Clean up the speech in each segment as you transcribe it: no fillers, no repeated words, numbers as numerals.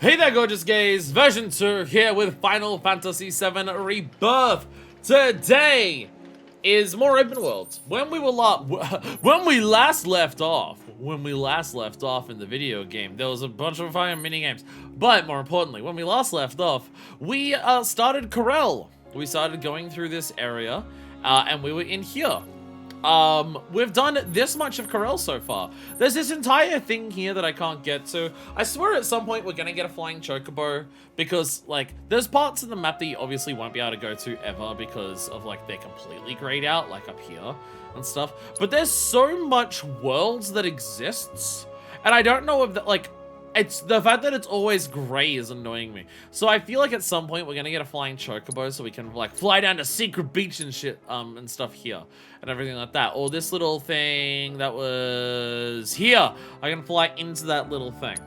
Hey there, gorgeous gays! Version 2 here with Final Fantasy VII Rebirth. Today is more open worlds. When we last left off in the video game, there was a bunch of fire mini games. But more importantly, when we last left off, we started Corel. We started going through this area, and we were in here. We've done this much of Corel so far. There's this entire thing here that I can't get to. I swear at some point we're gonna get a flying chocobo, because like there's parts of the map that you obviously won't be able to go to ever because of like they're completely grayed out, like up here and stuff. But there's so much worlds that exists, and I don't know if that like it's the fact that it's always gray is annoying me. So I feel like at some point we're gonna get a flying chocobo so we can like fly down to Secret Beach and shit and stuff here and everything like that. Or this little thing that was here, I can fly into that little thing.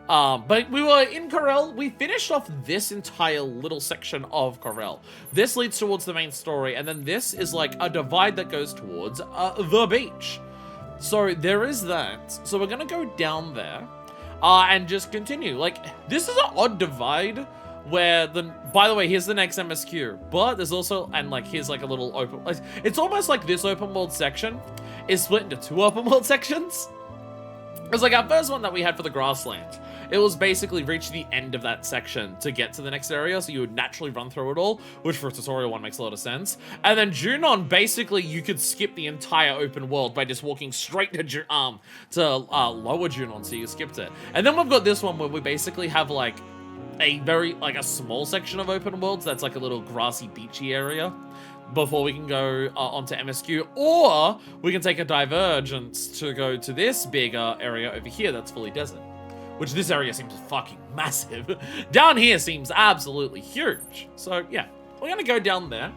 But we were in Corel. We finished off this entire little section of Corel. This leads towards the main story, and then this is like a divide that goes towards the beach. So there is that. So we're gonna go down there. And just continue. Like, this is an odd divide where by the way, here's the next MSQ, but there's also, and like, here's like a little open, it's almost like this open world section is split into two open world sections. It's like our first one that we had for the grassland. It was basically reach the end of that section to get to the next area, so you would naturally run through it all, which for a tutorial one makes a lot of sense. And then Junon, basically you could skip the entire open world by just walking straight to lower Junon, so you skipped it. And then we've got this one where we basically have like a a small section of open worlds that's like a little grassy beachy area before we can go onto MSQ, or we can take a divergence to go to this bigger area over here that's fully desert. Which this area seems fucking massive. Down here seems absolutely huge. So yeah, we're gonna go down there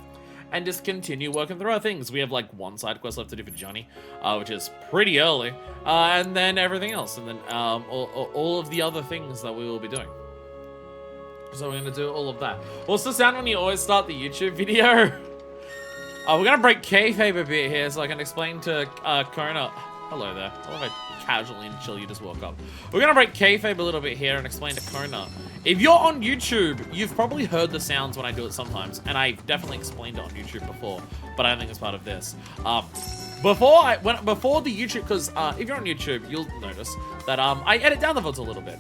and just continue working through our things. We have like one side quest left to do for Johnny, which is pretty early, and then everything else, and then all of the other things that we will be doing. So we're gonna do all of that. What's the sound when you always start the YouTube video? We're gonna break kayfabe a bit here so I can explain to Kona. Hello there. I love how casually and chill you just woke up. We're gonna break kayfabe a little bit here and explain to Kona. If you're on YouTube, you've probably heard the sounds when I do it sometimes, and I've definitely explained it on YouTube before, but I don't think it's part of this. Before the YouTube, because if you're on YouTube, you'll notice that I edit down the VODs a little bit.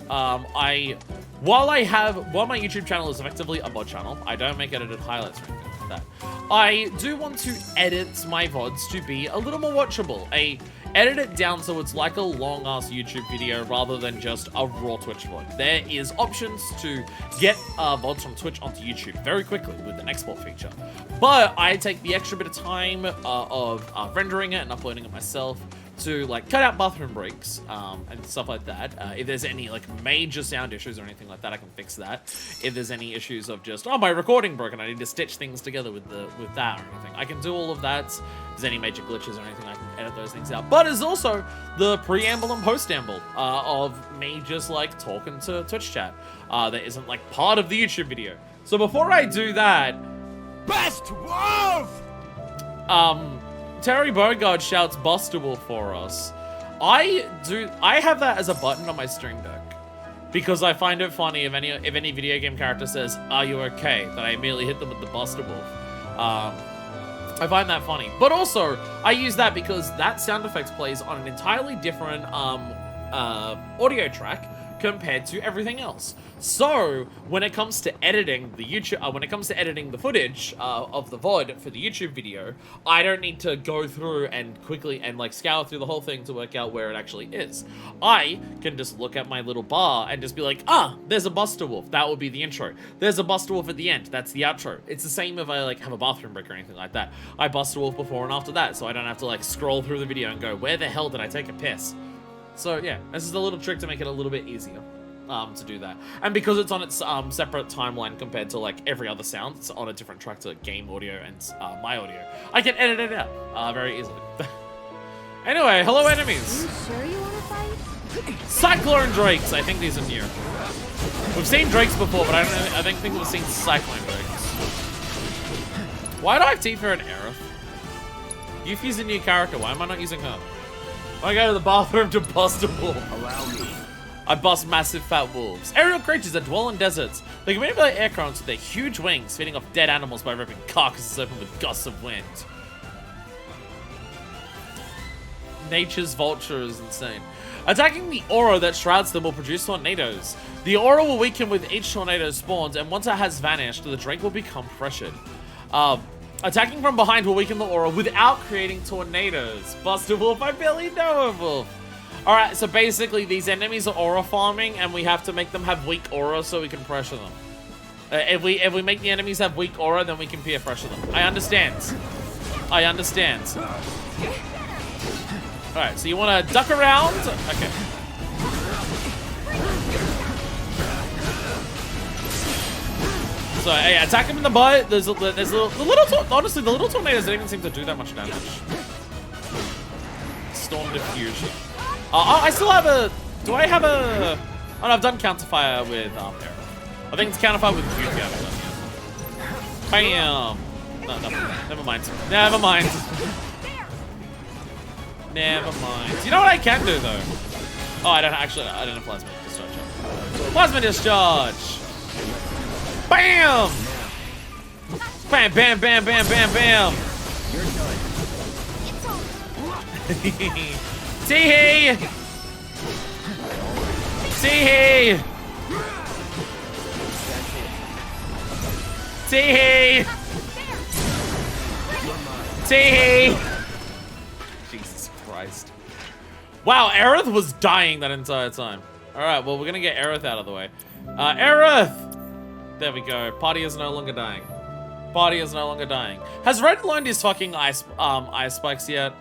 While my YouTube channel is effectively a VOD channel, I don't make edited highlights or anything like that. I do want to edit my VODs to be a little more watchable. Edit it down so it's like a long-ass YouTube video rather than just a raw Twitch VOD. There is options to get VODs from Twitch onto YouTube very quickly with an export feature. But I take the extra bit of time of rendering it and uploading it myself to like cut out bathroom breaks and stuff like that. If there's any like major sound issues or anything like that, I can fix that. If there's any issues of just, oh, my recording broke and I need to stitch things together with that or anything, I can do all of that. If there's any major glitches or anything, I can edit those things out. But there's also the preamble and post-amble of me just like talking to Twitch chat that isn't like part of the YouTube video. So before I do that, Best Wolf! Terry Bogard shouts Bustable for us. I have that as a button on my Stream Deck because I find it funny if any video game character says, "Are you okay?" Then I immediately hit them with the Bustable. I find that funny. But also, I use that because that sound effects plays on an entirely different audio track compared to everything else. So when it comes to editing the editing the footage of the VOD for the YouTube video, I don't need to go through and quickly and like scour through the whole thing to work out where it actually is. I can just look at my little bar and just be like, there's a Buster Wolf. That would be the intro. There's a Buster Wolf at the end. That's the outro. It's the same if I like have a bathroom break or anything like that. I Buster Wolf before and after that, so I don't have to like scroll through the video and go, where the hell did I take a piss? So yeah, this is a little trick to make it a little bit easier to do that. And because it's on its separate timeline compared to like every other sound, it's on a different track to game audio and my audio, I can edit it out very easily. Anyway, hello enemies. You sure you want to fight? Cyclone Drakes, I think these are new. We've seen Drakes before, but I don't think we've seen Cyclone Drakes. Why do I have Tifa and Aerith? Yuffie's a new character, why am I not using her? I go to the bathroom to Bustable. Allow me. I bust massive fat wolves. Aerial creatures that dwell in deserts. They can manipulate air currents with their huge wings, feeding off dead animals by ripping carcasses open with gusts of wind. Nature's vulture is insane. Attacking the aura that shrouds them will produce tornadoes. The aura will weaken with each tornado spawns, and once it has vanished, the drake will become pressured. Attacking from behind will weaken the aura without creating tornadoes. Buster Wolf, I barely know a wolf. Alright, so basically these enemies are aura farming, and we have to make them have weak aura so we can pressure them. If we make the enemies have weak aura, then we can peer pressure them. I understand. I understand. Alright, so you want to duck around? Okay. So, yeah, attack him in the butt. Honestly, the little tornadoes don't even seem to do that much damage. Storm diffusion. I still have a... Do I have a... Oh, no, I've done counterfire with arrow. I think it's counterfire with Q. Bam! No, never mind. Never mind. Never mind. You know what I can do, though? Oh, I don't have plasma discharge. Plasma discharge! Bam! Bam, bam, bam, bam, bam, bam! You're done. Tee-hee! Tee-hee! Tee-hee! Tee-hee! Jesus Christ. Wow, Aerith was dying that entire time. Alright, well, we're gonna get Aerith out of the way. Aerith! There we go. Party is no longer dying. Party is no longer dying. Has Red learned his fucking ice spikes yet?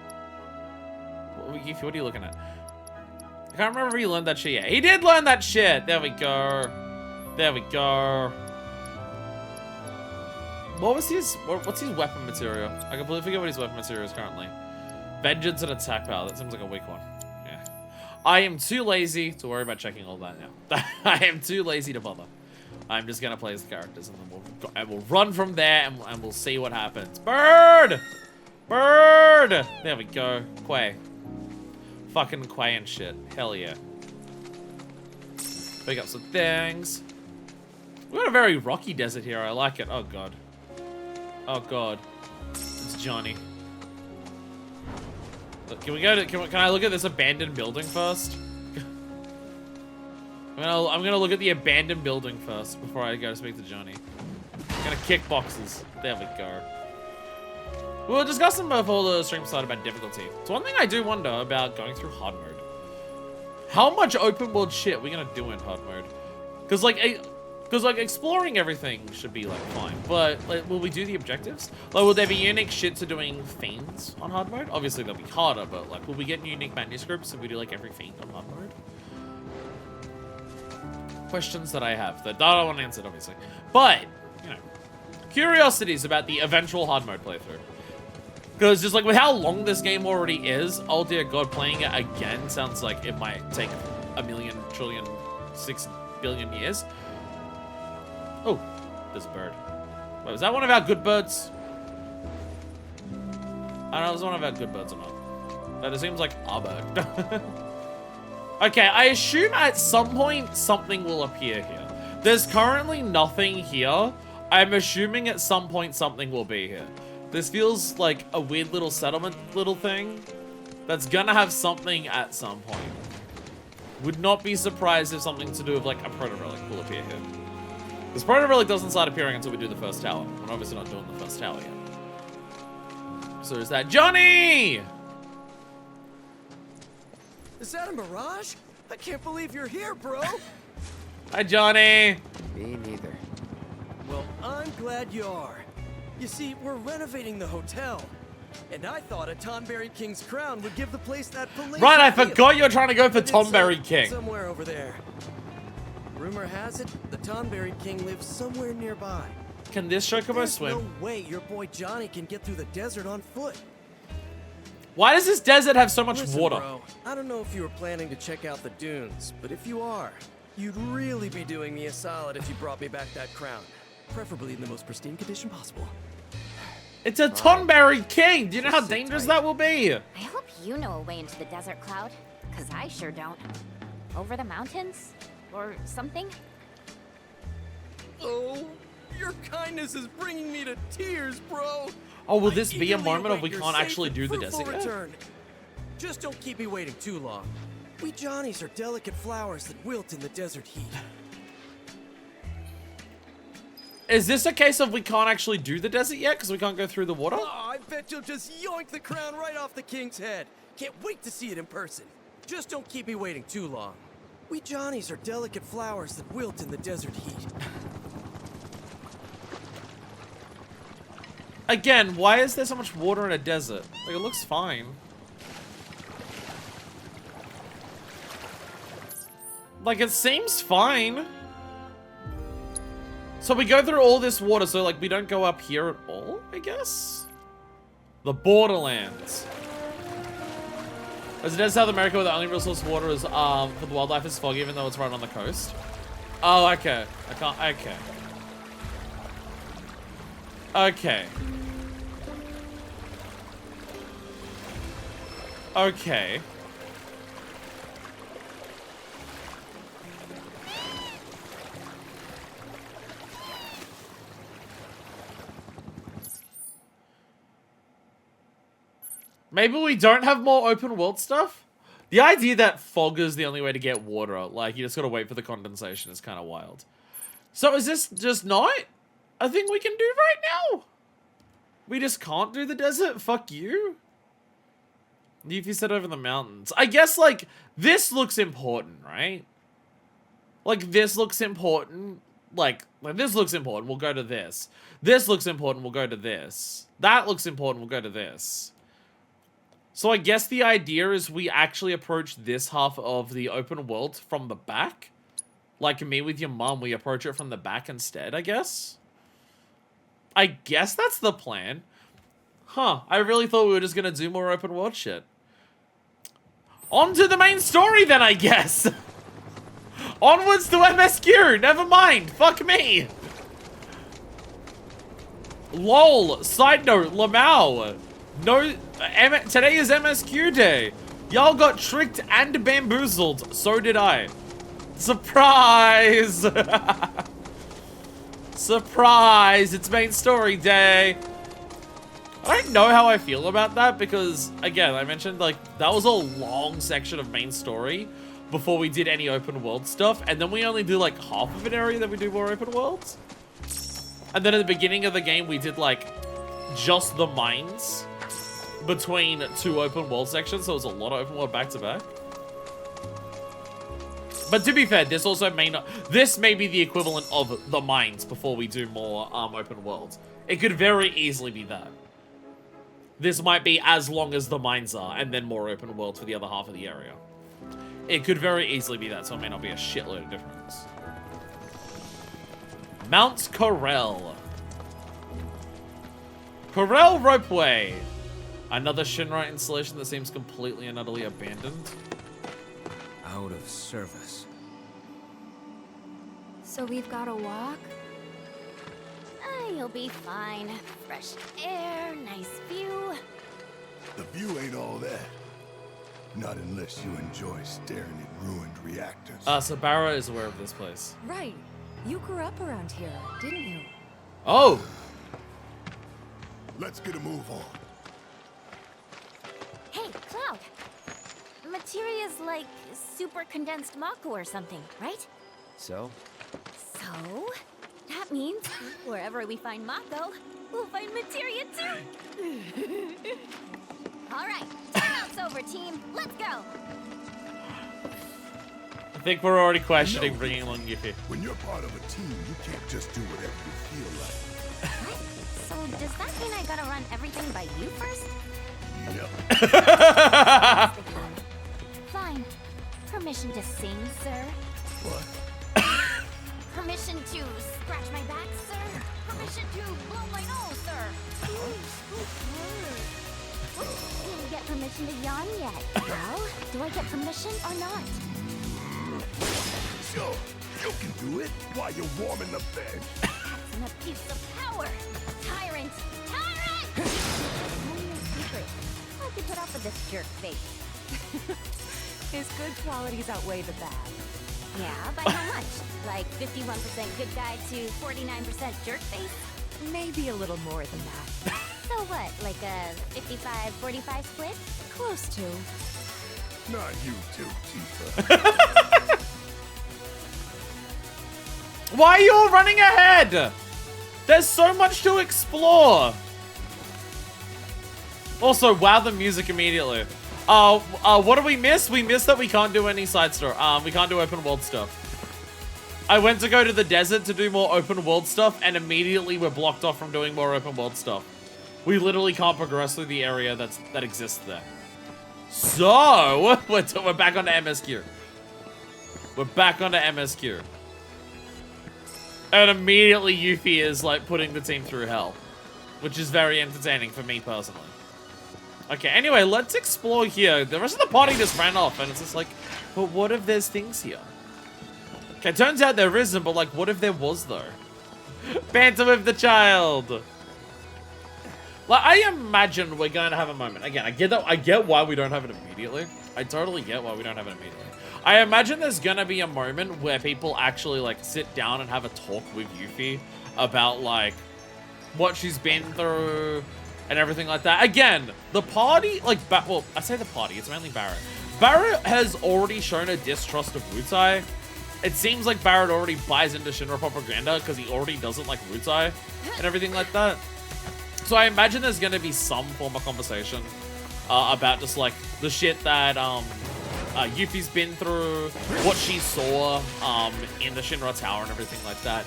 What are you looking at? I can't remember if he learned that shit yet. He did learn that shit! There we go. There we go. What's his weapon material? I completely forget what his weapon material is currently. Vengeance and attack power. That seems like a weak one. Yeah. I am too lazy to worry about checking all that now. I am too lazy to bother. I'm just gonna play as the characters and then we'll run from there and we'll see what happens. Bird! Bird! There we go. Quay. Fucking Quay and shit. Hell yeah. Pick up some things. We've got a very rocky desert here. I like it. Oh god. Oh god. It's Johnny. Look, can I look at this abandoned building first? I'm gonna look at the abandoned building first before I go to speak to Johnny. I'm gonna kick boxes. There we go. We were discussing before the stream started about difficulty. So one thing I do wonder about going through hard mode. How much open world shit are we gonna do in hard mode? Cause like exploring everything should be like fine, but like, will we do the objectives? Like, will there be unique shit to doing fiends on hard mode? Obviously they'll be harder, but like, will we get unique manuscripts if we do like every fiend on hard mode? Questions that I have that I don't want answered, obviously. But, you know, curiosities about the eventual hard mode playthrough. Because just like with how long this game already is, oh dear god, playing it again sounds like it might take 1,000,000,000,000,000,000,6 billion years. Oh, there's a bird. Wait, was that one of our good birds? I don't know if it was one of our good birds or not. But it seems like a bird. Okay, I assume at some point something will appear here. There's currently nothing here. I'm assuming at some point something will be here. This feels like a weird little settlement little thing that's gonna have something at some point. Would not be surprised if something to do with like a proto-relic will appear here. This proto-relic doesn't start appearing until we do the first tower. We're obviously not doing the first tower yet. So is that Johnny? Is that a mirage? I can't believe you're here, bro. Hi, Johnny. Me neither. Well, I'm glad you are. You see, we're renovating the hotel. And I thought a Tonberry King's crown would give the place that palatial Right, I feel. forgot you were trying to go for But it's, Tonberry King. Somewhere over there. Rumor has it, the Tonberry King lives somewhere nearby. Can this Chocobo There's swim? no way your boy Johnny can get through the desert on foot. Why does this desert have so much Listen, water? bro, I don't know if you were planning to check out the dunes, but if you are, you'd really be doing me a solid if you brought me back that crown. Preferably in the most pristine condition possible. It's a Tonberry King! Do you know how dangerous that will be? I hope you know a way into the desert, Cloud, because I sure don't. over the mountains? Or something? Oh, your kindness is bringing me to tears, bro. Oh, will this I be a eagerly moment of await we your can't safe actually and do the fruitful desert yet? return. Just don't keep me waiting too long. We Johnnies are delicate flowers that wilt in the desert heat. Is this a case of we can't actually do the desert yet because we can't go through the water? Oh, I bet you'll just yoink the crown right off the king's head. Can't wait to see it in person. Just don't keep me waiting too long. We Johnnies are delicate flowers that wilt in the desert heat. Again, why is there so much water in a desert? Like, it looks fine. Like, it seems fine. So we go through all this water, so, like, we don't go up here at all, I guess? The borderlands. As it is South America, where the only real source of water is, for the wildlife is fog, even though it's right on the coast. Oh, okay. I can't, okay. Okay. Okay. Maybe we don't have more open world stuff? The idea that fog is the only way to get water, like you just gotta wait for the condensation, is kind of wild. So is this just not a thing we can do right now? We just can't do the desert? Fuck you. If you said over the mountains. I guess, like, this looks important, right? Like, this looks important. Like this looks important, we'll go to this. This looks important, we'll go to this. That looks important, we'll go to this. So I guess the idea is we actually approach this half of the open world from the back. Like me with your mum, we approach it from the back instead, I guess. I guess that's the plan. Huh, I really thought we were just gonna do more open world shit. On to the main story then, I guess. Onwards to MSQ, never mind, fuck me. LOL, side note, Lamau. No, today is MSQ day. Y'all got tricked and bamboozled. So did I. Surprise! Surprise! It's main story day. I don't know how I feel about that because, again, I mentioned, like, that was a long section of main story before we did any open world stuff. And then we only do, like, half of an area that we do more open worlds. And then at the beginning of the game, we did, like, just the mines between two open world sections, so it was a lot of open world back to back. But to be fair, this also may not, this may be the equivalent of the mines before we do more open worlds. It could very easily be that. This might be as long as the mines are, and then more open world for the other half of the area. It could very easily be that, so it may not be a shitload of difference. Mount Corel. Corel Ropeway. Another Shinra installation that seems completely and utterly abandoned. Out of service. So we've got to walk? You'll be fine. Fresh air, nice view. The view ain't all that. Not unless you enjoy staring at ruined reactors. Sabara is aware of this place. Right. You grew up around here, didn't you? Oh! Let's get a move on. Hey, Cloud. Materia's like super condensed Mako or something, right? So? So, that means wherever we find Mako, we'll find materia too. All right, timeout's over, team. Let's go. I think we're already questioning bringing along Yuffie. When you're part of a team, you can't just do whatever you feel like. What? So does that mean I gotta run everything by you first? Yep. Fine. Permission to sing, sir. What? Permission to scratch my back, sir. Permission to blow my nose, sir. Didn't get permission to yawn yet. Well, do I get permission or not? Sure, you can do it while you're warming the bed. That's an abuse of power. Tyrant! Tyrant! Tell me a secret. I could put up with this jerk face. His good qualities outweigh the bad. Yeah, by how much? Like 51% good guy to 49% jerk face? Maybe a little more than that. So what, like a 55-45 split? Close to. Not you too, Tifa. Why are you all running ahead? There's so much to explore. Also, wow the music immediately. What do we miss? We missed that we can't do any side story. We can't do open world stuff. I went to go to the desert to do more open world stuff, and immediately we're blocked off from doing more open world stuff. We literally can't progress through the area that exists there. So, we're back onto MSQ. We're back onto MSQ. And immediately Yuffie is like putting the team through hell, which is very entertaining for me personally. Okay, anyway, let's explore here. The rest of the party just ran off, and it's just like, but what if there's things here? Okay, turns out there isn't, but like, what if there was though? Banter with the child. Like, I imagine we're going to have a moment. Again, I get why we don't have it immediately. I totally get why we don't have it immediately. I imagine there's gonna be a moment where people actually like sit down and have a talk with Yuffie about like what she's been through and everything like that. Again, the party, like, well, I say the party, it's mainly Barrett. Barrett has already shown a distrust of Wutai. It seems like Barrett already buys into Shinra propaganda because he already doesn't like Wutai and everything like that. So I imagine there's gonna be some form of conversation about just like the shit that Yuffie's been through, what she saw in the Shinra Tower and everything like that.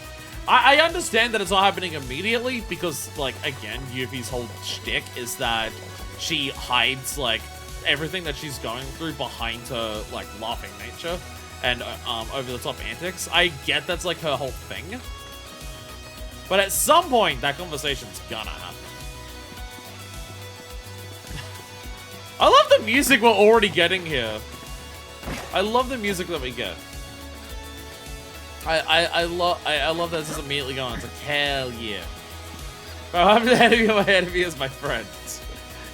I understand that it's not happening immediately because, like, again, Yuffie's whole shtick is that she hides, like, everything that she's going through behind her, like, laughing nature and over-the-top antics. I get that's, like, her whole thing. But at some point, that conversation's gonna happen. I love the music we're already getting here. I love the music that we get. I love that this is immediately going. It's like, hell yeah. Bro, I'm the enemy of my enemy is my friend.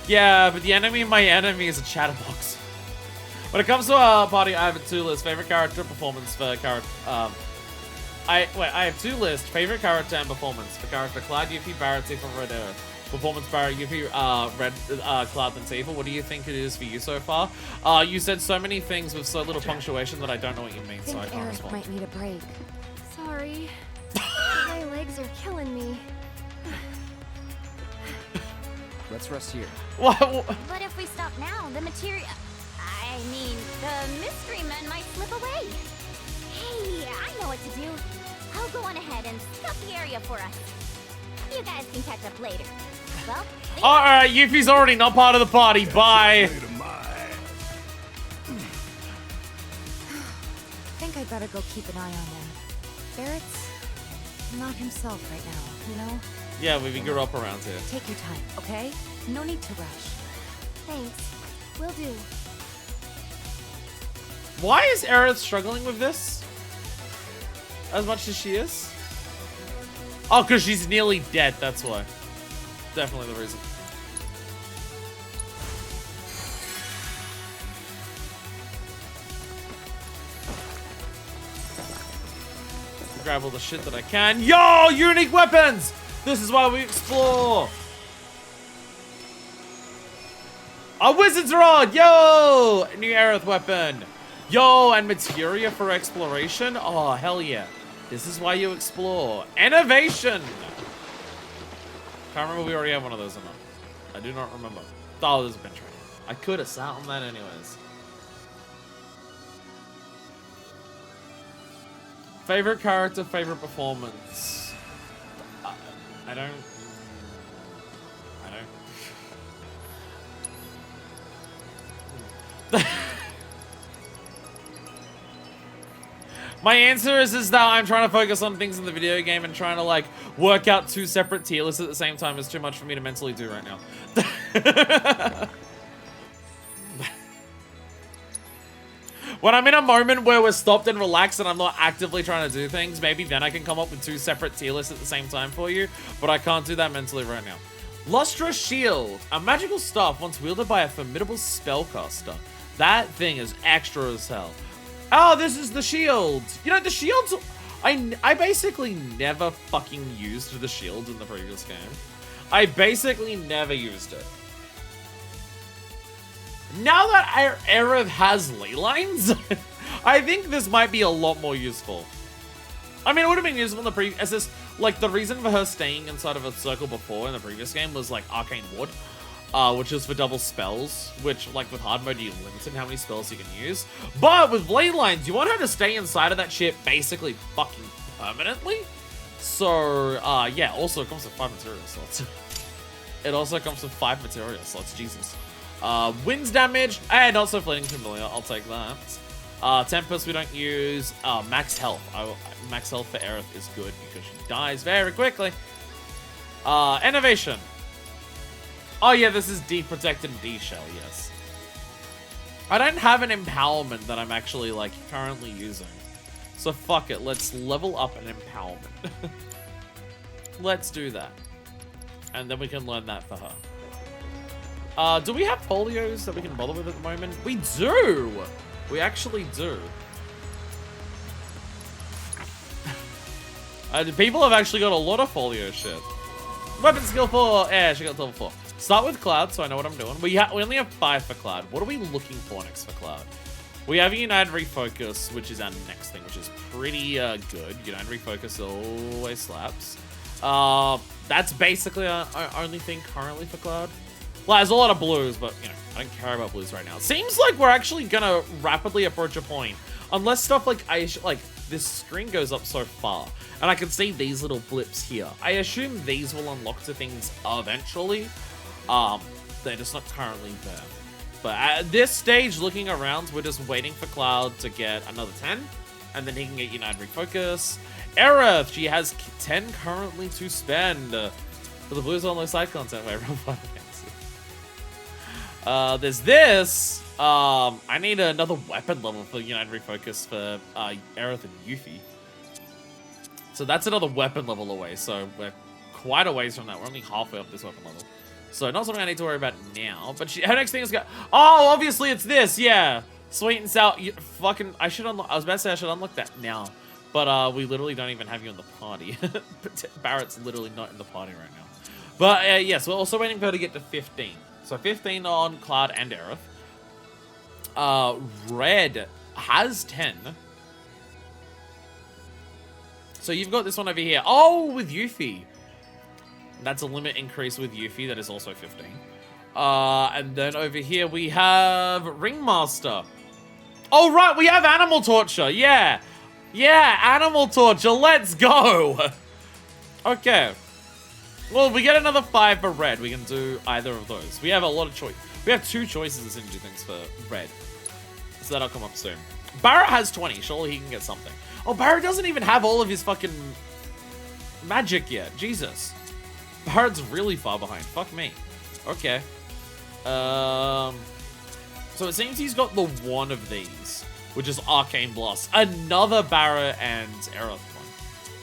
Yeah, but the enemy of my enemy is a chatterbox. When it comes to our party, I have a 2 list. Favorite character, performance for character. I have 2 lists. Favorite character and performance for character. Cloud, Yuffie, Barrett, Tifa, Red Arrow. Performance, Barrett, Yuffie, Red, Cloud, and Tifa. What do you think it is for you so far? You said so many things with so little punctuation that I don't know what you mean, so I can't Aerith respond. might need a break. Sorry. My legs are killing me. Let's rest here. What? But if we stop now, the materia... I mean, the mystery men might slip away. Hey, I know what to do. I'll go on ahead and scout the area for us. You guys can catch up later. Well, Alright, Yuffie's already not part of the party. Bye. Say to mine. I think I better go keep an eye on them. Barrett's not himself right now, you know? Yeah, we grew up around here. Take your time, okay? No need to rush. thanks. Will do. Why is Aerith struggling with this? As much as she is? Oh, because she's nearly dead, that's why. Definitely the reason. Grab all the shit that I can. Yo, unique weapons! This is why we explore. A wizard's rod, yo! New Aerith weapon. Yo, and materia for exploration. Oh, hell yeah. This is why you explore. Innovation! Can't remember if we already have one of those or not. I do not remember. Oh, there's a bench right here. I could have sat on that anyways. Favorite character, favorite performance. I don't. My answer is that I'm trying to focus on things in the video game, and trying to like work out 2 separate tier lists at the same time is too much for me to mentally do right now. When I'm in a moment where we're stopped and relaxed and I'm not actively trying to do things, maybe then I can come up with 2 separate tier lists at the same time for you, but I can't do that mentally right now. Lustra Shield, a magical staff once wielded by a formidable spellcaster. That thing is extra as hell. Oh, this is the shield. You know, the shields... I basically never fucking used the shield in the previous game. I basically never used it. Now that Aerith has ley lines, I think this might be a lot more useful. I mean, it would have been useful in the previous... Like, the reason for her staying inside of a circle before in the previous game was, like, Arcane Ward. Which is for double spells, which, like, with hard mode, you limit in how many spells you can use. But with blade lines, you want her to stay inside of that shit basically fucking permanently. So, yeah, also it comes with 5 material slots. It also comes with 5 material slots, Jesus. Winds damage, and also Fleeting Familiar, I'll take that. Tempest we don't use. Max health. Max health for Aerith is good because she dies very quickly. Innovation. Oh yeah, this is D-Protect and D-Shell, yes. I don't have an empowerment that I'm actually, like, currently using. So fuck it, let's level up an empowerment. Let's do that. And then we can learn that for her. Do we have folios that we can bother with at the moment? We do! We actually do. People have actually got a lot of folio shit. Weapon skill 4! Yeah, she got level 4. Start with Cloud, so I know what I'm doing. We only have 5 for Cloud. What are we looking for next for Cloud? We have United Refocus, which is our next thing, which is pretty good. United Refocus always slaps. That's basically our only thing currently for Cloud. Well, there's a lot of blues, but, you know, I don't care about blues right now. Seems like we're actually gonna rapidly approach a point. Unless stuff like, this screen goes up so far. And I can see these little blips here. I assume these will unlock to things eventually. They're just not currently there. But at this stage, looking around, we're just waiting for Cloud to get another 10. And then he can get United Refocus. Aerith, she has 10 currently to spend. For the blues on low side content, wait, real fun. There's this. I need another weapon level for United Refocus for Aerith and Yuffie. So that's another weapon level away. So we're quite a ways from that. We're only halfway up this weapon level. So not something I need to worry about now. But her next thing is go. Oh, obviously it's this. Yeah, sweet and sour. Fucking. I should unlock. I was about to say I should unlock that now. But we literally don't even have you in the party. Barrett's literally not in the party right now. But yes, we're also waiting for her to get to 15. So 15 on Cloud and Aerith. Red has 10. So you've got this one over here. Oh, with Yuffie. That's a limit increase with Yuffie. That is also 15. And then over here we have Ringmaster. Oh, right. We have Animal Torture. Yeah. Yeah, Animal Torture. Let's go. Okay. Well, if we get another 5 for Red, we can do either of those. We have a lot of choice. We have 2 choices as energy things for Red. So that'll come up soon. Barrett has 20. Surely he can get something. Oh, Barrett doesn't even have all of his fucking magic yet. Jesus. Barrett's really far behind. Fuck me. Okay. So it seems he's got the one of these, which is Arcane Blast. Another Barrett and Aerith one.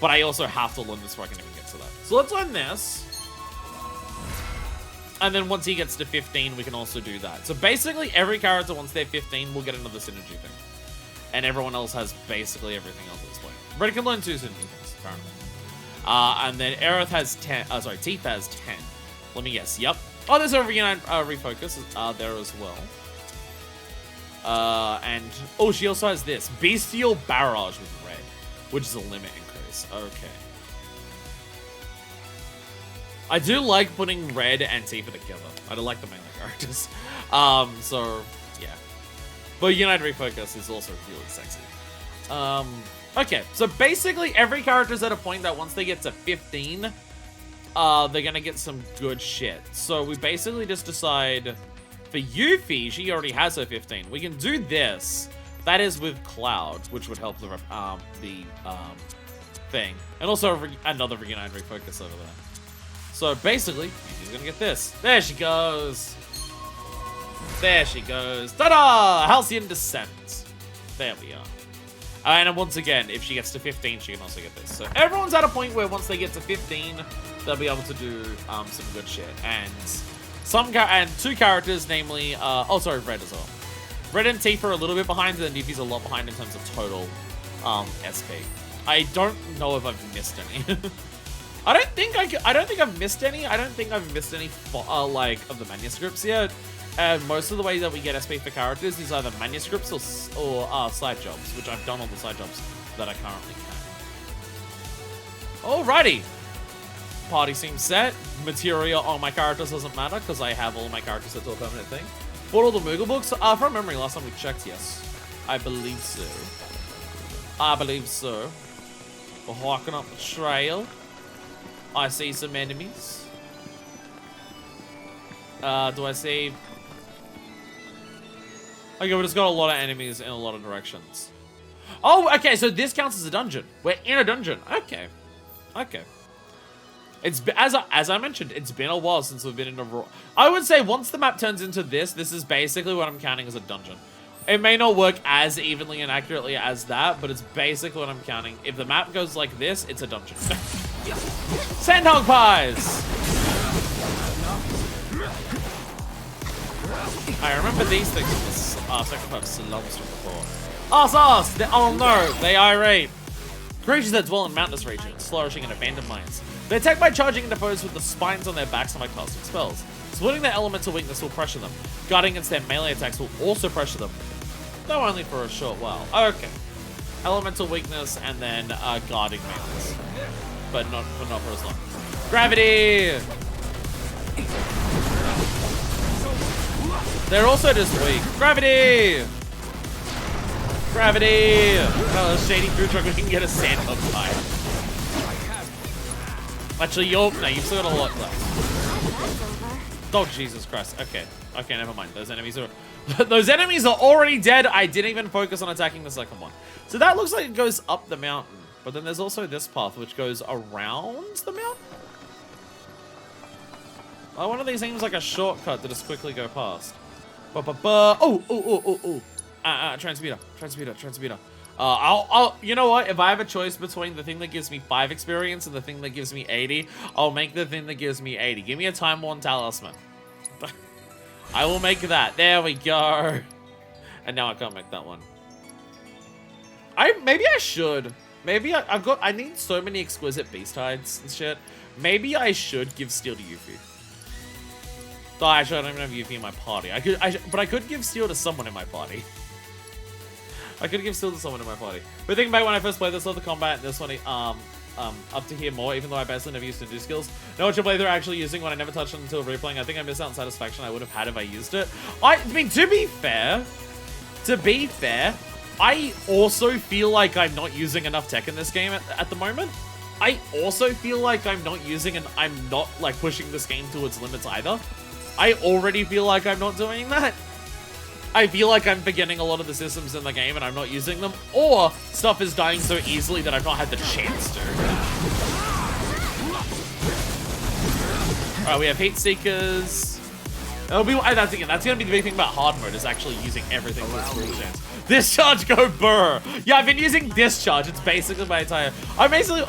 But I also have to learn this before I can even get to that. So let's learn this. And then once he gets to 15, we can also do that. So basically, every character, once they're 15, will get another synergy thing. And everyone else has basically everything else at this point. Red can learn 2 synergy things, apparently. And then Aerith has 10. Sorry, Teeth has 10. Let me guess. Yep. Oh, there's a refocus there as well. And oh, she also has this Bestial Barrage with Red, which is a limit increase. Okay. I do like putting Red and Tifa together. I do like the melee characters. So yeah. But United Refocus is also really sexy. Okay, so basically every character's at a point that once they get to 15, they're gonna get some good shit. So we basically just decide for Yuffie, she already has her 15. We can do this. That is with Cloud, which would help the thing. And also another United Refocus over there. So basically, she's gonna get this. There she goes. There she goes. Ta-da! Halcyon Descent. There we are. And once again, if she gets to 15, she can also get this. So everyone's at a point where once they get to 15, they'll be able to do some good shit. And 2 characters, namely, Red as well. Red and Tifa are a little bit behind, and Yuffie's a lot behind in terms of total SP. I don't know if I've missed any. I don't think I've missed any. I don't think I've missed any like of the manuscripts yet. And most of the way that we get SP for characters is either manuscripts or side jobs, which I've done all the side jobs that I currently can. Alrighty. Party seems set. Materia on my characters doesn't matter because I have all my characters set to a permanent thing. Bought all the Moogle books. From memory, last time we checked, yes. I believe so. I believe so. We're walking up the trail. I see some enemies. Do I see... Okay, we just got a lot of enemies in a lot of directions. Oh, okay, so this counts as a dungeon. We're in a dungeon. Okay. Okay. It's as I mentioned, it's been a while since we've been in a... I would say once the map turns into this is basically what I'm counting as a dungeon. It may not work as evenly and accurately as that, but it's basically what I'm counting. If the map goes like this, it's a dungeon. Sandhog pies! I remember these things in this second part of Slums from before. Oh no, they irate. Creatures that dwell in mountainous regions, flourishing in abandoned mines. They attack by charging into foes with the spines on their backs and by casting spells. Splitting their elemental weakness will pressure them. Guarding against their melee attacks will also pressure them, though only for a short while. Okay. Elemental weakness and then guarding melees. But not for as long. Gravity! They're also just weak. Gravity! Gravity! Oh, shady food truck, we can get a sandhog pie. Actually, you've still got a lot left. Oh, Jesus Christ. Okay. Okay, never mind. Those enemies are already dead. I didn't even focus on attacking the second one. So that looks like it goes up the mountain. But then there's also this path, which goes around the mountain? Oh, one of these seems like a shortcut to just quickly go past. Transmuter. You know what? If I have a choice between the thing that gives me 5 experience and the thing that gives me 80, I'll make the thing that gives me 80. Give me a time-worn talisman. I will make that. There we go. And now I can't make that one. Maybe I should. Maybe I need so many exquisite beast hides and shit. Maybe I should give steel to Yuffie. Oh, actually, I don't even have Yuffie in my party. But I could give steel to someone in my party. I could give steel to someone in my party. But thinking back when I first played this, love the combat, and this one, up to here more, even though I basically never used to do skills. Know what your playthrough actually using when I never touched it until replaying. I think I missed out on satisfaction I would have had if I used it. I mean, to be fair, I also feel like I'm not using enough tech in this game at the moment. I also feel like I'm not using and I'm not like pushing this game to its limits either. I already feel like I'm not doing that. I feel like I'm forgetting a lot of the systems in the game and I'm not using them, or stuff is dying so easily that I've not had the chance to. Alright, we have Heat Seekers. That's gonna be the big thing about hard mode, is actually using everything to its full chance. Discharge, go burr! Yeah, I've been using Discharge. It's basically my entire... I'm basically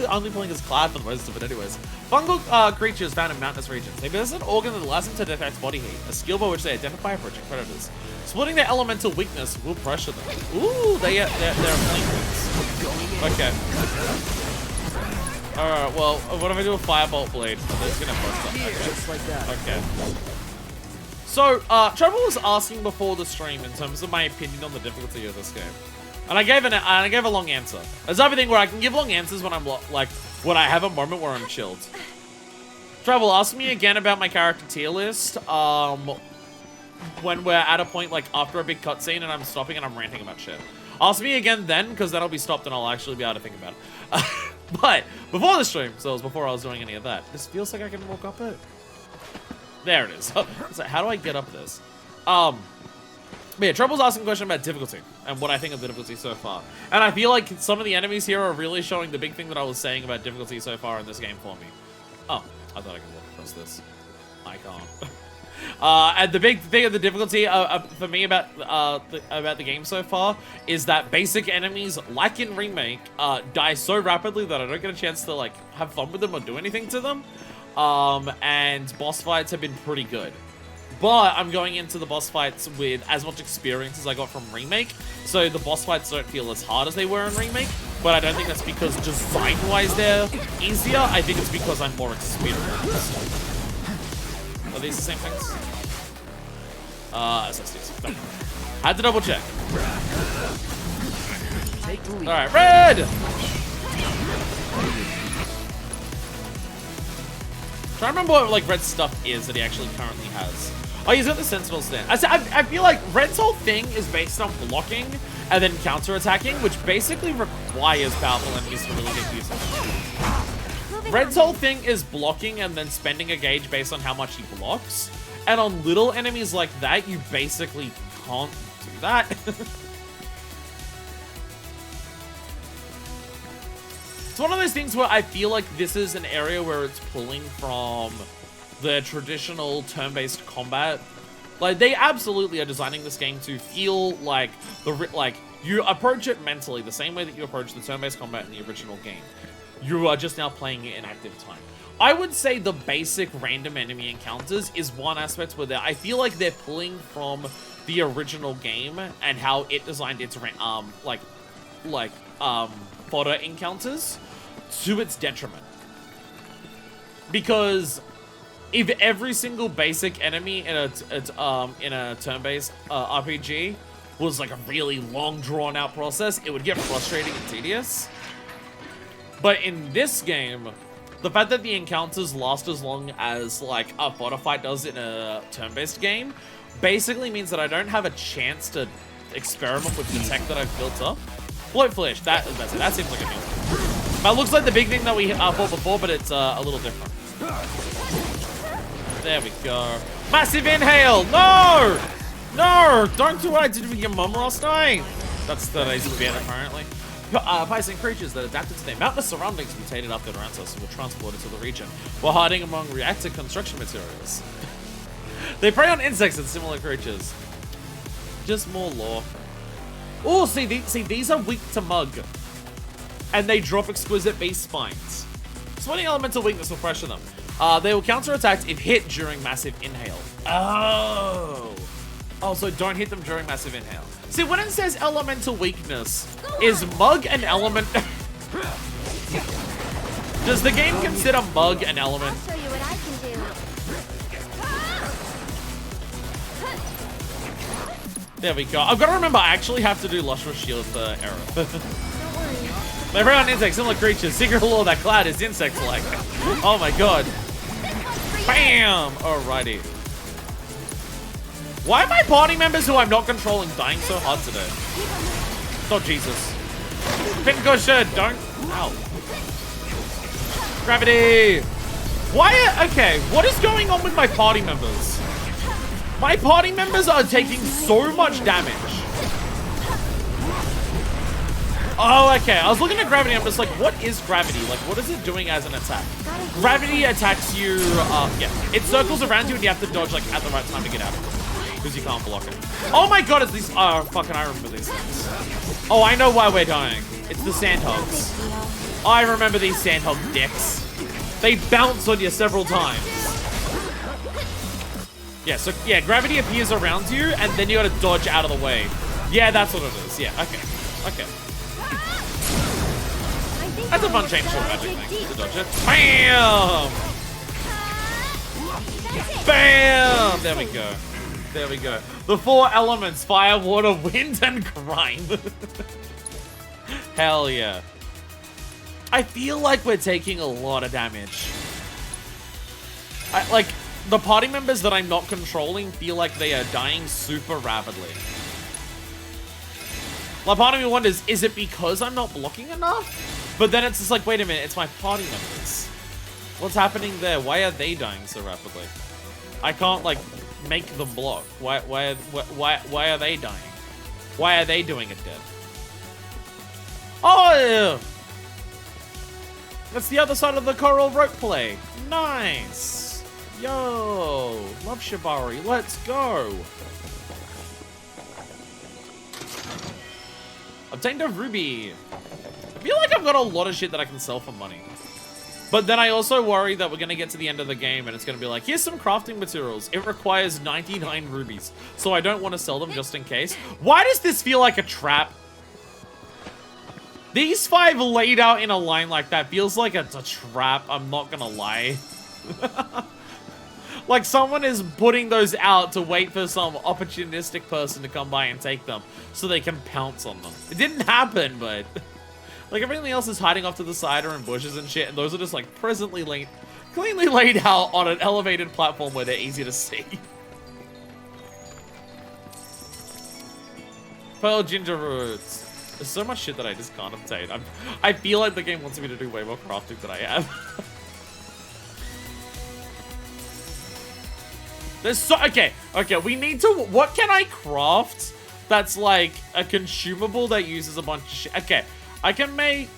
only playing as Cloud for the most of it anyways. Fungal creatures found in mountainous regions. They possess an organ that allows them to detect body heat, a skill by which they identify approaching predators. Splitting their elemental weakness will pressure them. Ooh, they're flankers. Okay. Alright, well, what if I do a Firebolt Blade? Oh, that's gonna bust up. Okay. Just like that. Okay. So, Trevor was asking before the stream in terms of my opinion on the difficulty of this game. And I gave a long answer. There's everything where I can give long answers when I'm when I have a moment where I'm chilled. Trevor, ask me again about my character tier list. When we're at a point like after a big cutscene and I'm stopping and I'm ranting about shit. Ask me again then, because then I'll be stopped and I'll actually be able to think about it. But before the stream, so it was before I was doing any of that. This feels like I can walk up it. There it is. So how do I get up this? But yeah, Trouble's asking a question about difficulty and what I think of the difficulty so far. And I feel like some of the enemies here are really showing the big thing that I was saying about difficulty so far in this game for me. Oh, I thought I could walk across this. I can't. And the big thing of the difficulty for me about the game so far is that basic enemies, like in Remake, die so rapidly that I don't get a chance to like have fun with them or do anything to them. And boss fights have been pretty good. But I'm going into the boss fights with as much experience as I got from Remake, so the boss fights don't feel as hard as they were in Remake, but I don't think that's because design-wise they're easier, I think it's because I'm more experienced. Are these the same things? SSDs. Had to double check. Alright, red! Trying to remember what like Red's stuff is that he actually currently has. Oh, he's got the Sentinel stand. I feel like Red's whole thing is based on blocking and then counter-attacking, which basically requires powerful enemies to really get use of it. Red's whole thing is blocking and then spending a gauge based on how much he blocks. And on little enemies like that, you basically can't do that. It's one of those things where I feel like this is an area where it's pulling from the traditional turn-based combat. Like, they absolutely are designing this game to feel like you approach it mentally the same way that you approach the turn-based combat in the original game. You are just now playing it in active time. I would say the basic random enemy encounters is one aspect where I feel like they're pulling from the original game and how it designed its fodder encounters to its detriment. Because if every single basic enemy in a turn-based RPG was like a really long, drawn-out process, it would get frustrating and tedious. But in this game, the fact that the encounters last as long as like a fodder fight does in a turn-based game basically means that I don't have a chance to experiment with the tech that I've built up. Float Flash, that's it. That seems like a new one. That looks like the big thing that we fought before, but it's a little different. There we go. Massive inhale! No! No! Don't do what I did with your mum last night! That's today's event, apparently. Piscine creatures that adapted to their mountainous surroundings mutated after the ancestors were transported to the region, while hiding among reactive construction materials. They prey on insects and similar creatures. Just more lore. Oh, see, these are weak to mug. And they drop exquisite beast spines. Swelling elemental weakness will pressure them. They will counterattack if hit during massive inhale. Oh, so don't hit them during massive inhale. See, when it says elemental weakness, is mug an element? Does the game consider mug an element? I'll show you what I can do. There we go. I've got to remember, I actually have to do Lustrous Shield for error. Don't worry. They prey on insects, similar creatures. Secret law that cloud is insect-like. Oh my god. Bam! Alrighty. Why are my party members who I'm not controlling dying so hard today? Oh, Jesus. Pincushion, don't. Ow. Gravity. Okay, what is going on with my party members? My party members are taking so much damage. Oh, okay. I was looking at gravity. I'm just like, what is gravity? Like, what is it doing as an attack? Gravity attacks you. Yeah. It circles around you and you have to dodge, like, at the right time to get out of it. Because you can't block it. Oh my god, it's these. Fucking, I remember these things. Oh, I know why we're dying. It's the sandhogs. I remember these sandhog dicks. They bounce on you several times. Yeah, so, yeah, gravity appears around you and then you gotta dodge out of the way. Yeah, that's what it is. Yeah, okay. Okay. That's a fun chainsaw magic thing to dodge it. Bam! Bam! There we go. There we go. The 4 elements: fire, water, wind, and grime. Hell yeah. I feel like we're taking a lot of damage. Like, the party members that I'm not controlling feel like they are dying super rapidly. Like, part of me wonders, is it because I'm not blocking enough? But then it's just like, wait a minute, it's my party members. What's happening there? Why are they dying so rapidly? I can't, like, make them block. Why are they dying? Why are they doing it dead? Oh! That's the other side of the coral rope play. Nice. Yo, love Shibari. Let's go. Obtained a ruby. I feel like I've got a lot of shit that I can sell for money. But then I also worry that we're going to get to the end of the game and it's going to be like, here's some crafting materials. It requires 99 rubies. So I don't want to sell them just in case. Why does this feel like a trap? These 5 laid out in a line like that feels like it's a trap. I'm not going to lie. Like someone is putting those out to wait for some opportunistic person to come by and take them so they can pounce on them. It didn't happen, but like everything else is hiding off to the side or in bushes and shit, and those are just like cleanly laid out on an elevated platform where they're easy to see. Pearl ginger roots. There's so much shit that I just can't obtain. I feel like the game wants me to do way more crafting than I have. There's so okay, we need to, what can I craft that's like a consumable that uses a bunch of shit? Okay, I can make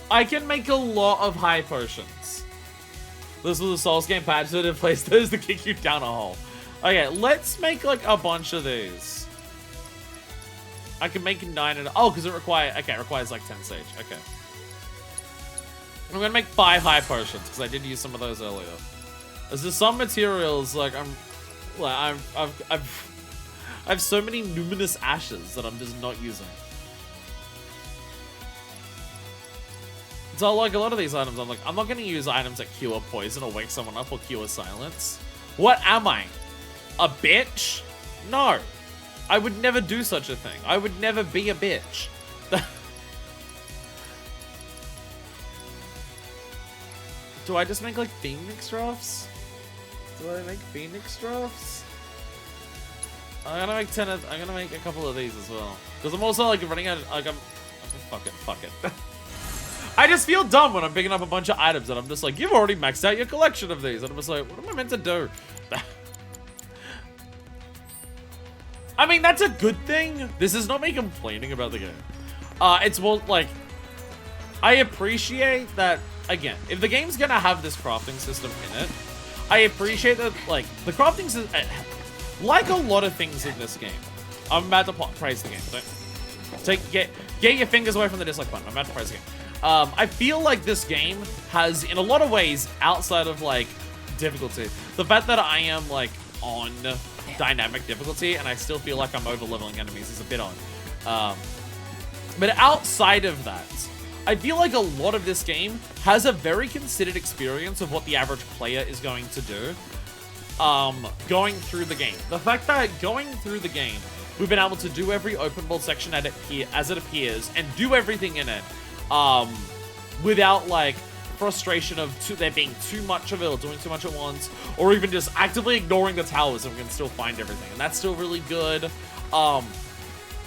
a lot of high potions. This was a Souls game patch that in place those to kick you down a hole. Okay, let's make like a bunch of these. I can make 9 and oh, because it requires like 10 sage. Okay. I'm gonna make 5 high potions because I did use some of those earlier. There's some materials like I have so many numinous ashes that I'm just not using. So like a lot of these items, I'm like, I'm not gonna use items that cure poison or wake someone up or cure silence. What am I? A bitch? No. I would never do such a thing. I would never be a bitch. Do I just make like Phoenix drafts? Do I make Phoenix drafts? I'm gonna make 10 of, I'm gonna make a couple of these as well. Because I'm also like running out of, like fuck it. I just feel dumb when I'm picking up a bunch of items and I'm just like, you've already maxed out your collection of these. And I'm just like, what am I meant to do? I mean, that's a good thing. This is not me complaining about the game. It's more like, I appreciate that, again, if the game's gonna have this crafting system in it, I appreciate that, like, the crafting system, like a lot of things in this game, I'm about to praise the game. Get your fingers away from the dislike button. I'm about to praise the game. I feel like this game has, in a lot of ways, outside of, like, difficulty, the fact that I am, like, on dynamic difficulty and I still feel like I'm over-leveling enemies is a bit odd. But outside of that, I feel like a lot of this game has a very considered experience of what the average player is going to do going through the game. The fact that going through the game, we've been able to do every open world section as it appears and do everything in it without like frustration of there being too much of it or doing too much at once, or even just actively ignoring the towers and we can still find everything. And that's still really good.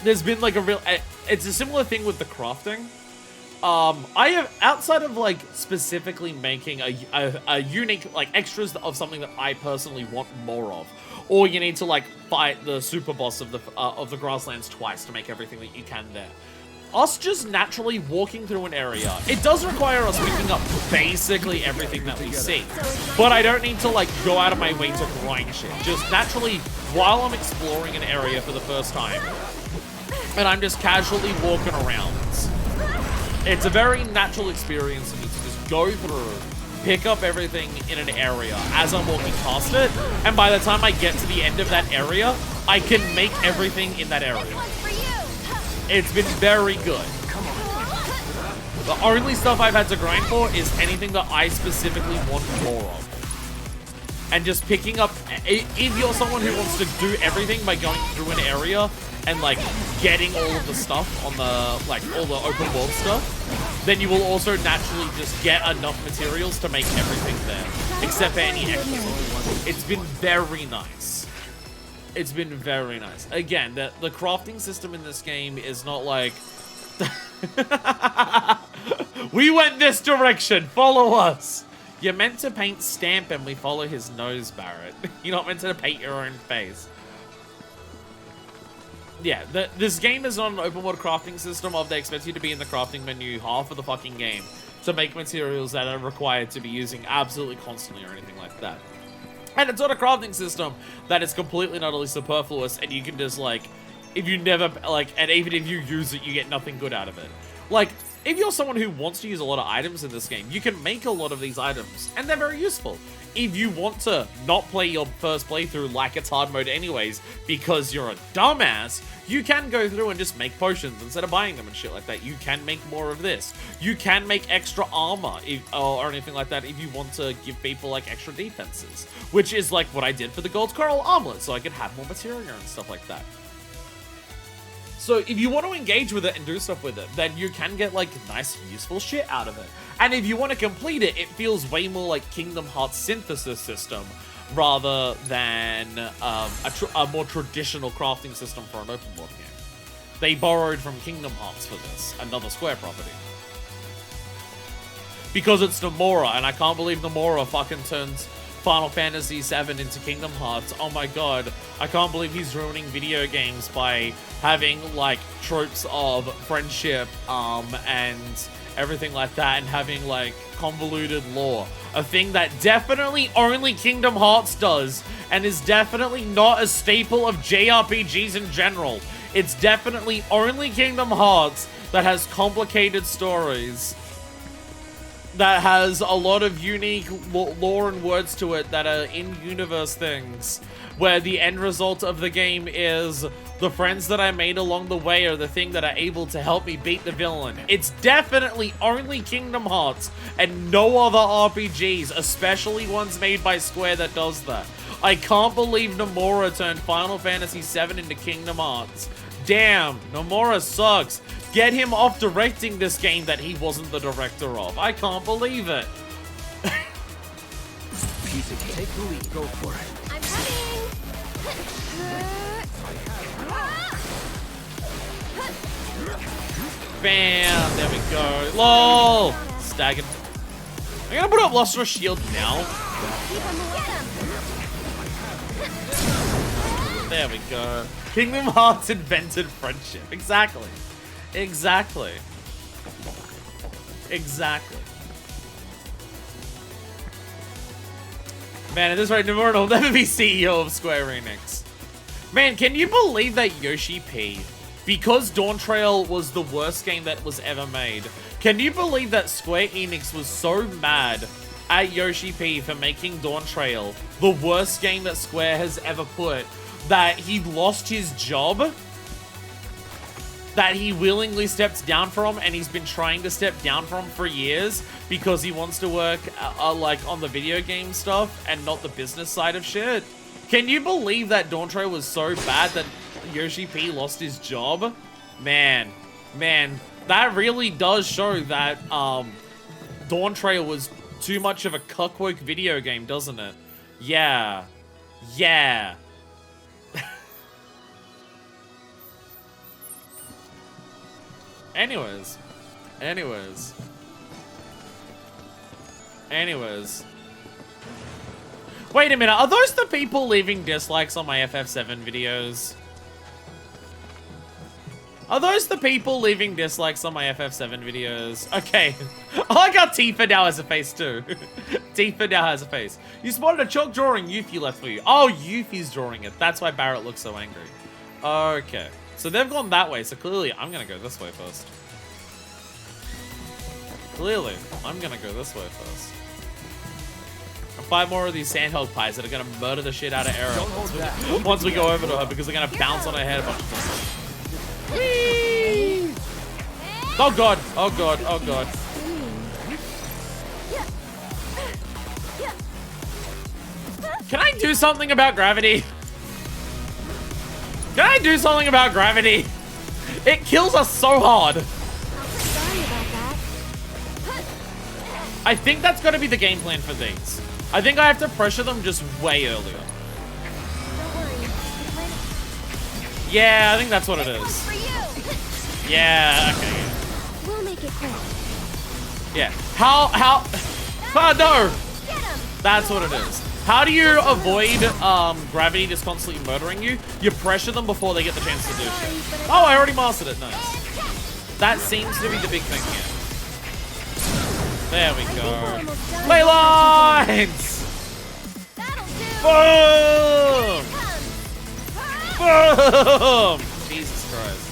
There's been like a real, it's a similar thing with the crafting. I have, outside of like specifically making a unique like extras of something that I personally want more of, or you need to like fight the super boss of the grasslands twice to make everything that you can there. Us just naturally walking through an area, it does require us picking up basically everything that we see, but I don't need to like go out of my way to grind shit. Just naturally, while I'm exploring an area for the first time, and I'm just casually walking around, it's a very natural experience for me to just go through, pick up everything in an area as I'm walking past it, and by the time I get to the end of that area, I can make everything in that area. It's been very good. The only stuff I've had to grind for is anything that I specifically want more of. And just picking up, if you're someone who wants to do everything by going through an area and like getting all of the stuff on the, like all the open world stuff, then you will also naturally just get enough materials to make everything there, except for any extras. It's been very nice. It's been very nice. Again, the crafting system in this game is not like... We went this direction, follow us! You're meant to paint Stamp and we follow his nose, Barrett. You're not meant to paint your own face. Yeah, this game is not an open world crafting system of they expect you to be in the crafting menu half of the fucking game to make materials that are required to be using absolutely constantly or anything like that. And it's not a crafting system that is completely and utterly superfluous and you can just like, if you never, like, and even if you use it, you get nothing good out of it. Like, if you're someone who wants to use a lot of items in this game, you can make a lot of these items, and they're very useful. If you want to not play your first playthrough like it's hard mode anyways, because you're a dumbass, you can go through and just make potions instead of buying them and shit like that. You can make more of this. You can make extra armor or anything like that if you want to give people like extra defenses, which is like what I did for the gold coral armlet, so I could have more materia and stuff like that. So if you want to engage with it and do stuff with it, then you can get like nice, useful shit out of it. And if you want to complete it, it feels way more like Kingdom Hearts synthesis system rather than a more traditional crafting system for an open world game. They borrowed from Kingdom Hearts for this, another Square property. Because it's Nomura, and I can't believe Nomura fucking turns Final Fantasy VII into Kingdom Hearts. Oh my god, I can't believe he's ruining video games by having like tropes of friendship and everything like that, and having like convoluted lore. A thing that definitely only Kingdom Hearts does, and is definitely not a staple of JRPGs in general. It's definitely only Kingdom Hearts that has complicated stories, that has a lot of unique lore and words to it that are in-universe things, where the end result of the game is the friends that I made along the way are the thing that are able to help me beat the villain. It's definitely only Kingdom Hearts and no other RPGs, especially ones made by Square, that does that. I can't believe Nomura turned Final Fantasy VII into Kingdom Hearts. Damn, Nomura sucks. Get him off directing this game that he wasn't the director of. I can't believe it. Piece of take the lead, go for it. I'm coming! Bam, there we go. LOL! Staggered. I'm gonna put up Lustrous Shield now. Keep him, get him! There we go. Kingdom Hearts invented friendship. Exactly. Exactly. Exactly. Man, at this rate, Nomura will never be CEO of Square Enix. Man, can you believe that Yoshi P, because Dawn Trail was the worst game that was ever made, can you believe that Square Enix was so mad at Yoshi P for making Dawn Trail the worst game that Square has ever put, that he lost his job, that he willingly stepped down from, and he's been trying to step down from for years because he wants to work like on the video game stuff and not the business side of shit? Can you believe that Dawn Trail was so bad that Yoshi P lost his job? Man, that really does show that Dawn Trail was too much of a cuckwoke video game, doesn't it? Yeah. Anyways. Wait a minute, are those the people leaving dislikes on my FF7 videos? Are those the people leaving dislikes on my FF7 videos? Okay. I like how Tifa now has a face too. Tifa now has a face. You spotted a chalk drawing Yuffie left for you. Oh, Yuffie's drawing it. That's why Barrett looks so angry. Okay. So they've gone that way, so clearly I'm gonna go this way first. Clearly, I'm gonna go this way first. And 5 more of these sandhog pies that are gonna murder the shit out of Arrow once we go over to her, because they're gonna bounce on her head a bunch of times. Whee! Oh god, oh god, oh god. Can I do something about gravity? Can I do something about gravity? It kills us so hard. I think that's gonna be the game plan for these. I think I have to pressure them just way earlier. Yeah, I think that's what it is. Yeah, okay. We'll make it quick. Yeah. How? Oh, no! That's what it is. How do you avoid gravity just constantly murdering you? You pressure them before they get the chance to do shit. Oh, I already mastered it. Nice. That seems to be the big thing here. There we go. Ley lines! Boom! Boom! Jesus Christ.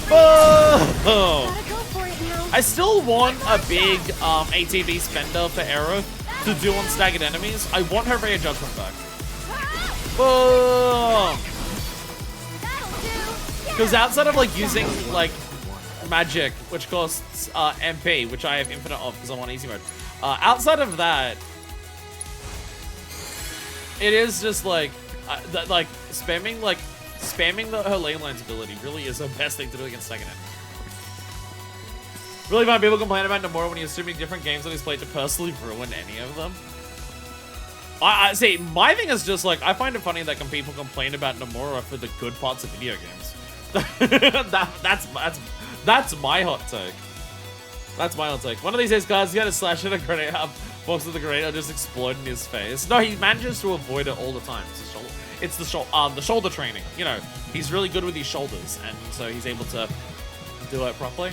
Boom! Gotta go for it now. I still want a big ATB spender for Aerith to do on staggered enemies. I want her Ray of Judgment back. Boom! Because outside of like using like magic, which costs MP, which I have infinite of because I'm on easy mode. Outside of that, it is just like spamming her lane lines ability really is the best thing to do against second end. Really find people complain about Nomura when he's streaming different games that he's played to personally ruin any of them. I see, my thing is just like, I find it funny that people complain about Nomura for the good parts of video games. That's my hot take. That's my hot take. One of these days, guys, he had a slash at a grenade box of the grenade will just explode in his face. No, he manages to avoid it all the time. It's the shoulder training. You know, he's really good with his shoulders, and so he's able to do it properly.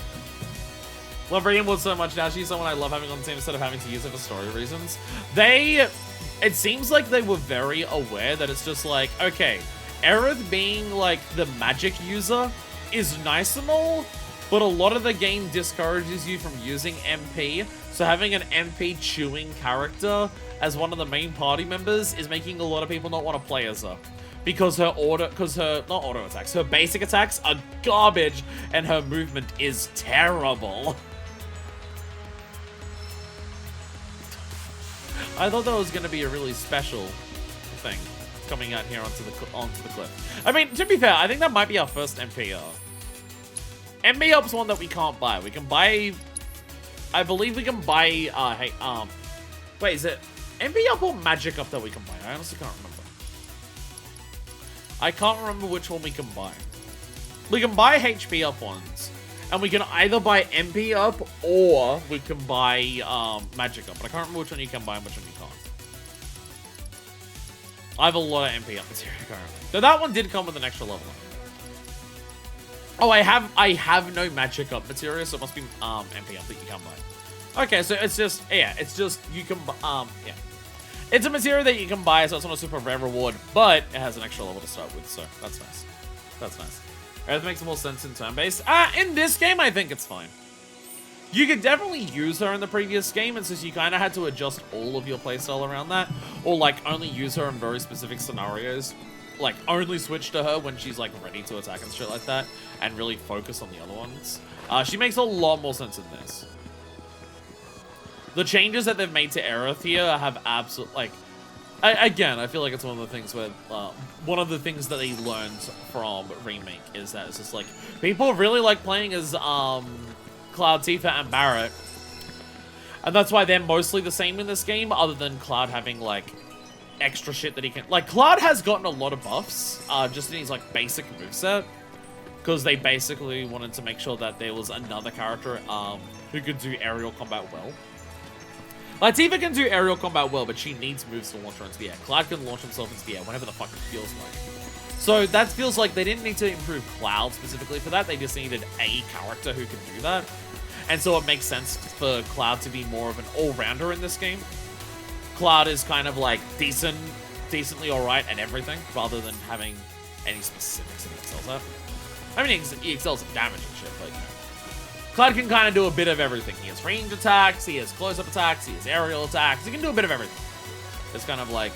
Love Rainwood so much now. She's someone I love having on the team instead of having to use it for story reasons. It seems like they were very aware that it's just like, okay, Aerith being like the magic user is nice and all, but a lot of the game discourages you from using MP. So having an MP chewing character as one of the main party members is making a lot of people not want to play as her. Because her not auto attacks, her basic attacks are garbage and her movement is terrible. I thought that was going to be a really special thing coming out here onto the cliff. I mean, to be fair, I think that might be our first MP up. MP up's one that we can't buy. We can buy, I believe we can buy, wait, is it MP up or magic up that we can buy? I honestly can't remember. I can't remember which one we can buy. We can buy HP up ones. And we can either buy MP up or we can buy magic up. But I can't remember which one you can buy and which one you can't. I have a lot of MP up material currently. So that one did come with an extra level. Oh, I have no magic up material, so it must be MP up that you can buy. Okay, so it's just, yeah, it's just, you can, yeah. It's a material that you can buy, so it's not a super rare reward, but it has an extra level to start with, so that's nice. That's nice. It makes more sense in turn-based. In this game, I think it's fine. You could definitely use her in the previous game, and since you kind of had to adjust all of your playstyle around that, or like only use her in very specific scenarios, like only switch to her when she's like ready to attack and shit like that, and really focus on the other ones. She makes a lot more sense in this. The changes that they've made to Aerith here have absolute, like, again, I feel like it's one of the things where, one of the things that they learned from Remake is that it's just like, people really like playing as, Cloud, Tifa, and Barret. And that's why they're mostly the same in this game, other than Cloud having, like, extra shit that he can, like, Cloud has gotten a lot of buffs, just in his, like, basic moveset. Because they basically wanted to make sure that there was another character, who could do aerial combat well. Like, Tifa can do aerial combat well, but she needs moves to launch her into the air. Cloud can launch himself into the air whenever the fuck it feels like. So that feels like they didn't need to improve Cloud specifically for that. They just needed a character who can do that. And so it makes sense for Cloud to be more of an all-rounder in this game. Cloud is kind of like decently alright at everything, rather than having any specifics that he excels at. I mean, he excels at damage and shit, but you know. Cloud can kind of do a bit of everything. He has range attacks, he has close-up attacks, he has aerial attacks. He can do a bit of everything. It's kind of like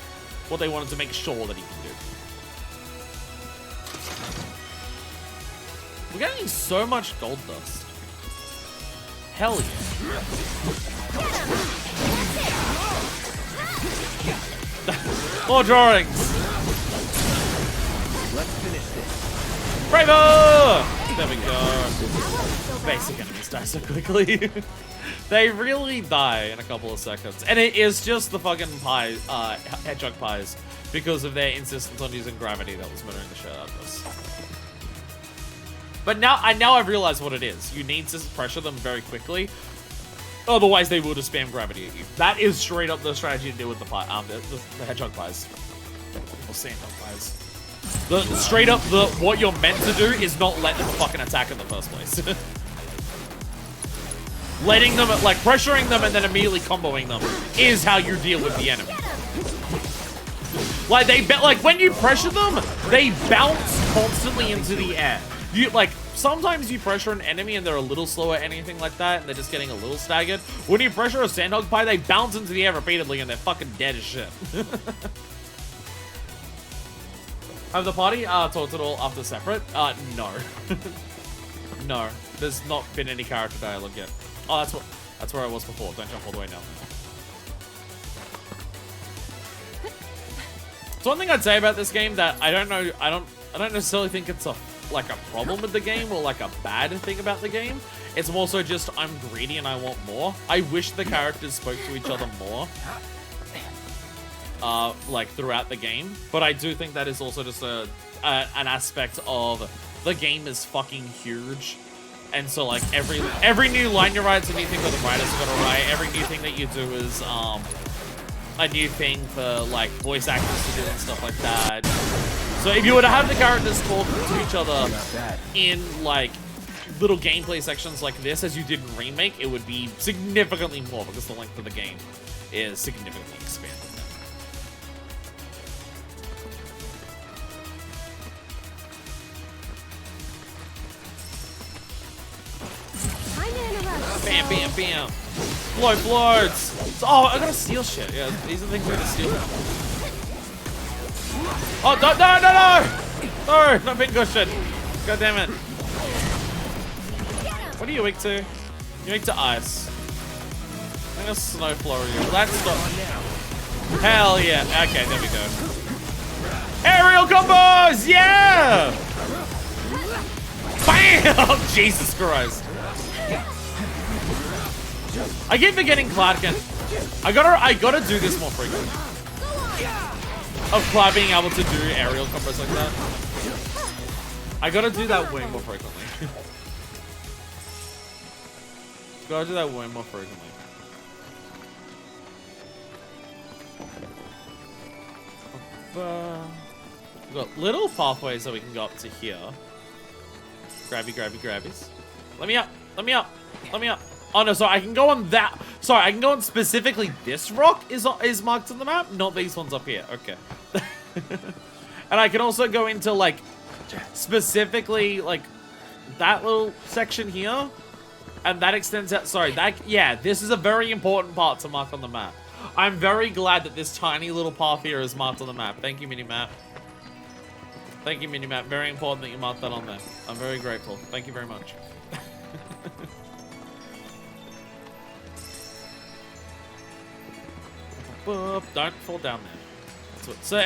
what they wanted to make sure that he can do. We're getting so much gold dust. Hell yeah. More drawings. Let's finish this. Braver! There we go. Basic enemies die so quickly. They really die in a couple of seconds. And it is just the fucking pies, hedgehog pies, because of their insistence on using gravity that was murdering the shit out of us. But now I've realized what it is. You need to pressure them very quickly. Otherwise, they will just spam gravity at you. That is straight up the strategy to deal with the hedgehog pies. Or sandhog pies. Straight up, what you're meant to do is not let them fucking attack in the first place. Letting them, like, pressuring them and then immediately comboing them is how you deal with the enemy. Like, when you pressure them, they bounce constantly into the air. You, like, sometimes you pressure an enemy and they're a little slower, anything like that, and they're just getting a little staggered. When you pressure a Sandhog Pie, they bounce into the air repeatedly and they're fucking dead as shit. Have the party talked at all after separate? No. No. There's not been any character dialogue yet. Oh, that's where I was before. Don't jump all the way down. So one thing I'd say about this game that I don't necessarily think it's a problem with the game or like a bad thing about the game. It's more so just I'm greedy and I want more. I wish the characters spoke to each other more. Like throughout the game, but I do think that is also just an aspect of the game is fucking huge, and so like every new line you write is a new thing that the writers are gonna write. Every new thing that you do is a new thing for like voice actors to do and stuff like that. So if you were to have the characters talk to each other in like little gameplay sections like this, as you did in Remake, it would be significantly more because the length of the game is significantly expanded. Bam, bam, bam. Blow, bloats. Oh, I gotta steal shit. Yeah, these are the things we gotta steal. Oh, no, no, no, no! No, not pin cushion. God damn it. What are you weak to? You're weak to ice. I'm gonna snow floor you. Let's stop. Hell yeah. Okay, there we go. Aerial combos! Yeah! Bam! Jesus Christ. I keep forgetting Cloud can. I gotta do this more frequently. Of Cloud being able to do aerial combos like that. I gotta do that way more frequently. Gotta do that way more frequently. We've got little pathways that we can go up to here. Grabby, grabby, grabbies. Let me up. Let me up. Let me up. Oh no, sorry, I can go on that. Sorry, I can go on specifically this rock is marked on the map, not these ones up here. Okay. And I can also go into like specifically like that little section here, and that extends out. Sorry, that yeah, this is a very important part to mark on the map. I'm very glad that this tiny little path here is marked on the map. Thank you, Minimap. Thank you, Minimap. Very important that you marked that on there. I'm very grateful. Thank you very much. Don't fall down there.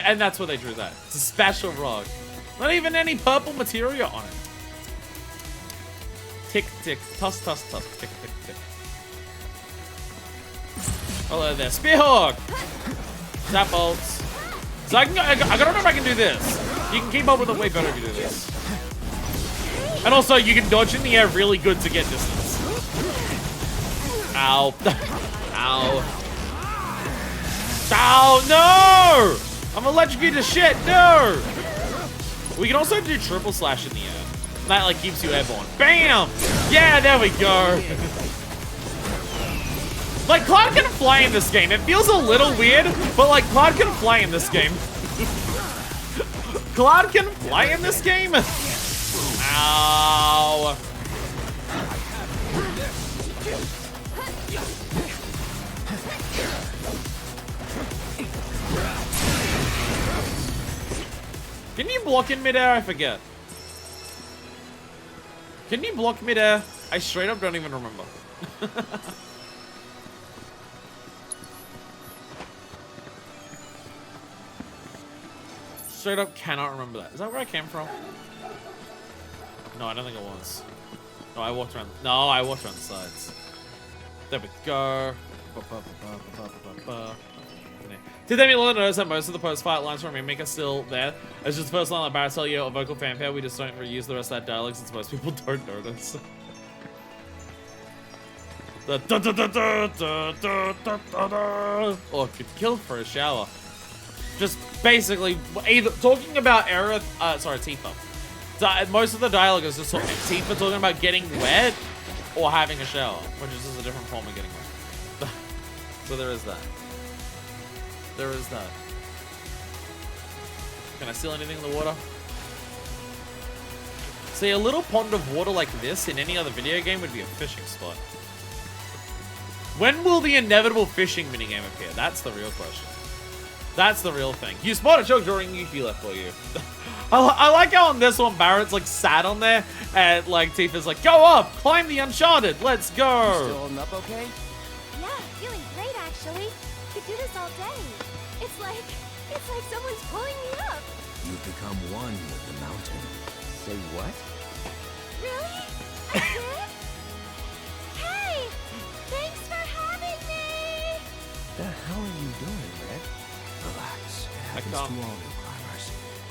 And that's where they drew that. It's a special rock. Not even any purple material on it. Tick, tick, toss, toss, toss, tick, tick, tick. Hello there, Spearhawk! Zap bolts. So I gotta remember I can do this. You can keep up with it way better if you do this. And also, you can dodge in the air really good to get distance. Ow. Ow. Oh, no! I'm electrocuted to shit, no! We can also do triple slash in the air. That, like, keeps you airborne. Bam! Yeah, there we go. Like, Cloud can fly in this game. It feels a little weird, but, like, Cloud can fly in this game. Cloud can fly in this game? Ow. Can you block in midair? I forget. Can you block midair? I straight up don't even remember. Straight up cannot remember that. Is that where I came from? No, I don't think it was. No, I walked around. No, I walked around the sides. There we go. Did they notice that most of the post-fight lines from Remake are still there? It's just the first line like Baratell, a vocal fanfare. We just don't reuse the rest of that dialogue since most people don't notice. Oh, could kill for a shower. Just basically either talking about Aerith, sorry, Tifa. Most of the dialogue is just Tifa talking about getting wet or having a shower, which is just a different form of getting wet. So there is that. There is that. Can I steal anything in the water? See, a little pond of water like this in any other video game would be a fishing spot. When will the inevitable fishing minigame appear? That's the real question. That's the real thing. You spot a choke during Yuki left for you. I like how on this one, Barrett's like sat on there and like Tifa's like, go up, climb the Uncharted, let's go. Still holding up okay? Yeah, feeling great actually. Could do this all day. It's like someone's pulling me up. You've become one with the mountain. Say what? Really? I did? Hey! Thanks for having me! The hell are you doing, Red? Relax. It happens to all new climbers.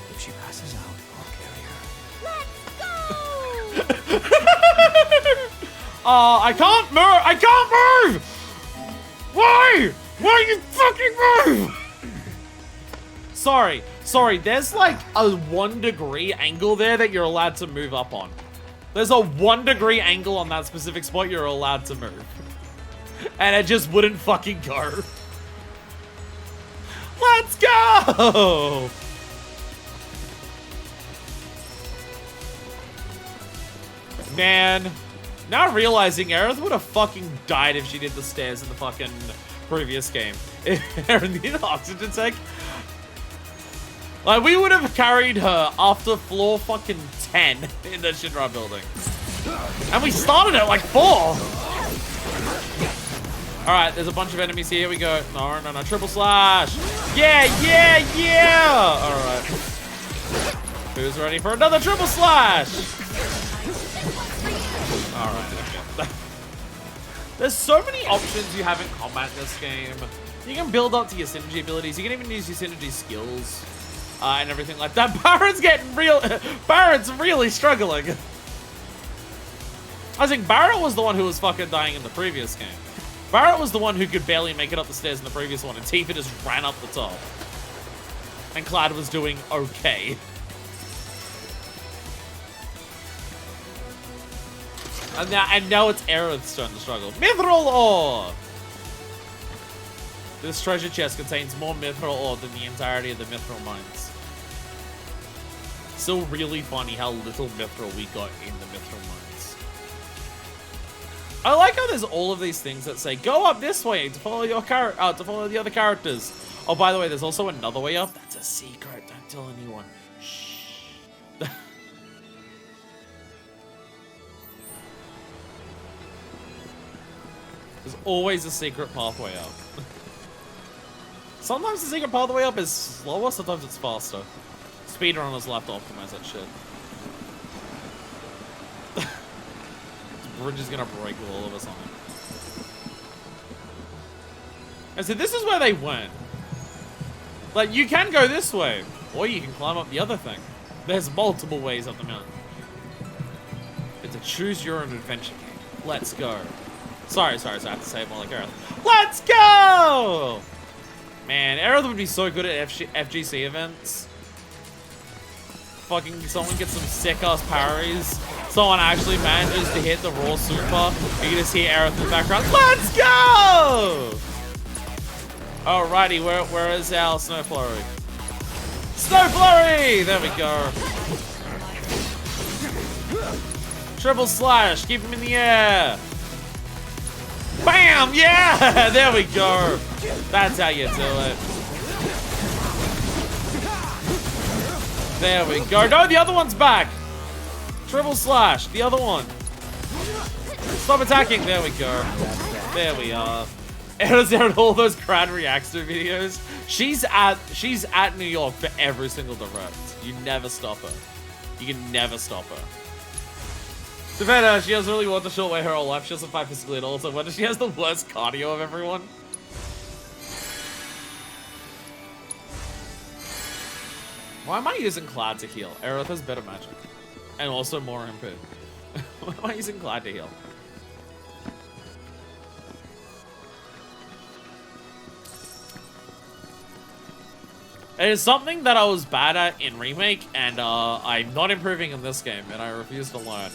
If she passes out, I'll carry her. Let's go! I can't move! I can't move! Why? Why you fucking move? Sorry, there's like a 1 degree angle there that you're allowed to move up on. There's a 1 degree angle on that specific spot you're allowed to move. And it just wouldn't fucking go. Let's go! Man, now realizing Aerith would have fucking died if she did the stairs in the fucking previous game. Aerith needed oxygen tank. Like, we would have carried her after floor fucking 10 in the Shinra building. And we started at like 4. Alright, there's a bunch of enemies here. Here we go. No. Triple slash. Yeah. Alright. Who's ready for another triple slash? Alright, okay. There's so many options you have in combat in this game. You can build up to your synergy abilities. You can even use your synergy skills. And everything like that. Barrett's really struggling. I think Barrett was the one who was fucking dying in the previous game. Barrett was the one who could barely make it up the stairs in the previous one, and Tifa just ran up the top. And Clad was doing okay. And now it's Aerith's turn to struggle. Mithril ore! This treasure chest contains more mithril ore than the entirety of the mithril mines. Still really funny how little mithril we got in the mithril mines. I like how there's all of these things that say, go up this way to follow your to follow the other characters. Oh, by the way, there's also another way up. That's a secret. Don't tell anyone. Shh. There's always a secret pathway up. Sometimes the secret pathway up is slower, sometimes it's faster. Speedrunners love to optimize that shit. This bridge is gonna break with all of us on it. And so this is where they went. Like, you can go this way, or you can climb up the other thing. There's multiple ways up the mountain. It's a choose your own adventure game. Let's go. Sorry, I have to say it more like Aerith. Let's go! Man, Aerith would be so good at FGC events. Fucking someone gets some sick-ass parries. Someone actually manages to hit the raw super. You can just hear Aerith in the background. Let's go! Alrighty, where is our Snow Flurry? Snow Flurry! There we go. Triple slash, keep him in the air. Bam! Yeah! There we go. That's how you do it. There we go. No, the other one's back. Triple slash. The other one. Stop attacking. There we go. There we are. Aerith's there in all those crowd reacts to videos. She's at New York for every single direct. You never stop her. You can never stop her. To be fair, she has really walked a short way her whole life. She doesn't fight physically at all. So when she has the worst cardio of everyone. Why am I using Cloud to heal? Aerith has better magic. And also more MP. Why am I using Cloud to heal? It is something that I was bad at in Remake, and I'm not improving in this game, and I refuse to learn.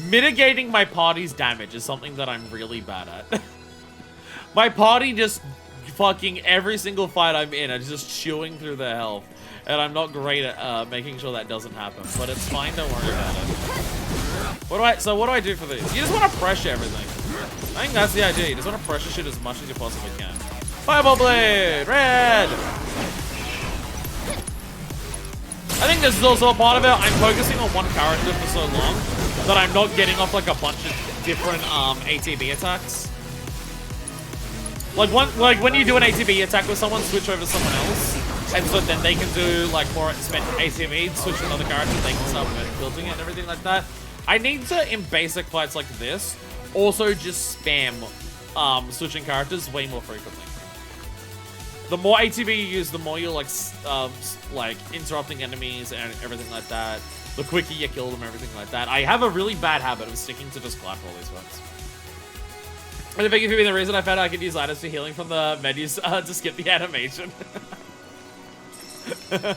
Mitigating my party's damage is something that I'm really bad at. My party just fucking every single fight I'm in, is just chewing through their health. And I'm not great at making sure that doesn't happen, but it's fine, don't worry about it. What do I do for these? You just want to pressure everything. I think that's the idea. You just want to pressure shit as much as you possibly can. Fireball blade, red. I think this is also a part of it. I'm focusing on one character for so long that I'm not getting off like a bunch of different ATB attacks. Like when you do an ATB attack with someone, switch over to someone else, and so then they can do like more spend ATB, switch to another character, they can start building it and everything like that. I need to, in basic fights like this, also just spam switching characters way more frequently. The more ATB you use, the more you're like interrupting enemies and everything like that. The quicker you kill them, everything like that. I have a really bad habit of sticking to just glide for all these fights. And if it could be the reason I found out I could use items for healing from the menus to skip the animation. And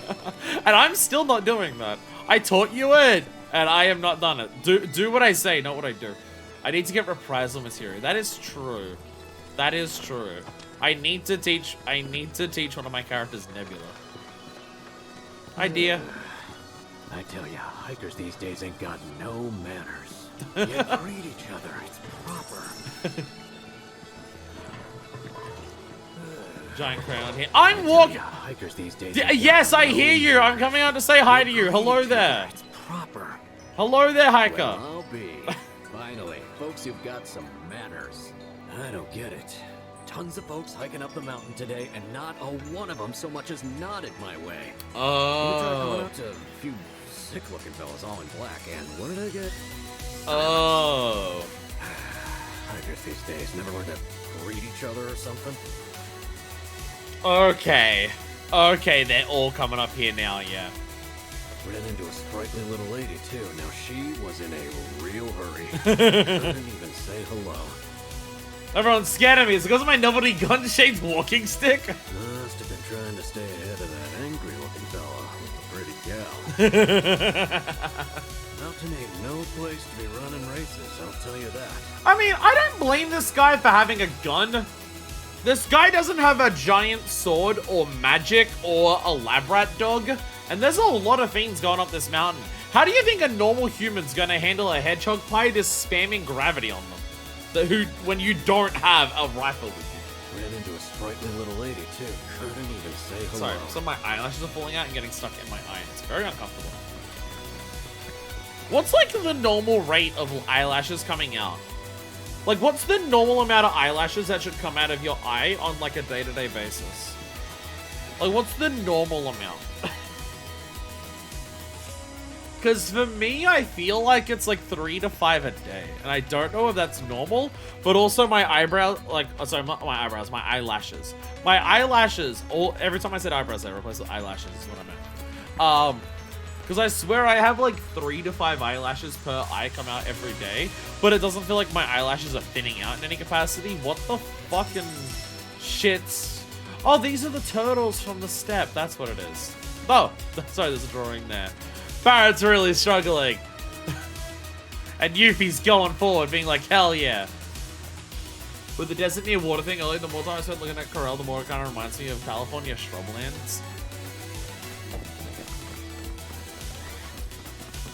I'm still not doing that. I taught you it, and I have not done it. Do what I say, not what I do. I need to get reprisal material. That is true. That is true. I need to teach one of my characters Nebula. Idea. I tell ya, hikers these days ain't got no manners. You greet each other. It's proper. Giant crown here. I'm walking. Hikers these days. Yes, I hear you. I'm coming out to say hi to you. Hello there. It's proper. Hello there, hiker. Well, I'll be. Finally, folks who've got some manners. I don't get it. Tons of folks hiking up the mountain today, and not a one of them so much as nodded my way. Oh. We tried going up to a few sick-looking fellas all in black, and what did I get? Oh. Hikers these days never learn to greet each other or something. Okay. Okay, they're all coming up here now, yeah. Ran into a sprightly little lady, too. Now, she was in a real hurry. Couldn't even say hello. Everyone's scared of me. It's because of my novelty gun-shaped walking stick. Must have been trying to stay ahead of that angry-looking fella with the pretty gal. Mountain ain't no place to be running races, I'll tell you that. I mean, I don't blame this guy for having a gun. This guy doesn't have a giant sword or magic or a lab rat dog. And there's a lot of things going up this mountain. How do you think a normal human's gonna handle a hedgehog pie just spamming gravity on them? When you don't have a rifle with you? Ran into a sprightly little lady, too. Couldn't even say hello. Sorry, some of my eyelashes are falling out and getting stuck in my eye. It's very uncomfortable. What's like the normal rate of eyelashes coming out? Like, what's the normal amount of eyelashes that should come out of your eye on like a day-to-day basis? Like, what's the normal amount? Because for me, I feel like it's like 3 to 5 a day. And I don't know if that's normal, but also my eyebrows, like, oh, sorry, my eyebrows, my eyelashes. My eyelashes, every time I said eyebrows, I replaced with eyelashes is what I meant. Because I swear I have like 3 to 5 eyelashes per eye come out every day, but it doesn't feel like my eyelashes are thinning out in any capacity. What the fucking shits? Oh, these are the turtles from the step. That's what it is. Oh, sorry, there's a drawing there. Barrett's really struggling. And Yuffie's going forward, being like, hell yeah. With the desert near water thing, earlier, the more time I spent looking at Corel, the more it kind of reminds me of California shrublands.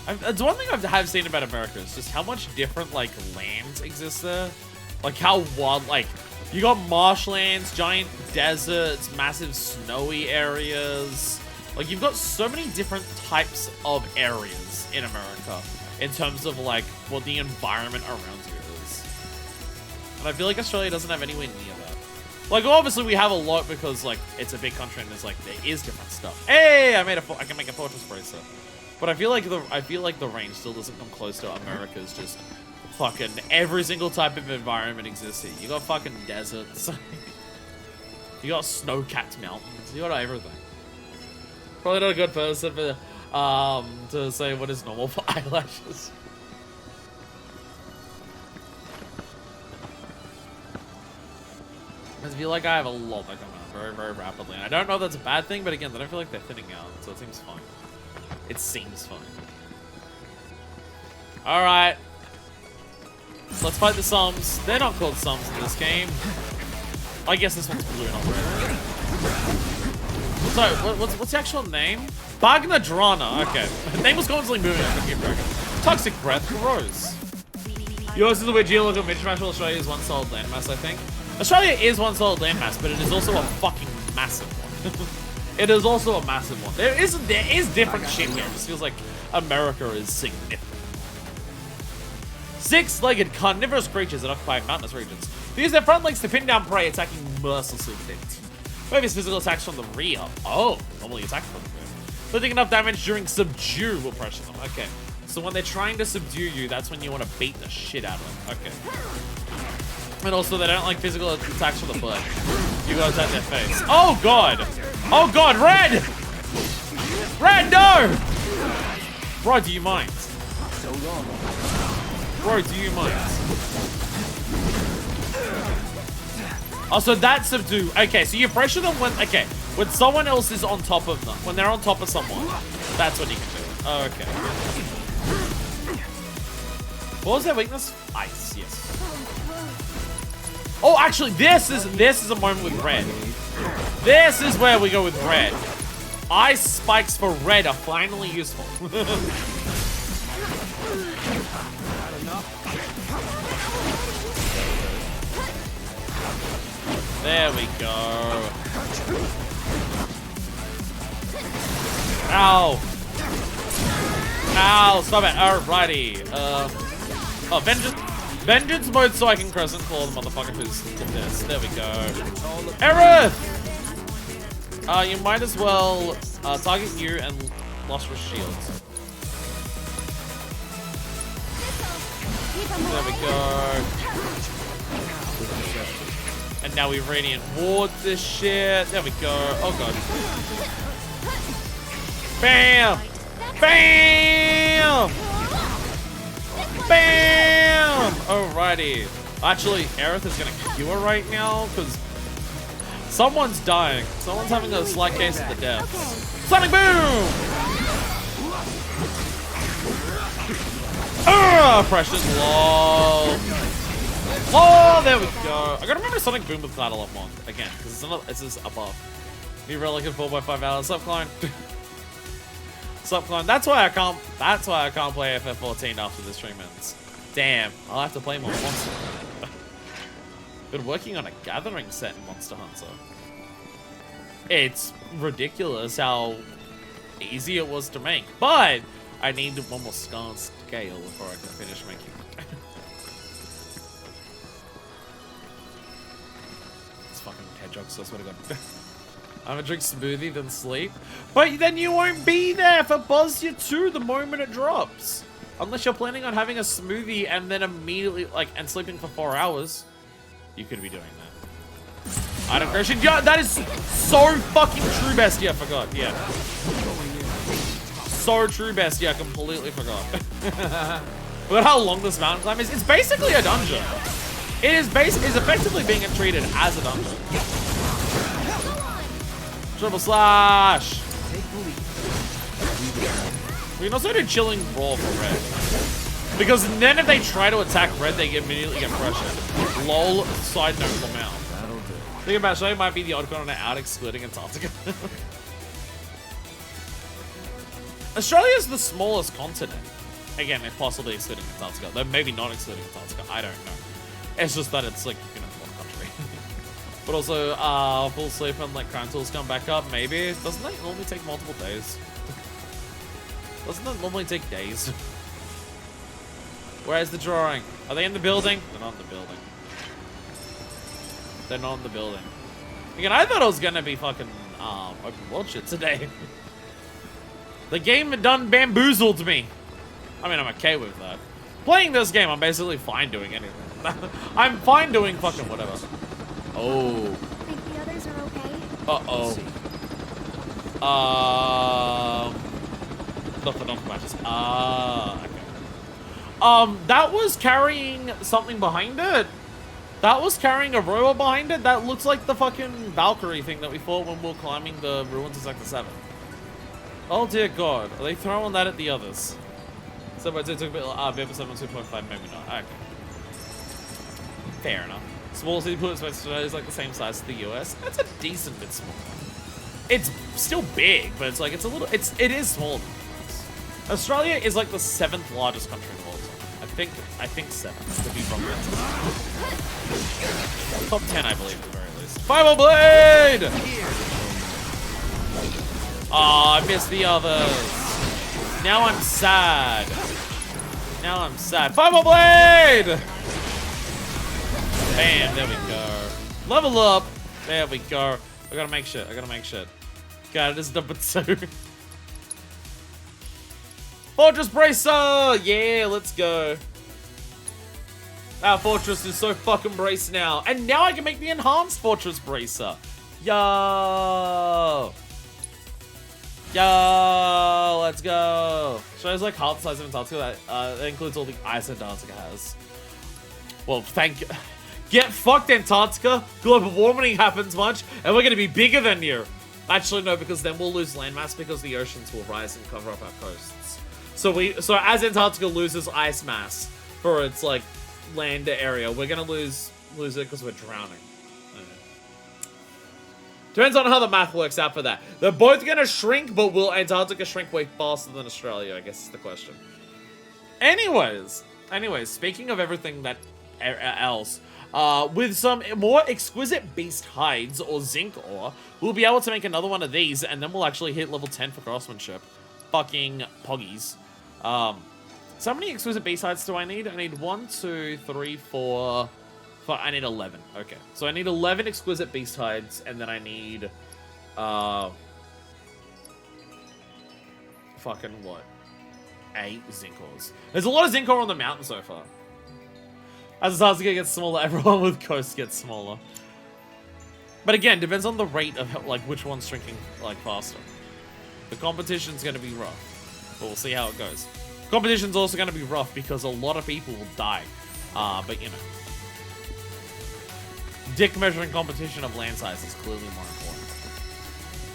It's one thing I have seen about America is just how much different, like, lands exist there. Like, how wild, like, you got marshlands, giant deserts, massive snowy areas. Like, you've got so many different types of areas in America in terms of, like, what the environment around you is. And I feel like Australia doesn't have anywhere near that. Like, obviously we have a lot because, like, it's a big country and there's, like, there is different stuff. Hey, I can make a fortress bracer. But I feel like the range still doesn't come close to America's just fucking every single type of environment exists here. You got fucking deserts. You got snow-capped mountains. You got everything. Probably not a good person for to say what is normal for eyelashes. I feel like I have a lot that come out very, very rapidly. And I don't know if that's a bad thing, but again, I don't feel like they're thinning out, so it seems fine. It seems fine. Alright. Let's fight the Sums. They're not called Sums in this game. I guess this one's blue, not red. Sorry, what's the actual name? Bagnadrana. Okay. The name was constantly moving. I keep Toxic breath grows. Yours is a weird geological mishmash. Australia is one solid landmass, I think. Australia is one solid landmass, but it is also a fucking massive one. It is also a massive one. There is different shit here. It just feels like America is significant. Six-legged carnivorous creatures that occupy mountainous regions. They use their front legs to pin down prey, attacking mercilessly with their teeth. Focus physical attacks from the rear. Oh, normally attack from the rear. Inflicting enough damage during subdue will pressure them. Okay. So when they're trying to subdue you, that's when you want to beat the shit out of them. Okay. And also, they don't like physical attacks from the butt. You guys at their face. Oh, God. Oh, God. Red! Red, no! Bro, do you mind? Bro, do you mind? Also, that's subdue. Okay, so you pressure them when... Okay, when someone else is on top of them. When they're on top of someone. That's what you can do. Oh, okay. What was their weakness? Ice, yes. Oh, actually, this is a moment with red. This is where we go with red. Ice spikes for red are finally useful. There we go. Ow. Ow, stop it. Alrighty. Oh, vengeance. Vengeance mode so I can crescent claw the motherfucker who's did this. There we go. Aerith! You might as well target you and lustrous shields. There we go. And now we radiant ward this shit. There we go. Oh god. Bam! Bam! Bam! Alrighty. Actually, Aerith is gonna cure right now because someone's dying. Someone's having a slight case of the death. Sonic boom! Precious lol. Oh, there we go. I gotta remember Sonic Boom with that a lot more again because it's just above. New relic in 4 by 5 hours. Sup, clone? Sup, clone? That's why I can't play FF14 after the stream ends. Damn, I'll have to play more Monster Hunter. Been working on a gathering set in Monster Hunter. It's ridiculous how easy it was to make, but I need one more scale before I can finish making it. It's fucking hedgehog, so I swear to God. I'm gonna drink smoothie, then sleep. But then you won't be there for Buzz Year 2 the moment it drops. Unless you're planning on having a smoothie and then immediately, and sleeping for 4 hours. You could be doing that. Item creation. Yeah, that is so fucking true, bestie. I forgot. Yeah. So true, bestie. I completely forgot. Look at how long this mountain climb is. It's basically a dungeon. It is effectively being treated as a dungeon. Triple slash. We can also do chilling brawl for red. Because then if they try to attack red, they immediately get pressured. Lol, side note, Lamau. Think about Australia might be the odd continent out excluding Antarctica. Australia is the smallest continent. Again, if possibly excluding Antarctica. Though maybe not excluding Antarctica. I don't know. It's just that it's like, you know, one country. But also, full sleep and like crime tools come back up. Maybe. Doesn't that normally take multiple days? Doesn't that normally take days? Where's the drawing? Are they in the building? They're not in the building. They're not in the building. Again, I thought it was gonna be fucking open world shit today. The game had done bamboozled me. I mean, I'm okay with that. Playing this game, I'm basically fine doing anything. I'm fine doing fucking whatever. Oh. Think the others are okay? Not for non-matches. Okay. That was carrying something behind it. That was carrying a robot behind it. That looks like the fucking Valkyrie thing that we fought when we were climbing the ruins of Sector 7. Oh dear God, are they throwing that at the others? So it took a bit, Vapor 7 2.5, maybe not. Okay. Fair enough. Small city put space today is like the same size as the US. That's a decent bit small. It's still big, but it's like, it is smaller than the US. Australia is like the 7th largest country in the world. I think 7th, to be wrong. Top 10, I believe, at the very least. Fireball Blade! Oh, I missed the others. Now I'm sad. Now I'm sad. Fireball Blade! Bam, there we go. Level up. There we go. I gotta make shit. God, it is number 2. Fortress Bracer! Yeah, let's go. Our fortress is so fucking braced now. And now I can make the enhanced Fortress Bracer. Yo! Yo! Let's go. Shows like half the size of Antarctica. That includes all the ice Antarctica has. Well, thank you. Get fucked, Antarctica. Global warming happens much, and we're gonna be bigger than you. Actually, no, because then we'll lose landmass because the oceans will rise and cover up our coasts. So as Antarctica loses ice mass for its like land area, we're gonna lose it because we're drowning. Depends on how the math works out for that. They're both gonna shrink, but will Antarctica shrink way faster than Australia? I guess is the question. Anyways, speaking of everything that else, with some more exquisite beast hides or zinc ore, we'll be able to make another one of these, and then we'll actually hit level 10 for craftsmanship. Fucking poggies. So how many exquisite beast hides do I need? I need 1, 2, 3, 4. I need 11. Okay, so I need 11 exquisite beast hides, and then I need fucking what? 8 zinc ores. There's a lot of zinc ore on the mountain so far. As Antarctica gets smaller, everyone with coasts gets smaller. But again, depends on the rate of like which one's shrinking like faster. The competition's gonna be rough, but we'll see how it goes. Competition's also gonna be rough because a lot of people will die. But you know, dick measuring competition of land size is clearly more important.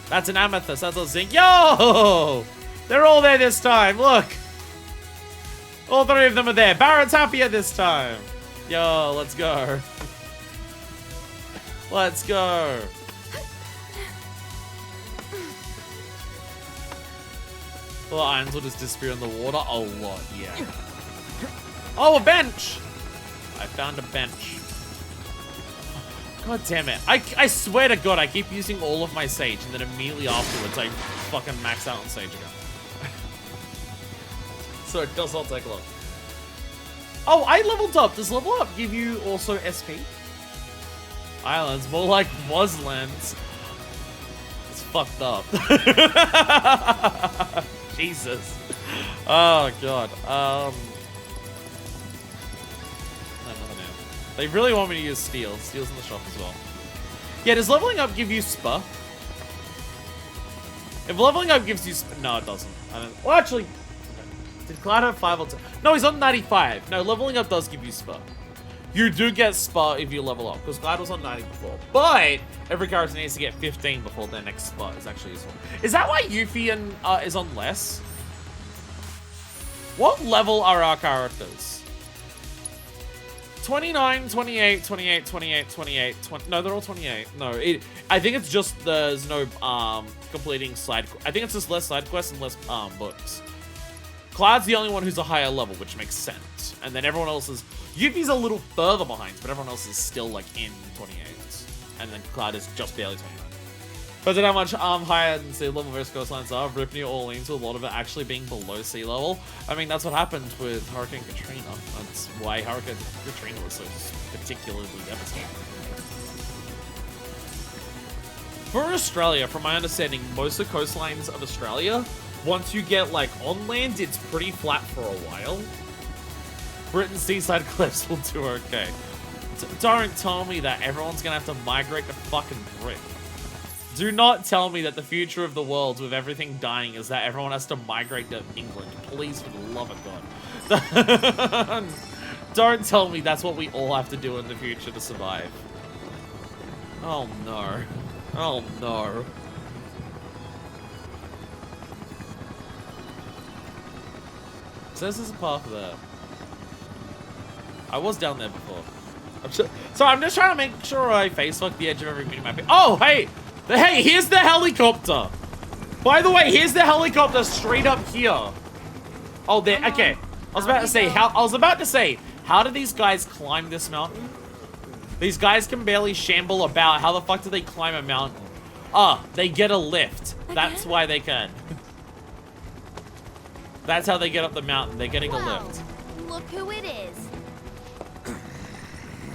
That's an amethyst. That's a zinc. Yo! They're all there this time. Look, all 3 of them are there. Barrett's happier this time. Yo, let's go. Let's go. Well, irons will just disappear in the water a lot, yeah. Oh, a bench! I found a bench. God damn it. I swear to God, I keep using all of my sage, and then immediately afterwards, I fucking max out on sage again. So it does not take long. Oh, I leveled up. Does level up give you also SP? Islands, more like Moslans. It's fucked up. Jesus. Oh, God. They really want me to use steel. Steel's in the shop as well. Yeah, does leveling up give you spa? If leveling up gives you spa... No, it doesn't. I don't... Well, actually... Did Cloud have 5 or 10? No, he's on 95. No, leveling up does give you spa. You do get spa if you level up, because Cloud was on 90 before. But every character needs to get 15 before their next spa is actually useful. Is that why Yuffie is on less? What level are our characters? 29, 28, 28, 28, 28, 20. No, they're all 28. No, I think it's just there's no completing side. I think it's just less side quests and less books. Cloud's the only one who's a higher level, which makes sense. And then everyone else is... Yuffie's a little further behind, but everyone else is still, like, in 28. And then Cloud is just barely 29. But how much higher than sea level various coastlines are, Rip New Orleans, with a lot of it actually being below sea level. I mean, that's what happened with Hurricane Katrina. That's why Hurricane Katrina was so particularly devastating. For Australia, from my understanding, most of the coastlines of Australia, once you get, like, on land, it's pretty flat for a while. Britain's seaside cliffs will do okay. Don't tell me that everyone's gonna have to migrate to fucking Britain. Do not tell me that the future of the world with everything dying is that everyone has to migrate to England. Please, for the love of God. Don't tell me that's what we all have to do in the future to survive. Oh no. Oh no. Says there's a path there. I was down there before. I'm just trying to make sure I facefuck the edge of every minimap. Oh, hey! Hey, here's the helicopter! By the way, here's the helicopter straight up here. Oh, they okay. I was about to say, how do these guys climb this mountain? These guys can barely shamble about. How the fuck do they climb a mountain? Ah, they get a lift. That's why they can. That's how they get up the mountain. They're getting a Well, lift. look who it is.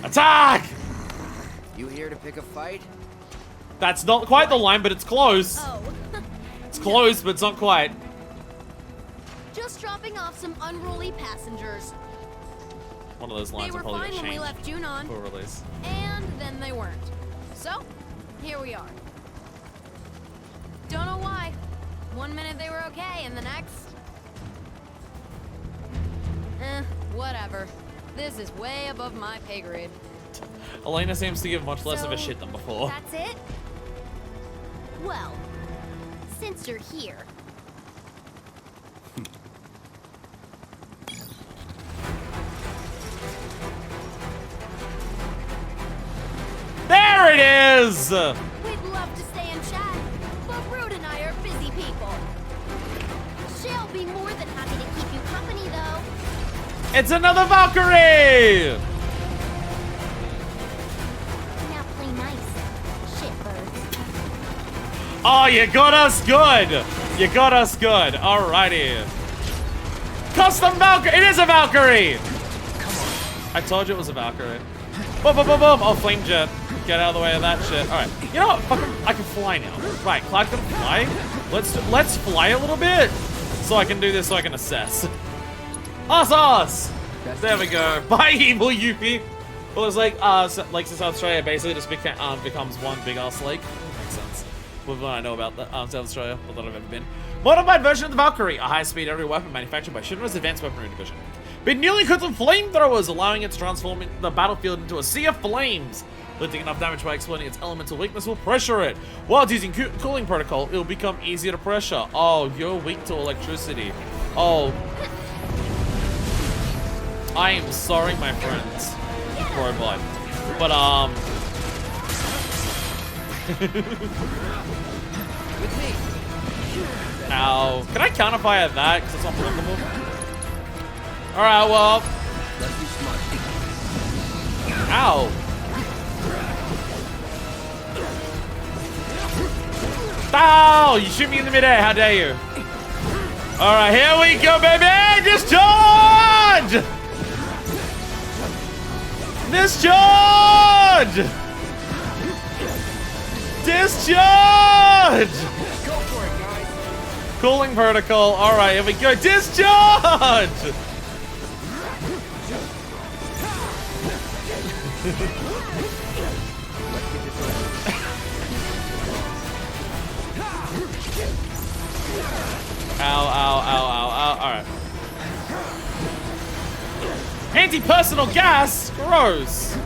Attack! You here to pick a fight? That's not quite the line, but it's close. Oh. It's close, but it's not quite. Just dropping off some unruly passengers. One of those lines They will were probably fine get when we changed left Junon, for release. and then they weren't. So, here we are. Don't know why. One minute they were okay, and the next... whatever. This is way above my pay grade. Elena seems to give much less of a So, shit than before. That's it? Well, since you're here... There it is! We'd love to stay and chat, but Rude and I are busy people. She'll be more than happy to keep you company, though. It's another Valkyrie! Now play nice, shitbirds. Oh, you got us good! You got us good. Alrighty. Custom Valkyrie! It is a Valkyrie! Come on. I told you it was a Valkyrie. Boom, boom, boom, boom! Oh, flame jet. Get out of the way of that shit. Alright. You know what? Fucking, I can fly now. Right, Cloud can fly. Let's fly a little bit. So I can do this so I can assess. Us! There we go. Bye, evil Yuppie. Well, it's like, Lakes in South Australia basically just becomes one big ass lake. Makes sense. With what I know about South Australia, not that I've ever been. Modified version of the Valkyrie, a high-speed aerial weapon manufactured by Shinra's Advanced Weaponry Division. Been newly equipped with flamethrowers, allowing it to transform the battlefield into a sea of flames. Lifting enough damage by exploiting its elemental weakness will pressure it. While using cooling protocol, it will become easier to pressure. Oh, you're weak to electricity. Oh. I am sorry, my friends. Robot. But, Ow. Can I counterfire that? Because it's not blockable. Alright, well. Ow. Ow! You shoot me in the midair. How dare you? Alright, here we go, baby! Discharge! Discharge! Discharge! Go for it, guys. Cooling protocol. Alright, here we go. Discharge! Ow, ow, ow, ow, ow. Alright. Anti-personal gas? Gross.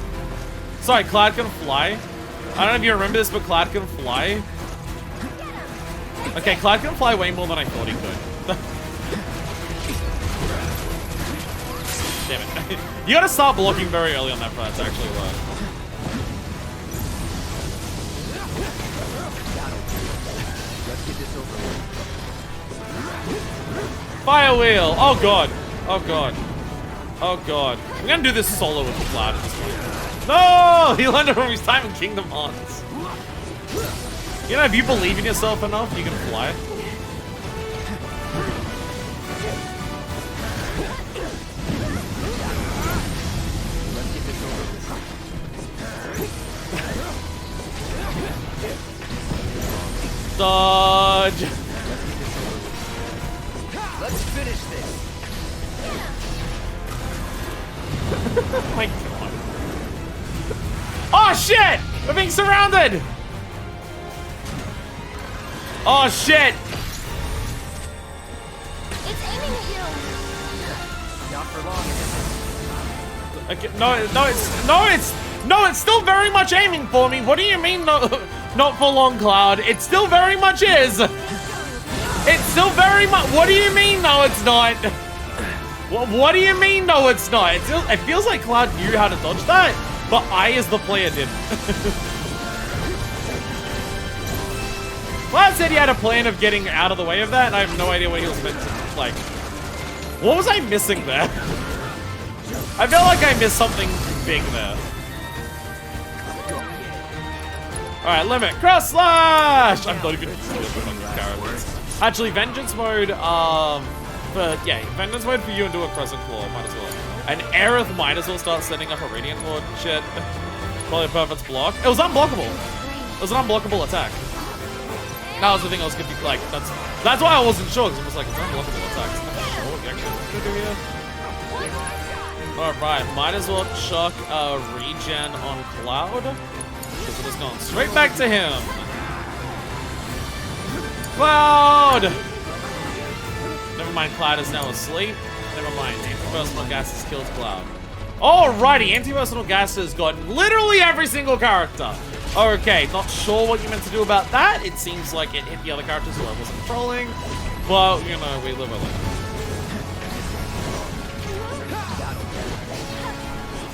Sorry, Cloud can fly. I don't know if you remember this, but Cloud can fly. Okay, Cloud can fly way more than I thought he could. Damn it. You gotta start blocking very early on that front to actually work. Fire wheel! Oh god. Oh god. Oh god. I'm gonna do this solo with the Cloud at this point. No! He learned it from his time in Kingdom Hearts. You know, if you believe in yourself enough, you can fly. Dodge! Let's finish this. Oh my god. Oh shit! We're being surrounded! Oh shit! It's aiming at you. Not for long. Okay, no, it's still very much aiming for me. What do you mean, no, not for long, Cloud? It still very much is. It's still very much. What do you mean, no, it's not? What do you mean, no, it's not? It feels like Cloud knew how to dodge that, but I, as the player, didn't. Cloud said he had a plan of getting out of the way of that, and I have no idea what he was meant to, like, What was I missing there? I felt like I missed something big there. Alright, limit. Cross slash! I'm not even characters. Actually, vengeance mode, vengeance mode for you and do a crescent claw, might as well. And Aerith might as well start setting up a radiant ward shit. Probably a perfect block. It was unblockable. It was an unblockable attack. That was the thing I was confused. Like, that's why I wasn't sure, because I was like, it's unblockable attack. Sure what we actually do here. Alright, might as well chuck a regen on Cloud. Because it has gone straight back to him. Cloud! Never mind, Cloud is now asleep. Never mind, anti-personal gas has killed Cloud. Alrighty, anti-personal gas has got literally every single character. Okay, not sure what you meant to do about that. It seems like it hit the other characters who I wasn't controlling. But, you know, we live with it.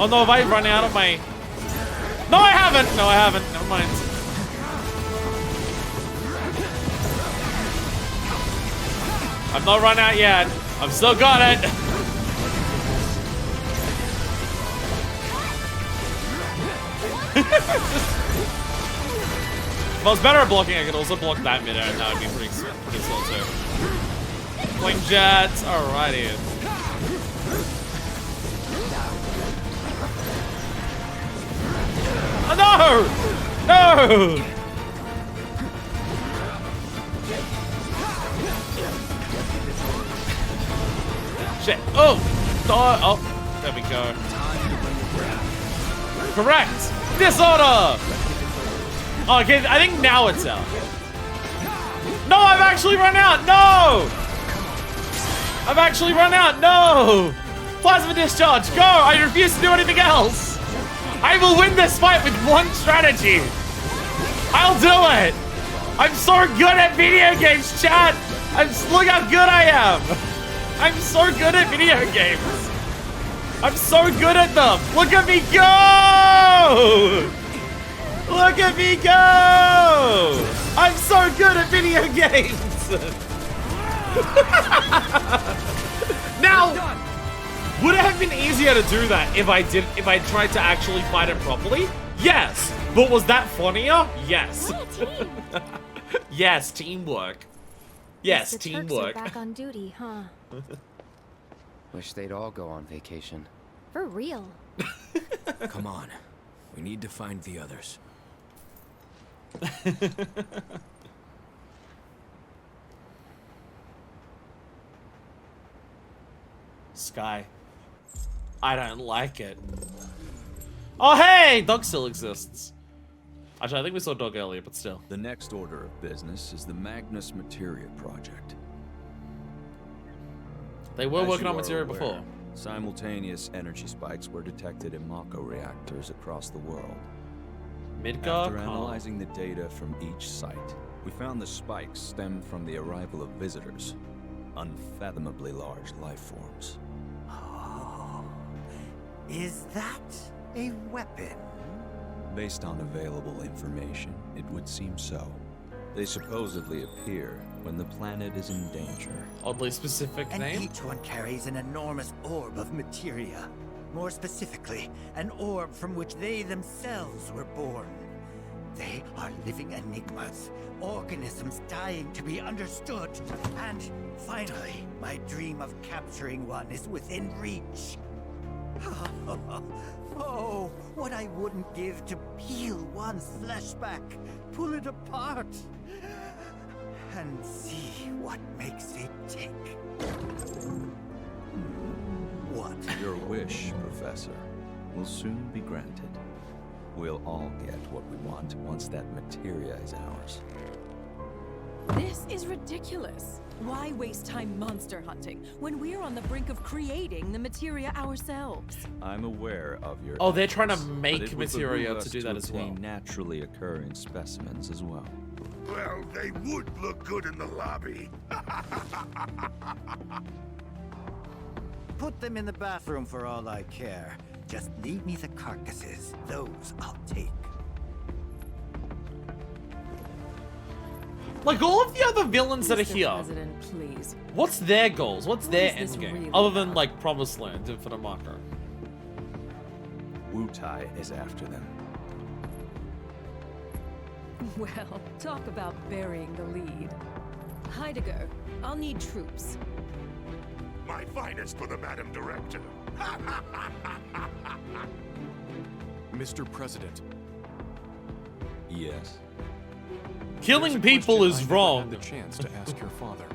Oh no, have I run out of my... No, I haven't! No, I haven't. Never mind. I've not run out yet. I've still got it. If I was better at blocking, I could also block that mid-air, and that would be pretty slow too. Fling jets, alrighty. Oh, no! No! Shit. Oh! Oh, there we go. Correct! Disorder! Okay, I think now it's out. No, I've actually run out! No! I've actually run out! No! Plasma discharge, go! I refuse to do anything else! I will win this fight with one strategy! I'll do it! I'm so good at video games, chat! Look how good I am! I'm so good at video games! I'm so good at them! Look at me go! Look at me go! I'm so good at video games! Now, would it have been easier to do that if I tried to actually fight it properly? Yes! But was that funnier? Yes. Yes, teamwork. Yes, The teamwork. Turks are back on duty, huh? Wish they'd all go on vacation. For real. Come on. We need to find the others. Sky. I don't like it. Oh, hey! Dog still exists. Actually, I think we saw Dog earlier, but still. The next order of business is the Magnus Materia Project. They were As working you on are materia aware, before. Simultaneous energy spikes were detected in Mako reactors across the world. Midgar? After analyzing the data from each site, we found the spikes stemmed from the arrival of visitors, unfathomably large life forms. Oh, is that a weapon? Based on available information, it would seem so. They supposedly appear when the planet is in danger. Oddly specific And name? each one carries an enormous orb of materia. More specifically, an orb from which they themselves were born. They are living enigmas, organisms dying to be understood. And finally, my dream of capturing one is within reach. Oh, what I wouldn't give to peel one's flesh back, pull it apart, and see what makes it tick. What? Your wish, Professor, will soon be granted. We'll all get what we want once that materia is ours. This is ridiculous. Why waste time monster hunting when we're on the brink of creating the materia ourselves? I'm aware of your Oh, they're trying to efforts, make but it would materia behoove to us do that as well. obtain naturally occurring specimens as well. Well, they would look good in the lobby. Put them in the bathroom for all I care. Just leave me the carcasses. Those I'll take. Like all of the other villains that are Mr. here, President, please. what's their goals? What's their is this endgame? really Other than about? like Promised Land, Infinite Marker. Wu Tai is after them. Well, talk about burying the lead. Heidegger, I'll need troops. My finest for the Madam Director. Mr. President, Yes. Killing there's a people question is I never wrong. had the chance to ask your father.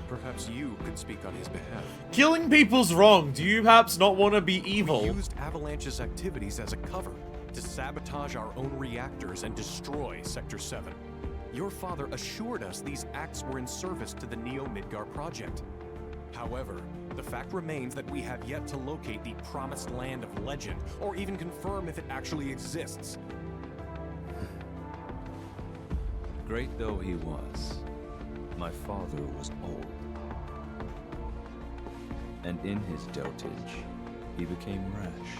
Perhaps you could speak on his behalf. Killing people's wrong. Do you perhaps not want to be We evil? used Avalanche's activities as a cover to sabotage our own reactors and destroy Sector 7. Your father assured us these acts were in service to the Neo-Midgar project. However, the fact remains that we have yet to locate the promised land of legend, or even confirm if it actually exists. Great though he was, my father was old. And in his dotage, he became rash.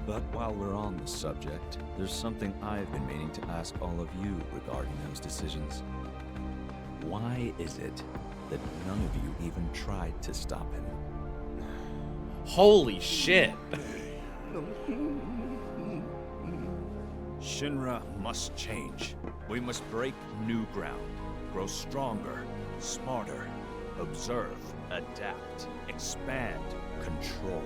But while we're on the subject, there's something I've been meaning to ask all of you regarding those decisions. Why is it that none of you even tried to stop him? Holy shit. Shinra must change. We must break new ground, grow stronger, smarter, observe, adapt, expand, control.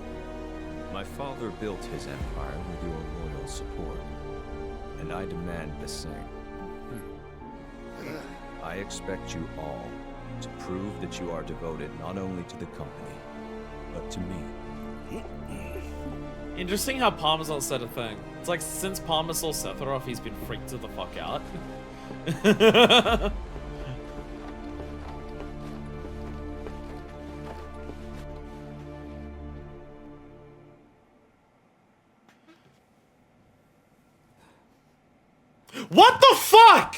My father built his empire with your loyal support, and I demand the same. I expect you all to prove that you are devoted not only to the company, but to me. Interesting how Parmesan said a thing. It's like since Palmer saw Sephiroth, he's been freaked the fuck out. What the fuck?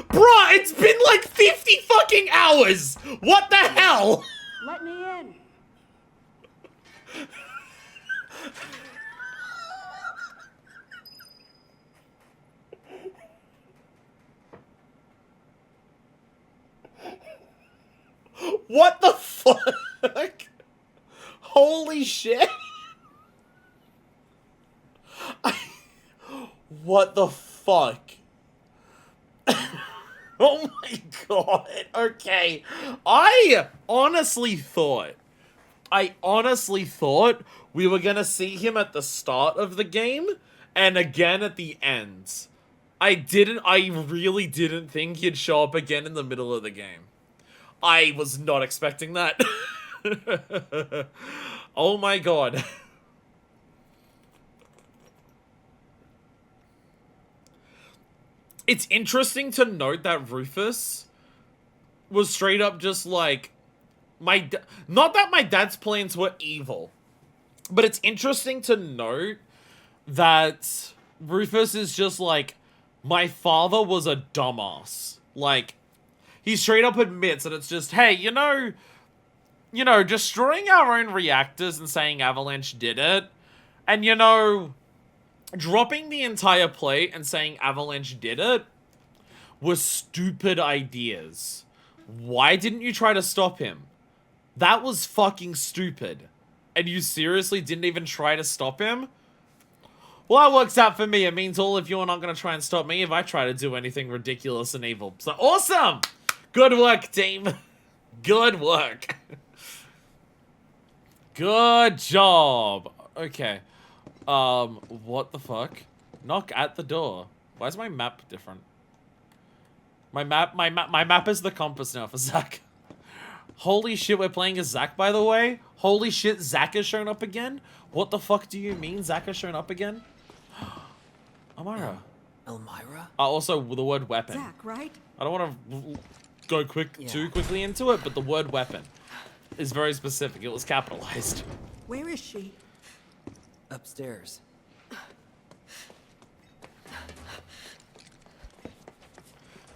Bruh, it's been like 50 fucking hours! What the hell? Let me in. What the fuck? Holy shit. What the fuck? Oh my god. Okay. I honestly thought we were gonna see him at the start of the game and again at the end. I really didn't think he'd show up again in the middle of the game. I was not expecting that. Oh my god. It's interesting to note that Rufus was straight up just like, not that my dad's plans were evil, but it's interesting to note that Rufus is just like, my father was a dumbass. Like, he straight up admits that it's just, hey, you know, destroying our own reactors and saying Avalanche did it, and you know, dropping the entire plate and saying Avalanche did it were stupid ideas. Why didn't you try to stop him? That was fucking stupid. And you seriously didn't even try to stop him? Well, that works out for me. It means all of you are not going to try and stop me if I try to do anything ridiculous and evil. So, awesome! Good work, team. Good work. Good job. Okay. What the fuck? Knock at the door. Why is my map different? My map is the compass now for Zack. Holy shit, we're playing as Zack, by the way. Holy shit, Zack has shown up again? What the fuck do you mean Zack has shown up again? Amara. Elmira? Also, the word weapon. Zack, right? I don't want to go too quickly into it, but the word weapon is very specific. It was capitalized. Where is she? Upstairs.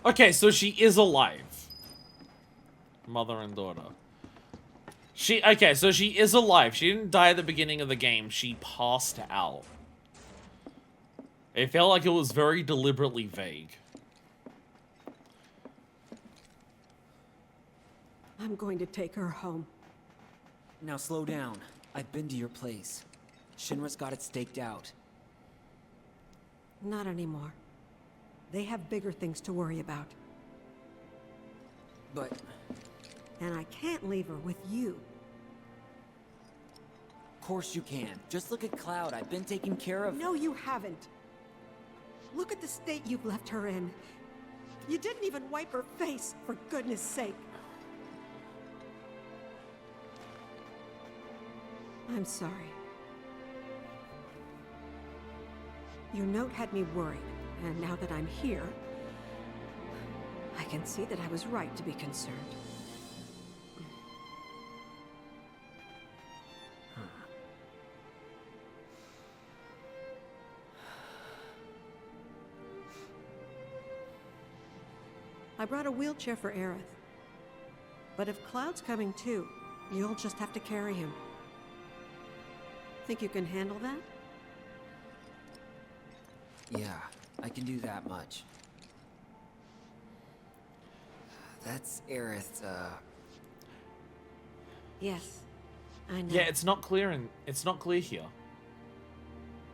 Okay, so she is alive. Mother and daughter. Okay, so she is alive. She didn't die at the beginning of the game. She passed out. It felt like it was very deliberately vague. I'm going to take her home. Now slow down. I've been to your place. Shinra's got it staked out. Not anymore. They have bigger things to worry about. But... And I can't leave her with you. Of course you can. Just look at Cloud. I've been taking care of... No, you haven't. Look at the state you've left her in. You didn't even wipe her face, for goodness sake. I'm sorry. Your note had me worried, and now that I'm here, I can see that I was right to be concerned. I brought a wheelchair for Aerith. But if Cloud's coming too, you'll just have to carry him. Think you can handle that? Yeah, I can do that much. That's Aerith, Yes, I know. Yeah, it's not clear here.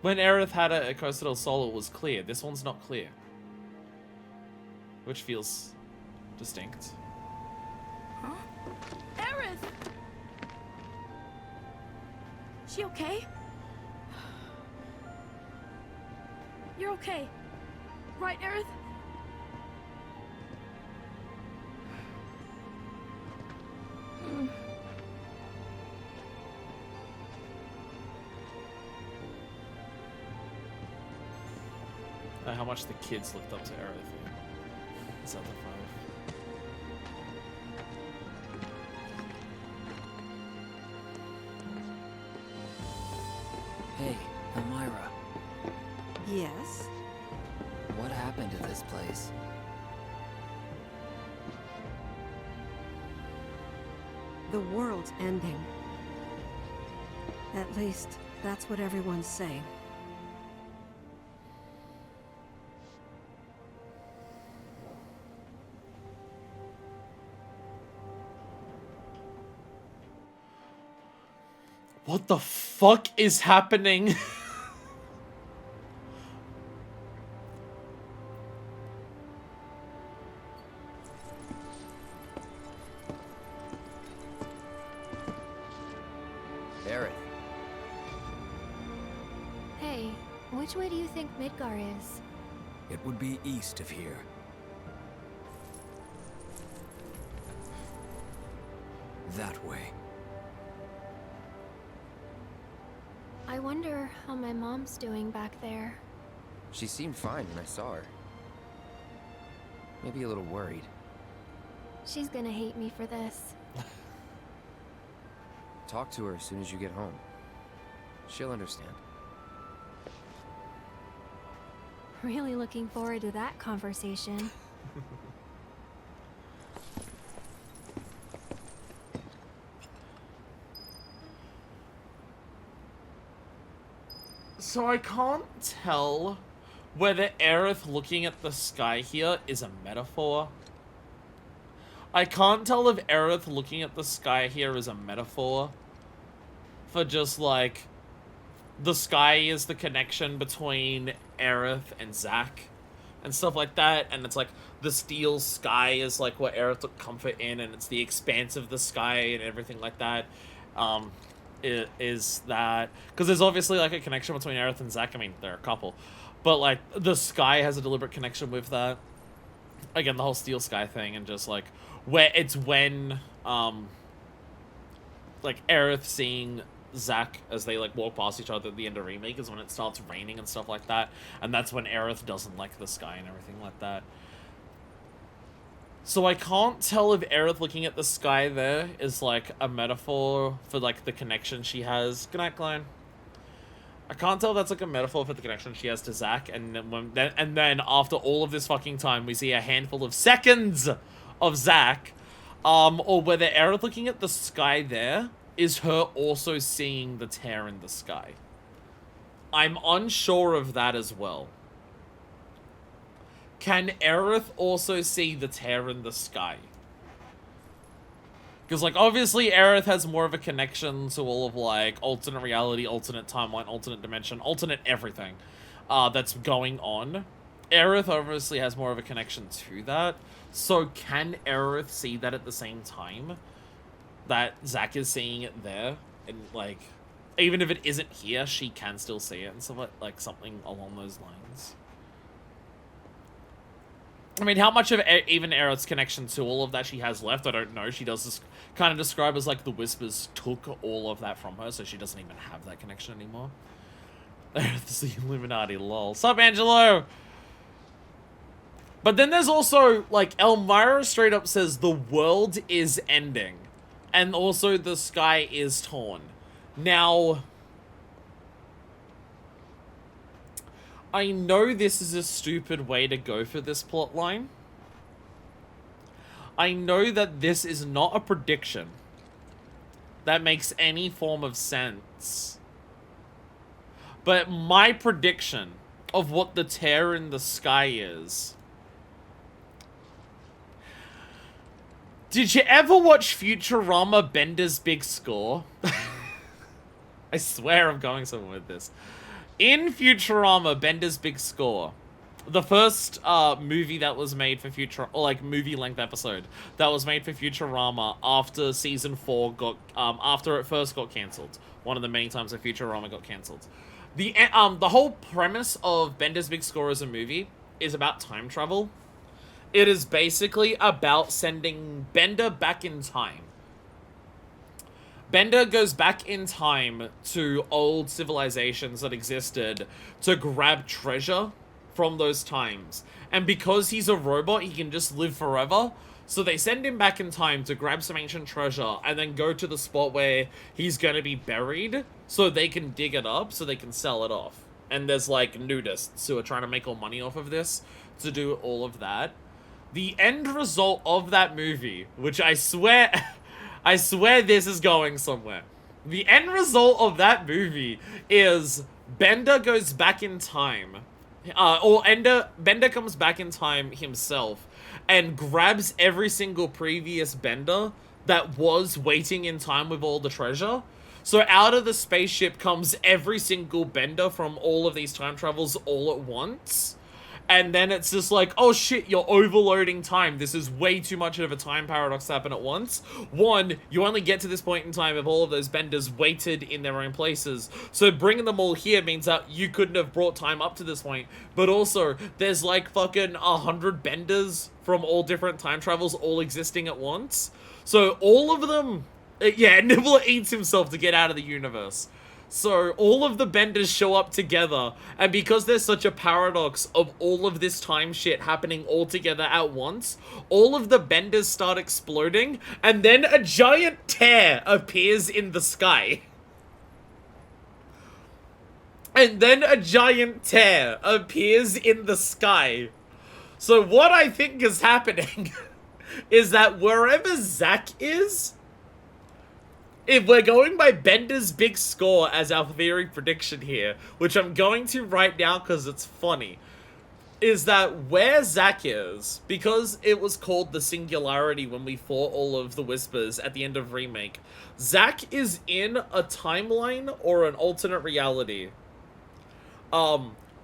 When Aerith had a Costa del Sol, it was clear. This one's not clear. Which feels distinct. Huh? Aerith! She okay? You're okay. Right, Aerith? How much the kids looked up to Aerith. Is that the 5? Hey, Elmira. Yes? What happened to this place? The world's ending. At least, that's what everyone's saying. What the fuck is happening? Aerith. Hey, which way do you think Midgar is? It would be east of here. That way. I wonder how my mom's doing back there. She seemed fine when I saw her. Maybe a little worried. She's gonna hate me for this. Talk to her as soon as you get home. She'll understand. Really looking forward to that conversation. So I can't tell whether Aerith looking at the sky here is a metaphor. I can't tell if Aerith looking at the sky here is a metaphor for just like the sky is the connection between Aerith and Zack and stuff like that, and it's like the steel sky is like what Aerith took comfort in, and it's the expanse of the sky and everything like that. Is that because there's obviously like a connection between Aerith and Zack. I mean, they're a couple, but like the sky has a deliberate connection with that. Again, the whole steel sky thing, and just like where it's when like Aerith seeing Zack as they like walk past each other at the end of Remake is when it starts raining and stuff like that, and that's when Aerith doesn't like the sky and everything like that. So I can't tell if Aerith looking at the sky there is like a metaphor for like the connection she has. Good night, Klein. I can't tell if that's like a metaphor for the connection she has to Zack, and then after all of this fucking time, we see a handful of seconds of Zack, or whether Aerith looking at the sky there is her also seeing the tear in the sky. I'm unsure of that as well. Can Aerith also see the tear in the sky? Because, like, obviously Aerith has more of a connection to all of, like, alternate reality, alternate timeline, alternate dimension, alternate everything that's going on. Aerith obviously has more of a connection to that. So can Aerith see that at the same time that Zack is seeing it there? And, like, even if it isn't here, she can still see it and stuff like something along those lines. I mean, how much of even Aerith's connection to all of that she has left, I don't know. She does this kind of describe as, like, the Whispers took all of that from her, so she doesn't even have that connection anymore. Aerith's the Illuminati, lol. Sup, Angelo? But then there's also, like, Elmira straight up says the world is ending. And also the sky is torn. Now, I know this is a stupid way to go for this plotline. I know that this is not a prediction that makes any form of sense. But my prediction of what the tear in the sky is... Did you ever watch Futurama Bender's Big Score? I swear I'm going somewhere with this. In Futurama Bender's Big Score, the first movie that was made for movie-length episode that was made for Futurama after season 4 got after it first got cancelled. One of the many times that Futurama got cancelled. The whole premise of Bender's Big Score as a movie is about time travel. It is basically about sending Bender back in time. Bender goes back in time to old civilizations that existed to grab treasure from those times. And because he's a robot, he can just live forever. So they send him back in time to grab some ancient treasure and then go to the spot where he's going to be buried so they can dig it up so they can sell it off. And there's, like, nudists who are trying to make all money off of this to do all of that. The end result of that movie, which I swear this is going somewhere. The end result of that movie is Bender goes back in time. Bender comes back in time himself and grabs every single previous Bender that was waiting in time with all the treasure. So out of the spaceship comes every single Bender from all of these time travels all at once. And then it's just like, oh shit, you're overloading time. This is way too much of a time paradox to happen at once. One, you only get to this point in time if all of those Benders waited in their own places. So bringing them all here means that you couldn't have brought time up to this point. But also, there's like fucking 100 Benders from all different time travels all existing at once. So all of them... Yeah, Nibbler eats himself to get out of the universe. So all of the Benders show up together, and because there's such a paradox of all of this time shit happening all together at once, all of the Benders start exploding, and then a giant tear appears in the sky. And then a giant tear appears in the sky. So what I think is happening is that wherever Zack is... If we're going by Bender's Big Score as our theory prediction here, which I'm going to right now because it's funny, is that where Zack is, because it was called the Singularity when we fought all of the Whispers at the end of Remake, Zack is in a timeline or an alternate reality,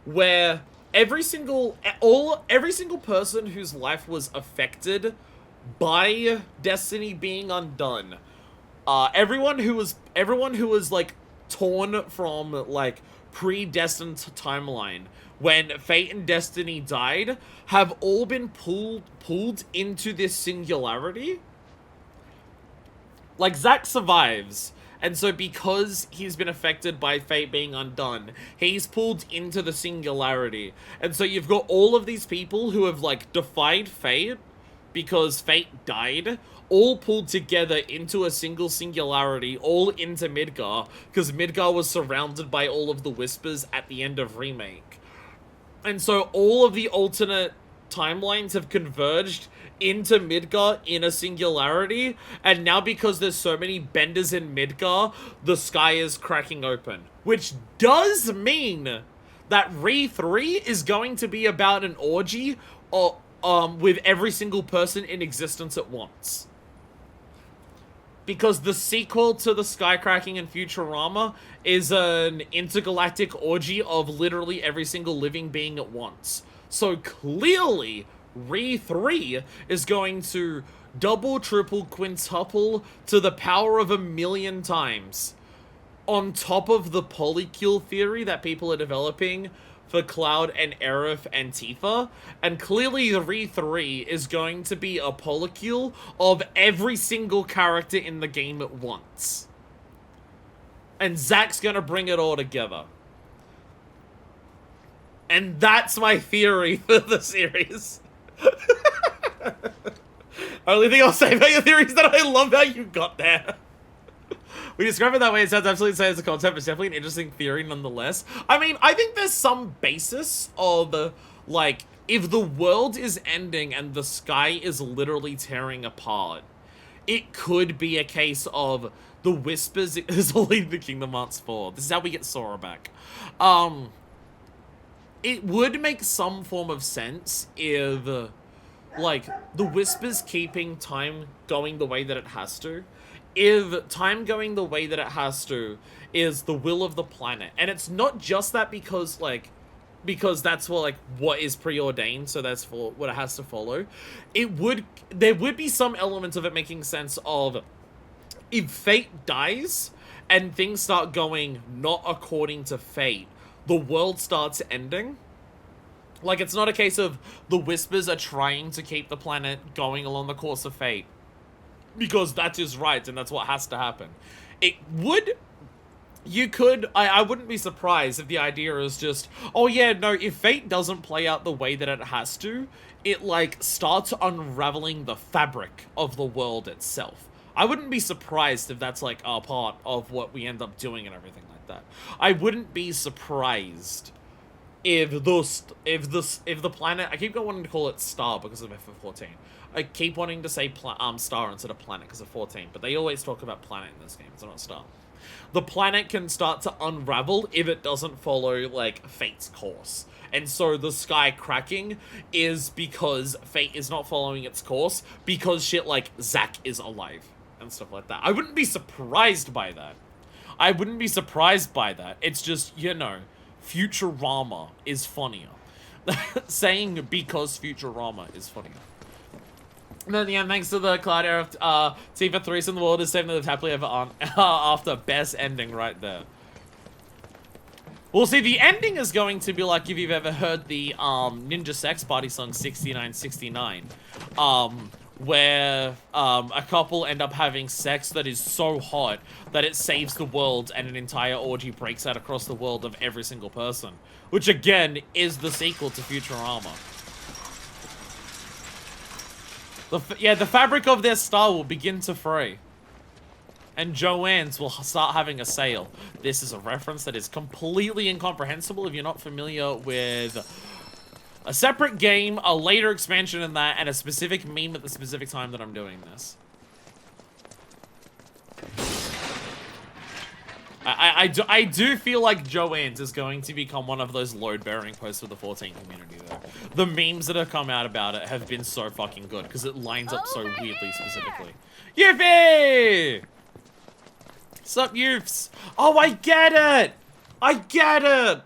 where every single person whose life was affected by Destiny being undone, everyone who was like torn from like predestined timeline when Fate and Destiny died have all been pulled into this singularity. Like Zack survives, and so because he's been affected by Fate being undone, he's pulled into the singularity. And so you've got all of these people who have like defied Fate because Fate died, all pulled together into a single singularity, all into Midgar, because Midgar was surrounded by all of the Whispers at the end of Remake. And so all of the alternate timelines have converged into Midgar in a singularity, and now because there's so many benders in Midgar, the sky is cracking open. Which does mean that Re3 is going to be about an orgy with every single person in existence at once. Because the sequel to the Skycracking in Futurama is an intergalactic orgy of literally every single living being at once. So clearly, Re3 is going to double, triple, quintuple to the power of 1,000,000 times. On top of the polycule theory that people are developing for Cloud and Aerith and Tifa, and clearly the Re3 is going to be a polycule of every single character in the game at once. And Zack's gonna bring it all together. And that's my theory for the series. Only thing I'll say about your theory is that I love how you got there. We describe it that way, it sounds absolutely insane as a concept, but it's definitely an interesting theory nonetheless. I mean, I think there's some basis of, like, if the world is ending and the sky is literally tearing apart, it could be a case of the Whispers is only the Kingdom Hearts 4. This is how we get Sora back. It would make some form of sense if, like, the Whispers keeping time going the way that it has to. If time going the way that it has to is the will of the planet. And it's not just that because, like, because that's what, like, what is preordained, so that's for what it has to follow. There would be some elements of it making sense of if fate dies and things start going not according to fate, the world starts ending. Like, it's not a case of the Whispers are trying to keep the planet going along the course of fate. Because that is right, and that's what has to happen. I wouldn't be surprised if the idea is just, oh yeah, no, if fate doesn't play out the way that it has to, it, like, starts unraveling the fabric of the world itself. I wouldn't be surprised if that's, like, a part of what we end up doing and everything like that. I wouldn't be surprised if the planet, I keep wanting to call it star because of FF14. I keep wanting to say star instead of planet because of 14, but they always talk about planet in this game, it's not star. The planet can start to unravel if it doesn't follow, like, fate's course. And so the sky cracking is because fate is not following its course, because shit like Zack is alive and stuff like that. I wouldn't be surprised by that. It's just, you know, Futurama is funnier. Saying because Futurama is funnier. And then, yeah, thanks to the Cloud Era Tifa 3 in the world is saving the happily ever on after best ending right there. Well, see, the ending is going to be like if you've ever heard the Ninja Sex Party song 6969, where a couple end up having sex that is so hot that it saves the world and an entire orgy breaks out across the world of every single person. Which, again, is the sequel to Futurama. The fabric of their star will begin to fray. And Joanne's will start having a sale. This is a reference that is completely incomprehensible if you're not familiar with a separate game, a later expansion in that, and a specific meme at the specific time that I'm doing this. I do feel like Joanne's is going to become one of those load-bearing posts for the 14 community, though. The memes that have come out about it have been so fucking good, because it lines up so weirdly specifically. Yuffie! Sup, youths? Oh, I get it! I get it!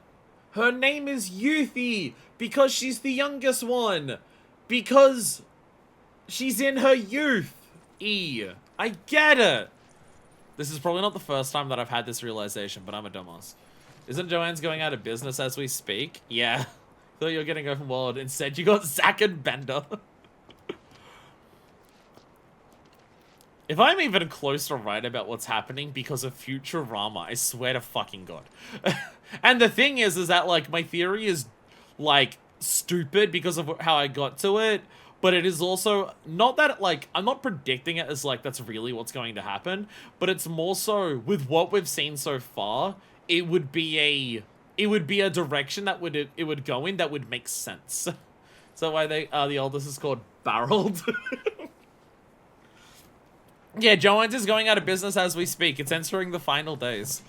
Her name is Yuffie, because she's the youngest one. Because she's in her youth. I get it. This is probably not the first time that I've had this realization, but I'm a dumbass. Isn't Joanne's going out of business as we speak? Yeah. Thought you were getting open world. Instead, you got Zack and Bender. If I'm even close to right about what's happening because of Futurama, I swear to fucking God. And the thing is that, like, my theory is, like, stupid because of how I got to it. But it is also, not that, like, I'm not predicting it as, like, that's really what's going to happen. But it's more so, with what we've seen so far, it would be a direction that it would go in that would make sense. So why they the oldest is called Barreled? Yeah, Joanne's is going out of business as we speak. It's entering the final days.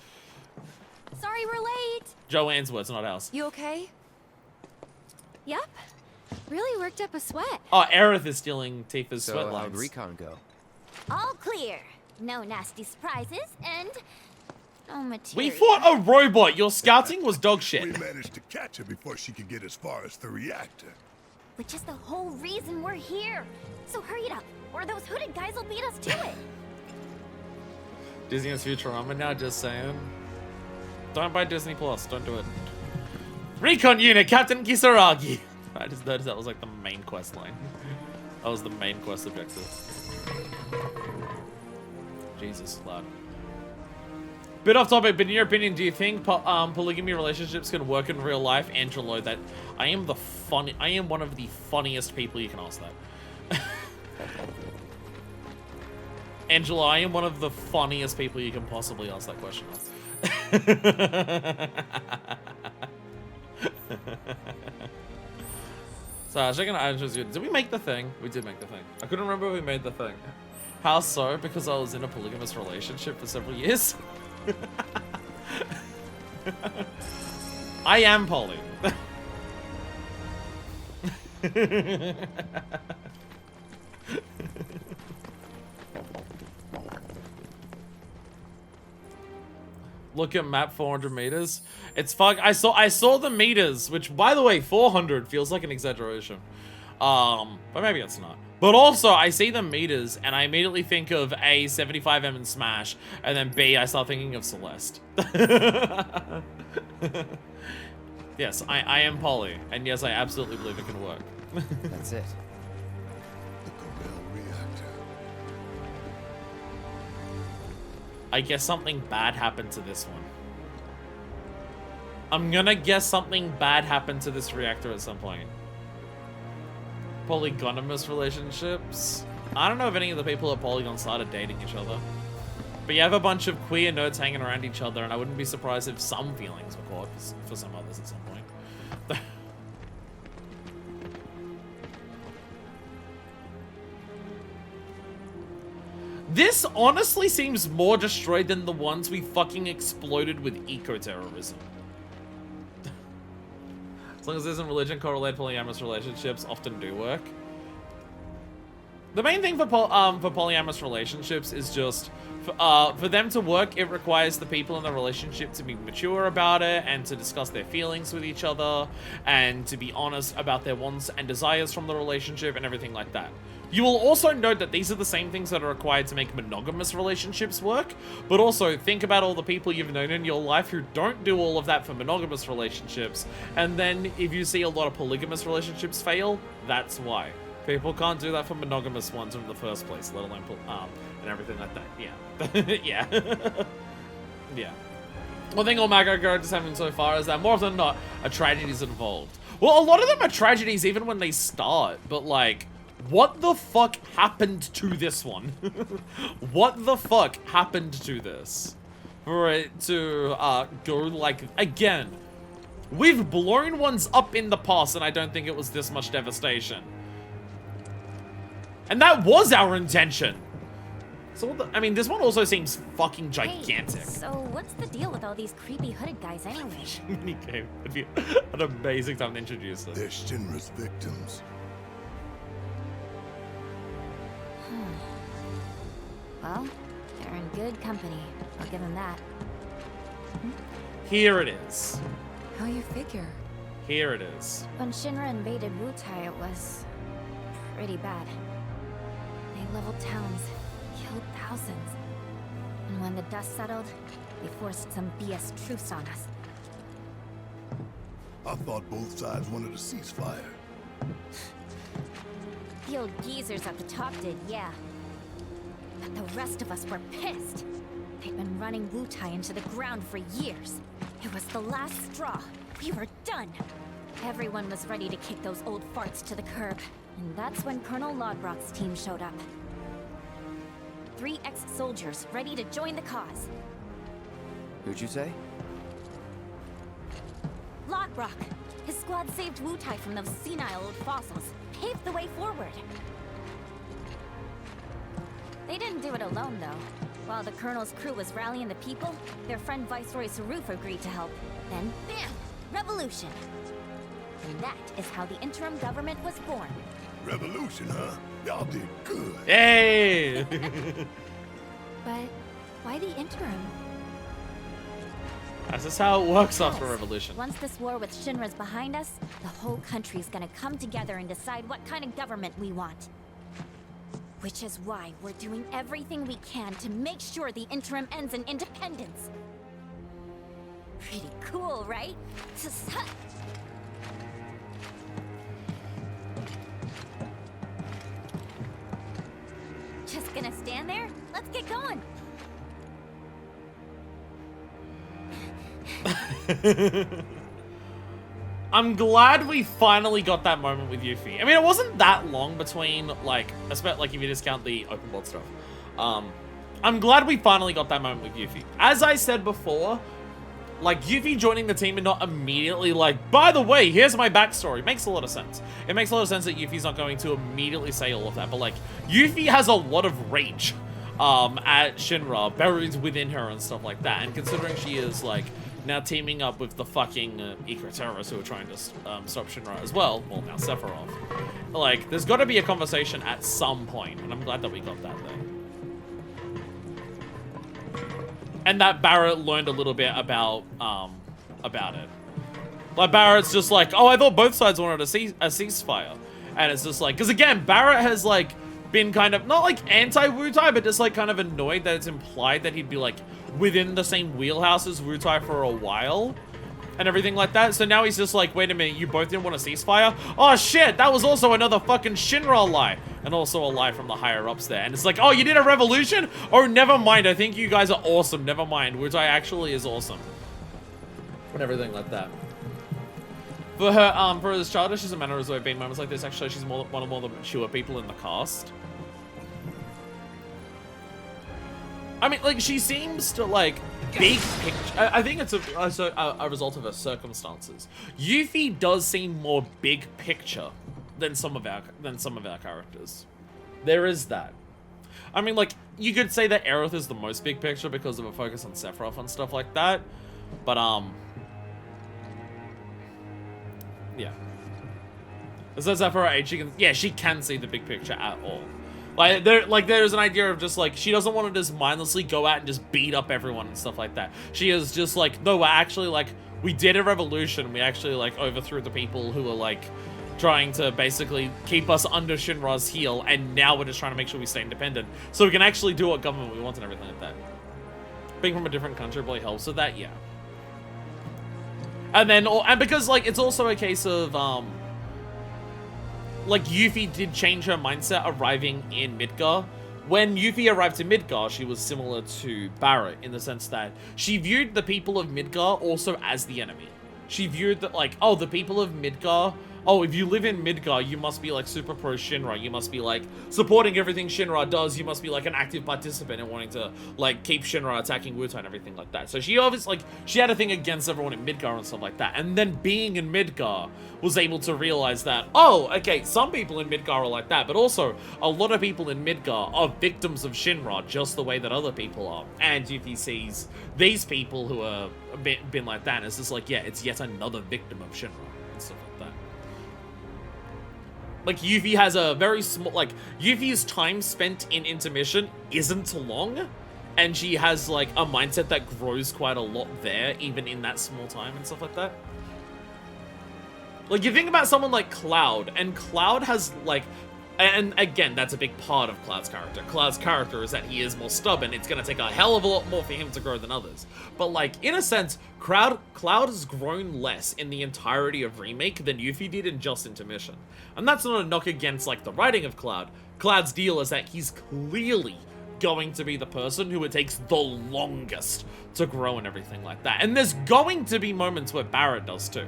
Sorry we're late. Joanne's words, not ours. You okay? Yep. Really worked up a sweat. Oh, Aerith is stealing Tifa's So sweat how'd lines. recon go? All clear. No nasty surprises and no material. We fought a robot. Your scouting was dog shit. We managed to catch her before she could get as far as the reactor. Which is the whole reason we're here. So hurry it up, or those hooded guys will beat us to it. Disney has Futurama now, just saying. Don't buy Disney Plus, don't do it. Recon unit, Captain Kisaragi. I just noticed that was like the main quest line. That was the main quest objective. Jesus, lad. Bit off topic, but in your opinion, do you think polygamy relationships can work in real life? Angelo, that I am one of the funniest people you can ask that. Angelo, I am one of the funniest people you can possibly ask that question of. So I was checking out. Did we make the thing? We did make the thing. I couldn't remember if we made the thing. How so? Because I was in a polygamous relationship for several years. I am poly. Look at map 400 meters. It's fuck. I saw the meters, which by the way, 400 feels like an exaggeration. But maybe it's not. But also, I see the meters, and I immediately think of A, 75M in Smash, and then B, I start thinking of Celeste. Yes, I am poly, and yes, I absolutely believe it can work. That's it. I guess something bad happened to this one. I'm gonna guess something bad happened to this reactor at some point. Polygonymous relationships. I don't know if any of the people at Polygon started dating each other. But you have a bunch of queer nerds hanging around each other, and I wouldn't be surprised if some feelings were caught for some others at some point. This honestly seems more destroyed than the ones we fucking exploded with eco-terrorism. As long as there's a religion correlated, polyamorous relationships often do work. The main thing for polyamorous relationships is just for them to work, it requires the people in the relationship to be mature about it and to discuss their feelings with each other and to be honest about their wants and desires from the relationship and everything like that. You will also note that these are the same things that are required to make monogamous relationships work, but also think about all the people you've known in your life who don't do all of that for monogamous relationships, and then if you see a lot of polygamous relationships fail, that's why. People can't do that for monogamous ones in the first place, let alone and everything like that. Yeah. Yeah. Yeah. One thing all macro characters having so far is that more often than not, a tragedy is involved. Well, a lot of them are tragedies even when they start, but like, what the fuck happened to this one? What the fuck happened to this? For it to go like, again, we've blown ones up in the past and I don't think it was this much devastation. And that was our intention. So, I mean, this one also seems fucking gigantic. Hey, so what's the deal with all these creepy hooded guys anyway? Okay, it'd be an amazing time to introduce them. They're Shinra's victims. Well, they're in good company. I'll give them that. Here it is. How you figure? Here it is. When Shinra invaded Wutai, it was pretty bad. They leveled towns, killed thousands. And when the dust settled, they forced some BS truce on us. I thought both sides wanted a ceasefire. The old geezers at the top did, yeah. But the rest of us were pissed. They'd been running Wutai into the ground for years. It was the last straw. We were done. Everyone was ready to kick those old farts to the curb. And that's when Colonel Lodbrok's team showed up. 3 ex-soldiers ready to join the cause. Who'd you say? Lodbrok, His squad saved Wutai from those senile old fossils, paved the way forward. They didn't do it alone, though. While the Colonel's crew was rallying the people, their friend Viceroy Saruf agreed to help. Then, bam! Revolution! And that is how the interim government was born. Revolution, huh? Y'all did good. Hey! But why the interim? That's just how it works after revolution. Once this war with Shinra's behind us, the whole country's gonna come together and decide what kind of government we want. Which is why we're doing everything we can to make sure the interim ends in independence. Pretty cool, right? Just gonna stand there? Let's get going. I'm glad we finally got that moment with Yuffie. I mean, it wasn't that long between, like, if you discount the open world stuff. I'm glad we finally got that moment with Yuffie. As I said before, like, Yuffie joining the team and not immediately like, by the way, here's my backstory, makes a lot of sense. It makes a lot of sense that Yuffie's not going to immediately say all of that, but, like, Yuffie has a lot of rage at Shinra buried within her and stuff like that, and considering she is, like, now teaming up with the fucking Ikra terrorists who are trying to stop Shinra as well, now Sephiroth. Like, there's got to be a conversation at some point, and I'm glad that we got that there. And that Barrett learned a little bit about it. Like, Barrett's just like, oh, I thought both sides wanted a ceasefire. And it's just like, because again, Barrett has, like, been kind of, not like anti-Wutai, but just, like, kind of annoyed that it's implied that he'd be, like, within the same wheelhouse as Wutai for a while and everything like that. So now he's just like, wait a minute, you both didn't want a ceasefire? Oh shit, that was also another fucking Shinra lie. And also a lie from the higher ups there. And it's like, oh, you did a revolution? Oh, never mind, I think you guys are awesome. Never mind, Wutai actually is awesome. And everything like that. For her, for as childish as a manner as there have been moments like this, actually she's one of the mature people in the cast. I mean, like, she seems to, like, big picture. I think it's a result of her circumstances. Yuffie does seem more big picture than some of our characters. There is that. I mean, like, you could say that Aerith is the most big picture because of a focus on Sephiroth and stuff like that. But, yeah. As Sephiroth, she can see the big picture at all. Like, there's an idea of just, like, she doesn't want to just mindlessly go out and just beat up everyone and stuff like that. She is just like, no, we're actually, like, we did a revolution. We actually, like, overthrew the people who were, like, trying to basically keep us under Shinra's heel, and now we're just trying to make sure we stay independent. So we can actually do what government we want and everything like that. Being from a different country really helps with that, yeah. And then, and because, like, it's also a case of, like, Yuffie did change her mindset arriving in Midgar. When Yuffie arrived in Midgar, she was similar to Barrett in the sense that she viewed the people of Midgar also as the enemy. She viewed that, like, oh, the people of Midgar, oh, if you live in Midgar, you must be, like, super pro Shinra. You must be, like, supporting everything Shinra does. You must be, like, an active participant in wanting to, like, keep Shinra attacking Wutai and everything like that. So she obviously, like, she had a thing against everyone in Midgar and stuff like that. And then being in Midgar was able to realize that, oh, okay, some people in Midgar are like that, but also a lot of people in Midgar are victims of Shinra just the way that other people are. And Yuffie sees these people who are been like that, and it's just like, yeah, it's yet another victim of Shinra and stuff like that. Like, Yuffie has a very small, like, Yuffie's time spent in intermission isn't long, and she has, like, a mindset that grows quite a lot there, even in that small time and stuff like that. Like, you think about someone like Cloud, and Cloud has, like, and again, that's a big part of Cloud's character. Cloud's character is that he is more stubborn. It's going to take a hell of a lot more for him to grow than others. But, like, in a sense, Cloud has grown less in the entirety of Remake than Yuffie did in just Intermission. And that's not a knock against, like, the writing of Cloud. Cloud's deal is that he's clearly going to be the person who it takes the longest to grow and everything like that. And there's going to be moments where Barrett does too.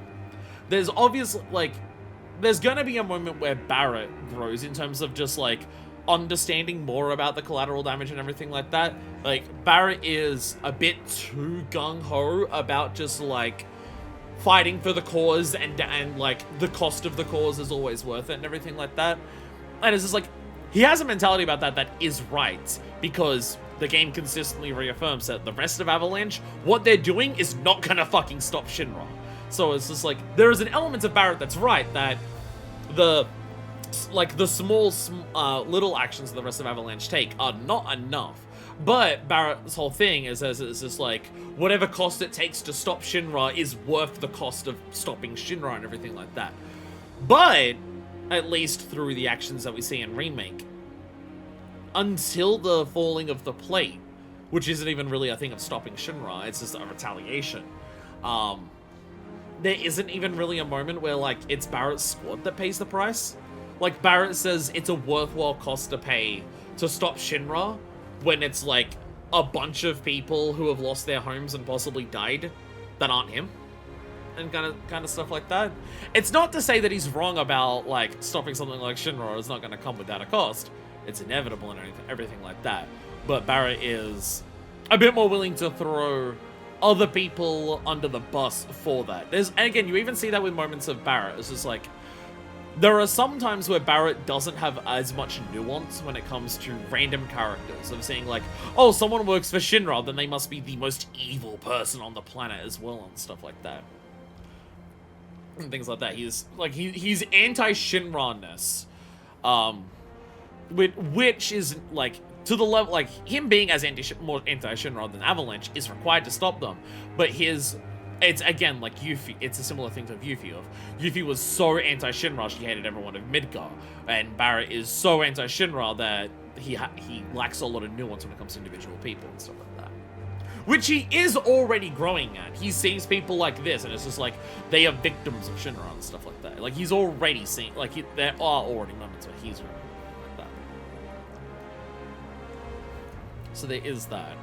There's obviously, like, there's gonna be a moment where Barrett grows in terms of just, like, understanding more about the collateral damage and everything like that. Like, Barrett is a bit too gung-ho about just, like, fighting for the cause and like the cost of the cause is always worth it and everything like that. And it's just like, he has a mentality about that is right, because the game consistently reaffirms that the rest of Avalanche, what they're doing is not gonna fucking stop Shinra. So it's just like, there is an element of Barrett that's right, that the small, little actions the rest of Avalanche take are not enough. But Barrett's whole thing is just like, whatever cost it takes to stop Shinra is worth the cost of stopping Shinra and everything like that. But, at least through the actions that we see in Remake, until the falling of the plate, which isn't even really a thing of stopping Shinra, it's just a retaliation, there isn't even really a moment where, like, it's Barrett's squad that pays the price. Like, Barrett says it's a worthwhile cost to pay to stop Shinra, when it's, like, a bunch of people who have lost their homes and possibly died that aren't him. And kind of stuff like that. It's not to say that he's wrong about, like, stopping something like Shinra is not going to come without a cost. It's inevitable and everything like that. But Barrett is a bit more willing to throw other people under the bus for that. And again, you even see that with moments of Barrett. It's just like, there are some times where Barrett doesn't have as much nuance when it comes to random characters. Of saying like, oh, someone works for Shinra, then they must be the most evil person on the planet as well, and stuff like that. And things like that. He's anti-Shinra-ness. Which is, like, to the level, like, him being as more anti-Shinra than Avalanche is required to stop them. But it's, again, like Yuffie, it's a similar thing to Yuffie. Yuffie was so anti-Shinra, she hated everyone of Midgar. And Barrett is so anti-Shinra that he lacks a lot of nuance when it comes to individual people and stuff like that. Which he is already growing at. He sees people like this, and it's just like, they are victims of Shinra and stuff like that. Like, he's already seen, like, there are already moments where he's like that. So there is that.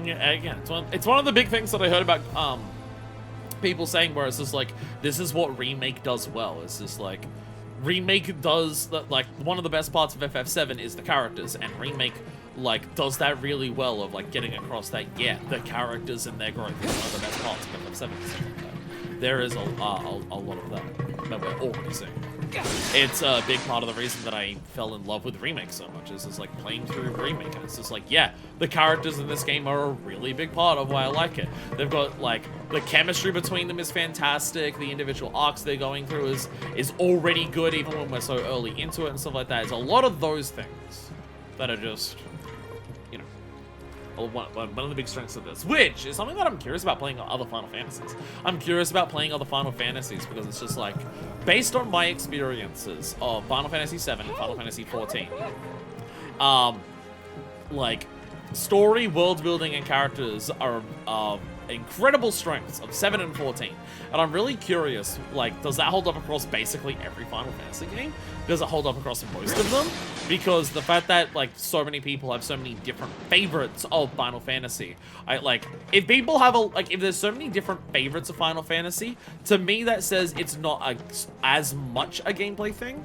Yeah, again, it's one of the big things that I heard about people saying, where it's just like, this is what Remake does well. It's just like, Remake does, like, one of the best parts of FF7 is the characters, and Remake, like, does that really well of, like, getting across that, yeah, the characters and their growth is one of the best parts of FF7. There is a lot of that we're already seeing. It's a big part of the reason that I fell in love with Remake so much, is just, like, playing through Remake, and it's just like, yeah, the characters in this game are a really big part of why I like it. They've got, like, the chemistry between them is fantastic, the individual arcs they're going through is already good, even when we're so early into it and stuff like that. It's a lot of those things that are just, you know, one of the big strengths of this, which is something that I'm curious about playing other Final Fantasies. I'm curious about playing other Final Fantasies, because it's just like, based on my experiences of Final Fantasy VII and Final Fantasy XIV, like, story, world building, and characters are incredible strengths of 7 and 14. And I'm really curious, like, does that hold up across basically every Final Fantasy game? Does it hold up across most of them? Because the fact that, like, so many people have so many different favorites of Final Fantasy, if people have if there's so many different favorites of Final Fantasy, to me that says it's not as much a gameplay thing.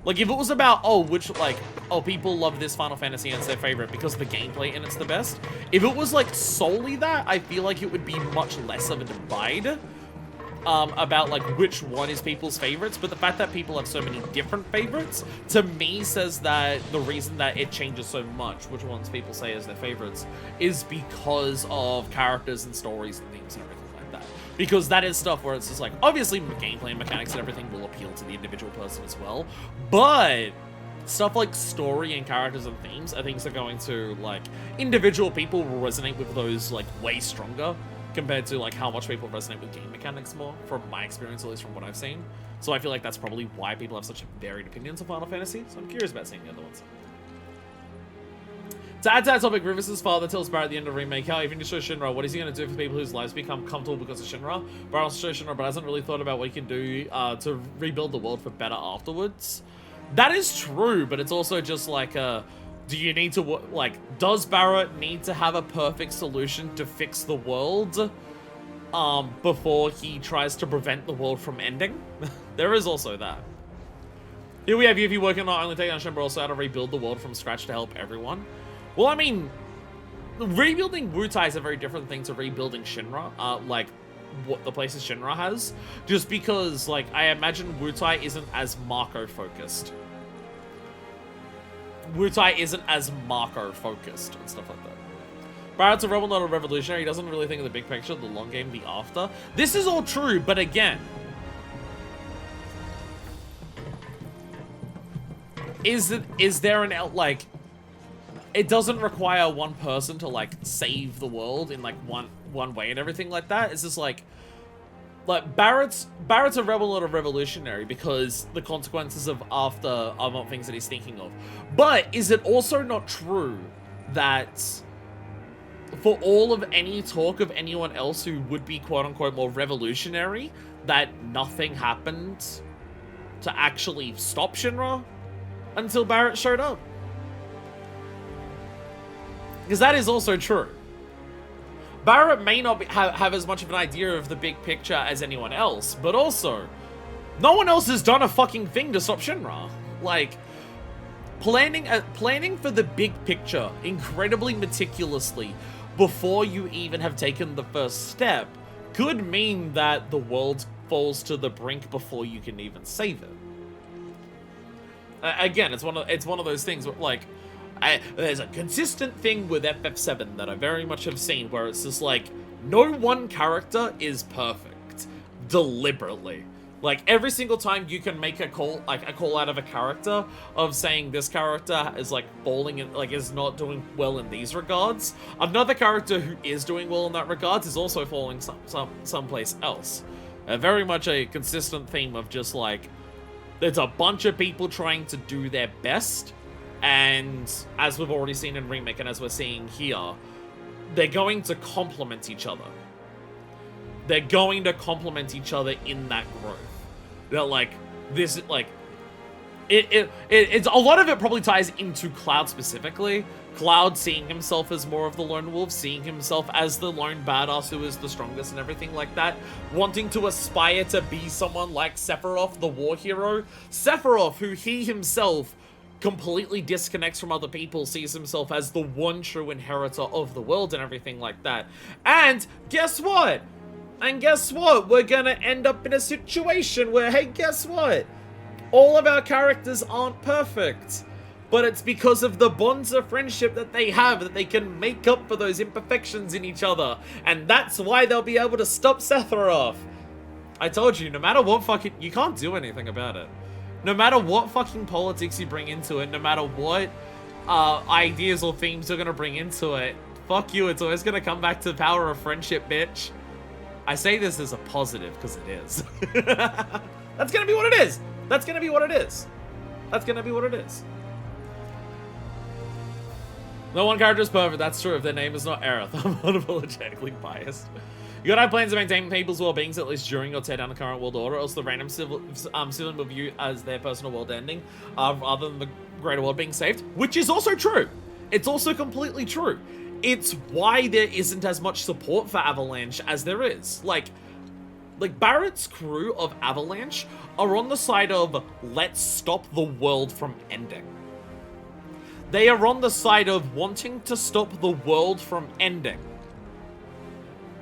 Like, if it was about, people love this Final Fantasy and it's their favorite because the gameplay and it's the best. If it was, like, solely that, I feel like it would be much less of a divide about, like, which one is people's favorites. But the fact that people have so many different favorites, to me, says that the reason that it changes so much, which ones people say is their favorites, is because of characters and stories and themes and everything. Because that is stuff where it's just like, obviously gameplay and mechanics and everything will appeal to the individual person as well, but stuff like story and characters and themes are things that are going to, like, individual people will resonate with those, like, way stronger compared to, like, how much people resonate with game mechanics more, from my experience, at least from what I've seen. So I feel like that's probably why people have such varied opinions of Final Fantasy, so I'm curious about seeing the other ones. To add to that topic, Rivers' father tells Barrett at the end of Remake how even to show Shinra, what is he going to do for people whose lives become comfortable because of Shinra? Barrett wants to show Shinra, but hasn't really thought about what he can do to rebuild the world for better afterwards. That is true, but it's also just like, do you need to, does Barrett need to have a perfect solution to fix the world before he tries to prevent the world from ending? There is also that. Here we have Yuffie working on not only taking down Shinra, but also how to rebuild the world from scratch to help everyone. Well, I mean, rebuilding Wutai is a very different thing to rebuilding Shinra, like what the places Shinra has, just because, like, I imagine Wutai isn't as Marco focused. Wutai isn't as Marco focused and stuff like that. Barrett's a rebel, not a revolutionary. He doesn't really think of the big picture, the long game, the after. This is all true, but again, is there an like, it doesn't require one person to like save the world in like one way and everything like that. It's just like Barrett's a rebel, not a revolutionary, because the consequences of after are not things that he's thinking of. But is it also not true that for all of any talk of anyone else who would be quote unquote more revolutionary, that nothing happened to actually stop Shinra until Barrett showed up? Because that is also true. Barrett may not have as much of an idea of the big picture as anyone else, but also, no one else has done a fucking thing to stop Shinra. Like, planning for the big picture incredibly meticulously before you even have taken the first step could mean that the world falls to the brink before you can even save it. Again, it's one of those things where, like, there's a consistent thing with FF7 that I very much have seen where it's just like, no one character is perfect. Deliberately. Like, every single time you can make a call out of a character of saying this character is like falling in, like, is not doing well in these regards. Another character who is doing well in that regards is also falling someplace else. Very much a consistent theme of just like, there's a bunch of people trying to do their best, and as we've already seen in Remake and as we're seeing here, they're going to complement each other. They're going to complement each other in that growth. They're like, this, like, it's a lot of it probably ties into Cloud specifically. Cloud seeing himself as more of the lone wolf, seeing himself as the lone badass who is the strongest and everything like that, wanting to aspire to be someone like Sephiroth, the war hero. Sephiroth, who he himself completely disconnects from other people, sees himself as the one true inheritor of the world and everything like that. And guess what? We're gonna end up in a situation where, hey, guess what? All of our characters aren't perfect, but it's because of the bonds of friendship that they have that they can make up for those imperfections in each other, and that's why they'll be able to stop Sephiroth. I told you, no matter what fucking, you can't do anything about it. No matter what fucking politics you bring into it, no matter what ideas or themes you're gonna bring into it, fuck you, it's always gonna come back to the power of friendship, bitch. I say this as a positive, because it is. That's gonna be what it is. That's gonna be what it is. That's gonna be what it is. No one character is perfect, that's true. If their name is not Aerith, I'm unapologetically biased. You gotta have plans to maintain people's well-beings at least during or tear down the current world order, or else the random civilian will view as their personal world ending, rather than the greater world being saved, which is also true. It's also completely true. It's why there isn't as much support for Avalanche as there is. Like Barrett's crew of Avalanche are on the side of, let's stop the world from ending. They are on the side of wanting to stop the world from ending.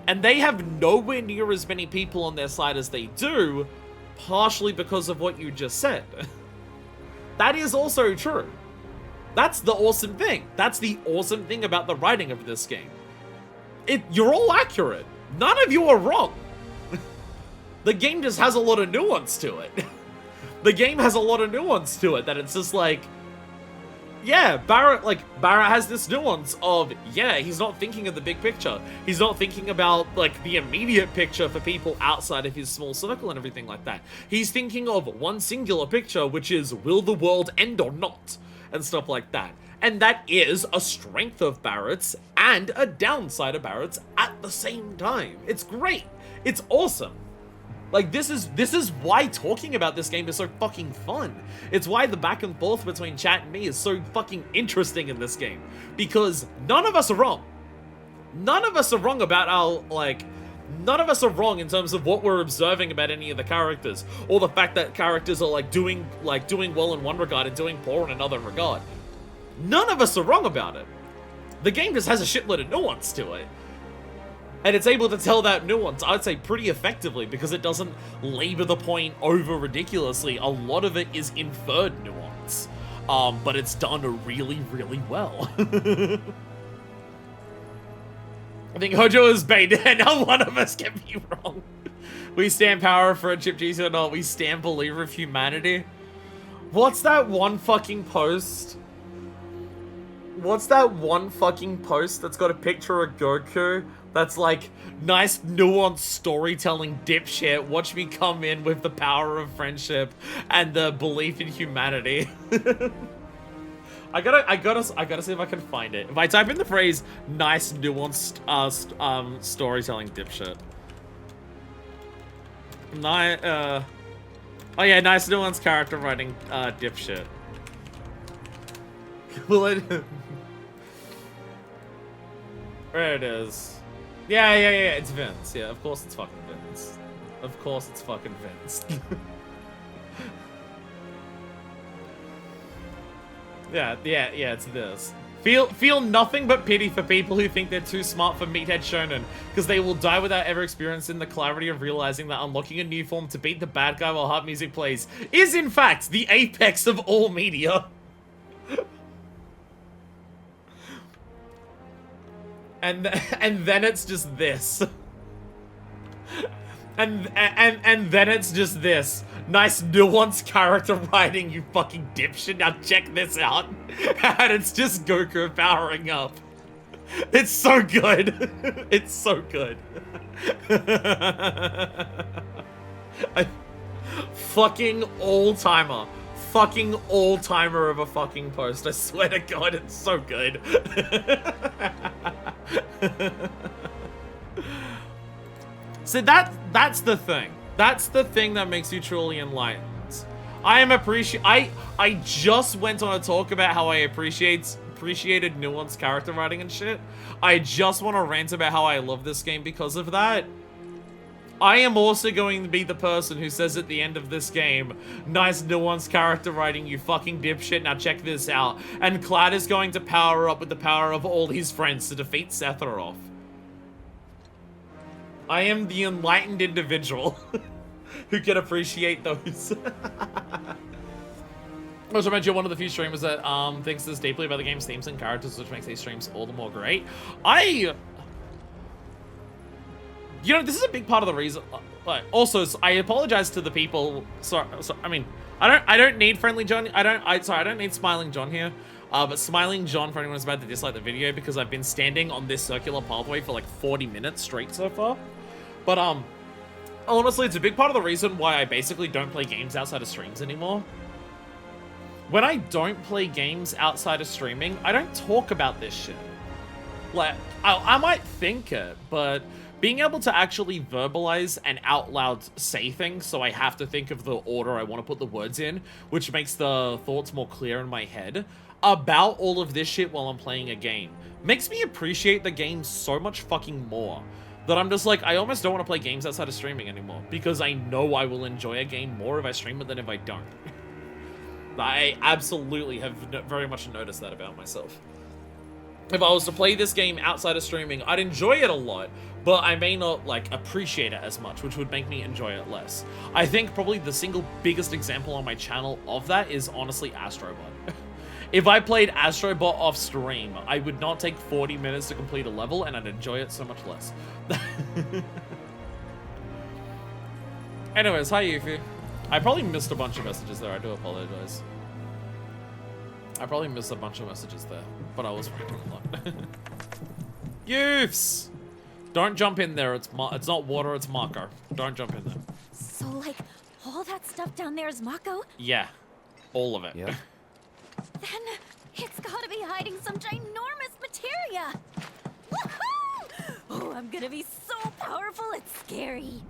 And they have nowhere near as many people on their side as they do, partially because of what you just said. That is also true. That's the awesome thing. That's the awesome thing about the writing of this game. You're all accurate. None of you are wrong. The game just has a lot of nuance to it. The game has a lot of nuance to it that it's just like, yeah, Barrett has this nuance of, yeah, he's not thinking of the big picture. He's not thinking about, like, the immediate picture for people outside of his small circle and everything like that. He's thinking of one singular picture, which is, will the world end or not? And stuff like that. And that is a strength of Barrett's and a downside of Barrett's at the same time. It's great. It's awesome. Like, this is why talking about this game is so fucking fun. It's why the back and forth between chat and me is so fucking interesting in this game. Because none of us are wrong. None of us are wrong about our, like, none of us are wrong in terms of what we're observing about any of the characters. Or the fact that characters are, doing well in one regard and doing poor in another regard. None of us are wrong about it. The game just has a shitload of nuance to it. And it's able to tell that nuance, I'd say, pretty effectively, because it doesn't labor the point over ridiculously. A lot of it is inferred nuance. But it's done really, really well. I think Hojo is bait, and not one of us can be wrong. We stand power, friendship, Jesus or not. We stand believer of humanity. What's that one fucking post? What's that one fucking post that's got a picture of Goku? That's like, nice nuanced storytelling, dipshit. Watch me come in with the power of friendship and the belief in humanity. I gotta see if I can find it. If I type in the phrase nice nuanced storytelling dipshit. Oh yeah, nice nuanced character writing dipshit. Will it? There it is. Yeah, it's Vince. Yeah, of course it's fucking Vince. Of course it's fucking Vince. Yeah, it's this. Feel nothing but pity for people who think they're too smart for Meathead Shonen, because they will die without ever experiencing the clarity of realizing that unlocking a new form to beat the bad guy while harp music plays is in fact the apex of all media. And then it's just this. And then it's just this. Nice nuanced character writing, you fucking dipshit. Now check this out. And it's just Goku powering up. It's so good. It's so good. Fucking all-timer. Fucking all-timer of a fucking post. I swear to God, it's so good. So that's the thing. That's the thing that makes you truly enlightened. I just went on a talk about how I appreciated nuanced character writing and shit. I just want to rant about how I love this game because of that. I am also going to be the person who says at the end of this game, nice nuanced character writing, you fucking dipshit, now check this out. And Cloud is going to power up with the power of all his friends to defeat Sephiroth. I am the enlightened individual who can appreciate those. Also mentioned you're one of the few streamers that thinks this deeply about the game's themes and characters, which makes these streams all the more great. You know, this is a big part of the reason. Also, I apologize to the people. I mean, I don't need Friendly John. I don't need Smiling John here. But Smiling John, for anyone who's about to dislike the video, because I've been standing on this circular pathway for like 40 minutes straight so far. But honestly, it's a big part of the reason why I basically don't play games outside of streams anymore. When I don't play games outside of streaming, I don't talk about this shit. Like, I might think it, but being able to actually verbalize and out loud say things, so I have to think of the order I want to put the words in, which makes the thoughts more clear in my head about all of this shit while I'm playing a game, makes me appreciate the game so much fucking more. That I'm just like, I almost don't want to play games outside of streaming anymore, because I know I will enjoy a game more if I stream it than if I don't. I absolutely have very much noticed that about myself. If I was to play this game outside of streaming, I'd enjoy it a lot, but I may not, like, appreciate it as much, which would make me enjoy it less. I think probably the single biggest example on my channel of that is honestly Astrobot. If I played Astrobot off stream, I would not take 40 minutes to complete a level, and I'd enjoy it so much less. Anyways, hi Yuffie. I probably missed a bunch of messages there, I do apologize. I probably missed a bunch of messages there, but I was ranting a lot. Youths! Don't jump in there, it's not water, it's Mako. Don't jump in there. So, like, all that stuff down there is Mako? Yeah, all of it. Yeah. Then it's gotta be hiding some ginormous materia! Woohoo! Oh, I'm gonna be so powerful, it's scary.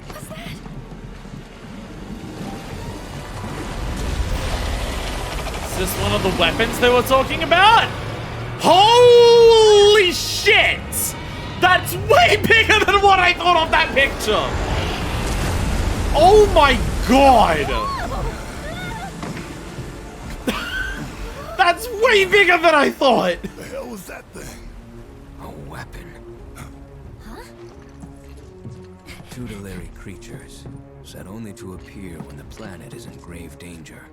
What's that? Is this one of the weapons they were talking about? Holy shit! That's way bigger than what I thought of that picture! Oh my god! That's way bigger than I thought! The hell was that thing? A weapon. Huh? Tutelary creatures, said only to appear when the planet is in grave danger.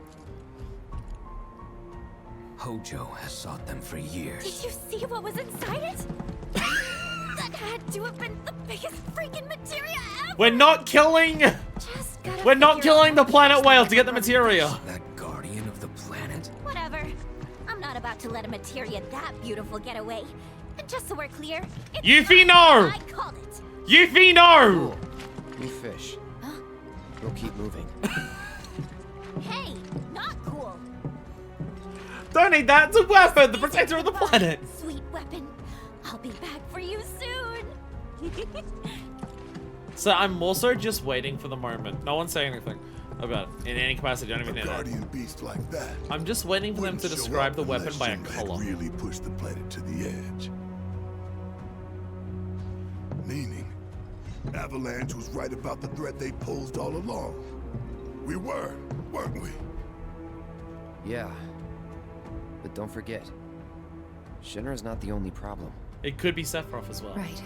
Hojo has sought them for years. Did you see what was inside it? That had to have been the biggest freaking materia ever! We're not killing... We're not killing the planet whale to get the materia. That guardian of the planet? Whatever. I'm not about to let a materia that beautiful get away. And just so we're clear, it's Yuffie, not no! I called it. Yuffie, no! New fish. We'll keep moving. Hey, not cool. Don't need that. It's a weapon, the protector of the planet. Sweet weapon. I'll be back for you soon. So I'm also just waiting for the moment. No one say anything about it in any capacity. Don't even know. Guardian beast like that. I'm just waiting for them to describe the weapon by a color. Really push the planet to the edge. Meaning, Avalanche was right about the threat they posed all along. We were, weren't we? Yeah. But don't forget, Shinra's not the only problem. It could be Sephiroth as well. Right.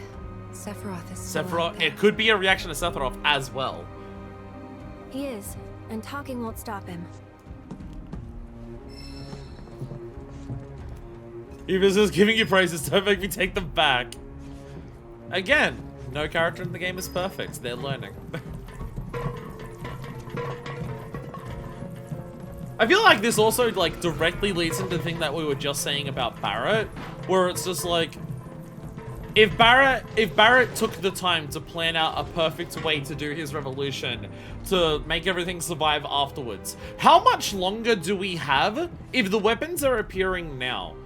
Sephiroth is still out Sephiroth, there. it could be a reaction to Sephiroth as well. He is, and talking won't stop him. Even just giving you praises, don't make me take them back. Again, no character in the game is perfect. They're learning. I feel like this also like directly leads into the thing that we were just saying about Barrett, where it's just like, if Barrett took the time to plan out a perfect way to do his revolution, to make everything survive afterwards, how much longer do we have if the weapons are appearing now?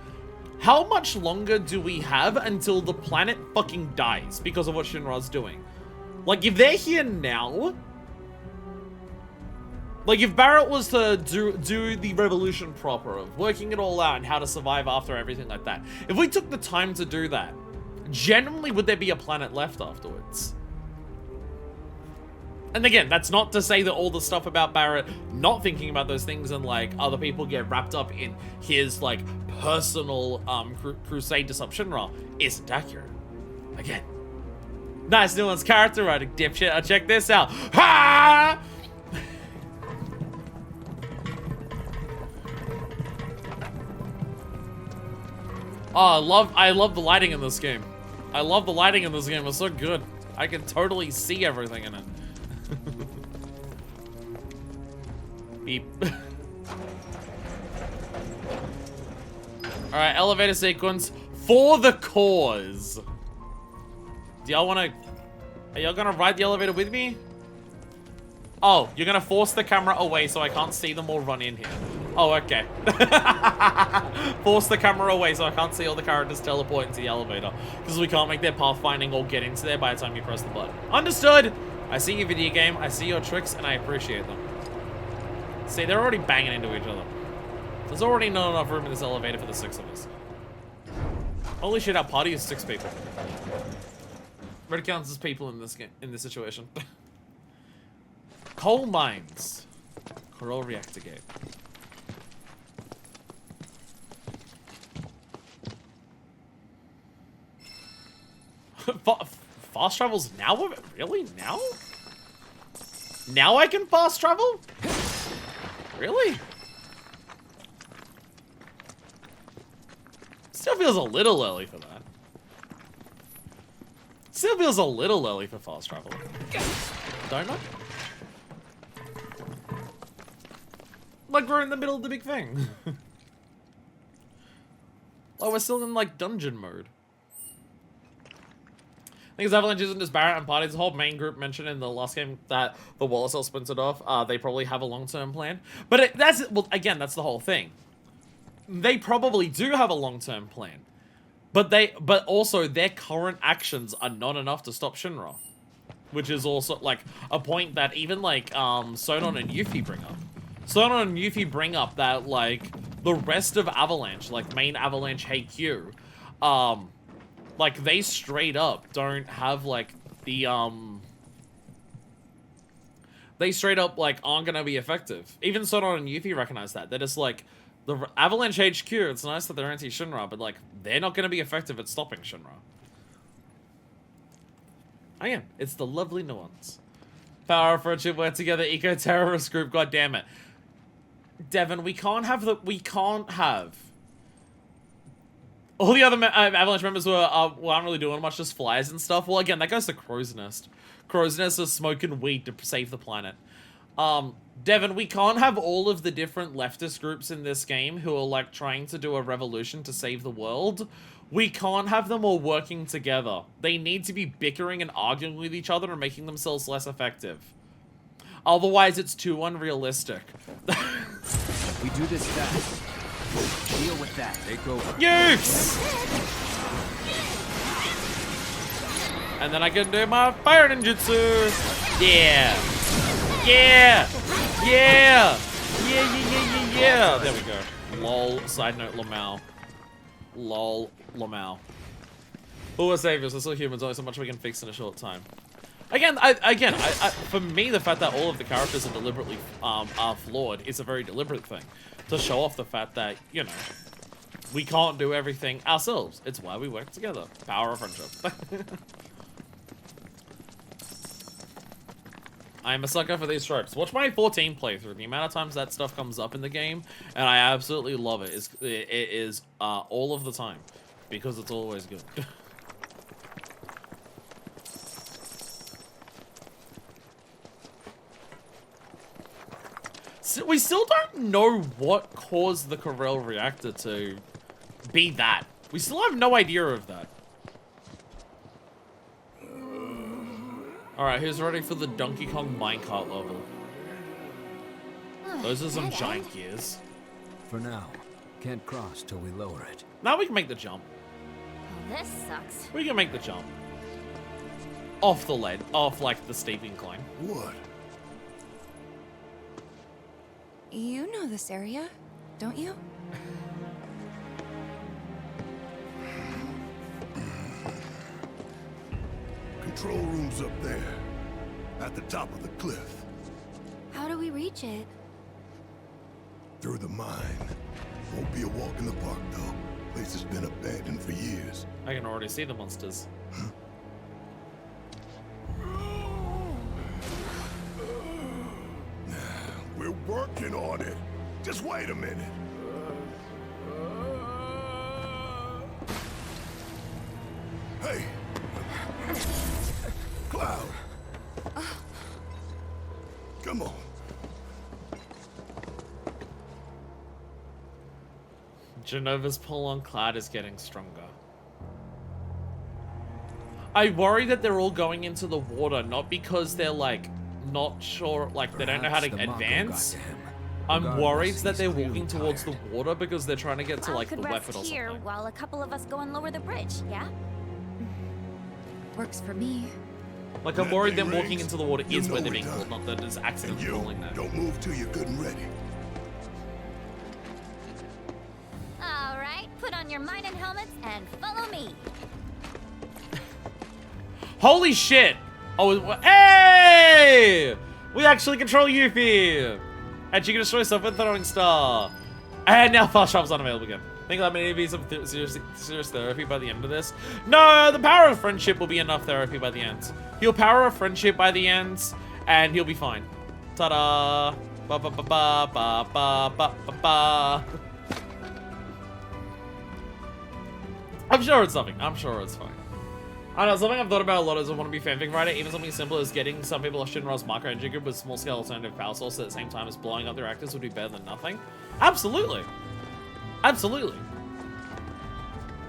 How much longer do we have until the planet fucking dies because of what Shinra's doing? Like, if they're here now, like if Barrett was to do the revolution proper of working it all out and how to survive after everything like that, if we took the time to do that, genuinely would there be a planet left afterwards? And again, that's not to say that all the stuff about Barrett not thinking about those things and like other people get wrapped up in his like personal crusade to stop Shinra isn't accurate. Again, nice nuanced character writing, dipshit. Check this out. Ha! Oh, I love the lighting in this game. I love the lighting in this game. It's so good. I can totally see everything in it. Beep. Alright, elevator sequence for the cause. Do y'all wanna... Are y'all gonna ride the elevator with me? Oh, you're gonna force the camera away so I can't see them all run in here. Oh, okay. Force the camera away so I can't see all the characters teleport into the elevator. Because we can't make their pathfinding or get into there by the time you press the button. Understood! I see your video game, I see your tricks, and I appreciate them. See, they're already banging into each other. There's already not enough room in this elevator for the 6 of us. Holy shit, our party is 6 people. Red counts as people in this game, in this situation. Coal mines. Coral reactor gate. Fast travel's now? Really? Now? Now I can fast travel? Really? Still feels a little early for that. Still feels a little early for fast travel. Don't I? Like we're in the middle of the big thing. Oh, we're still in like dungeon mode. I think Avalanche isn't just Barrett and parties. The whole main group mentioned in the last game that the Wallace all splintered off. They probably have a long-term plan. But well, again, that's the whole thing. They probably do have a long-term plan. But also their current actions are not enough to stop Shinra. Which is also like a point that even like Sonon and Yuffie bring up. Sonon and Yuffie bring up that like the rest of Avalanche, like main Avalanche HQ, like they straight up don't have like the they straight up like aren't gonna be effective. Even Sonon and Yuffie recognize that. They're just like The Avalanche HQ, it's nice that they're anti-Shinra, but like, they're not going to be effective at stopping Shinra. Again, it's the lovely nuance. Power of friendship, work together, eco-terrorist group, goddammit. Devin, we can't have all the other Avalanche members who aren't really doing much, just flyers and stuff. Well, again, that goes to Crow's Nest. Crow's Nest is smoking weed to save the planet. Devin, we can't have all of the different leftist groups in this game who are like trying to do a revolution to save the world. We can't have them all working together. They need to be bickering and arguing with each other and making themselves less effective. Otherwise, it's too unrealistic. We do this fast. Deal with that. Take over. Yes! And then I can do my fire ninjutsu. Yeah. Yeah. Yeah. Yeah. There we go. Lol. Side note, Lamau. Lol. Lamau. Who are saviors? We're still humans. Only so much we can fix in a short time. Again, for me, the fact that all of the characters are deliberately are flawed is a very deliberate thing to show off the fact that, you know, we can't do everything ourselves. It's why we work together. Power of friendship. I'm a sucker for these tropes. Watch my 14 playthrough. The amount of times that stuff comes up in the game, and I absolutely love it. It is all of the time, because it's always good. So we still don't know what caused the Corel reactor to be that. We still have no idea of that. Alright, who's ready for the Donkey Kong minecart level? Those are some giant gears. For now, can't cross till we lower it. Now we can make the jump. Oh, this sucks. We can make the jump. Off the lead. Off, like, the steep incline. What? You know this area, don't you? Control room's up there, at the top of the cliff. How do we reach it? Through the mine. Won't be a walk in the park, though. Place has been abandoned for years. I can already see the monsters. We're working on it. Just wait a minute. Hey! Cloud! Come on. Genova's pull on Cloud is getting stronger. I worry that they're all going into the water, not because they're like not sure, like they don't know how to advance. I'm worried that they're walking towards the water because they're trying to get to like the weapon or here something. while a couple of us go and lower the bridge, yeah? Works for me. Like I'm worried them walking into the water is where they're being pulled, not that it's And accidentally you, falling there. don't move till you're good and ready. All right, put on your mining helmets and follow me. Holy shit! Oh, hey! We actually control Yuffie! And she can destroy stuff with Throwing Star. And now Fast Travel's unavailable again. Think that may be some serious therapy by the end of this. No, the power of friendship will be enough therapy by the end. He'll power of friendship by the end, and he'll be fine. Ta-da! Ba ba ba ba ba ba ba ba ba. I'm sure it's something. I'm sure it's fine. I know, something I've thought about a lot is I want to be fanfic writer. Even something simple as getting some people of Shinra's micro engine group with small scale alternative power source at the same time as blowing up their reactors would be better than nothing. Absolutely. Absolutely.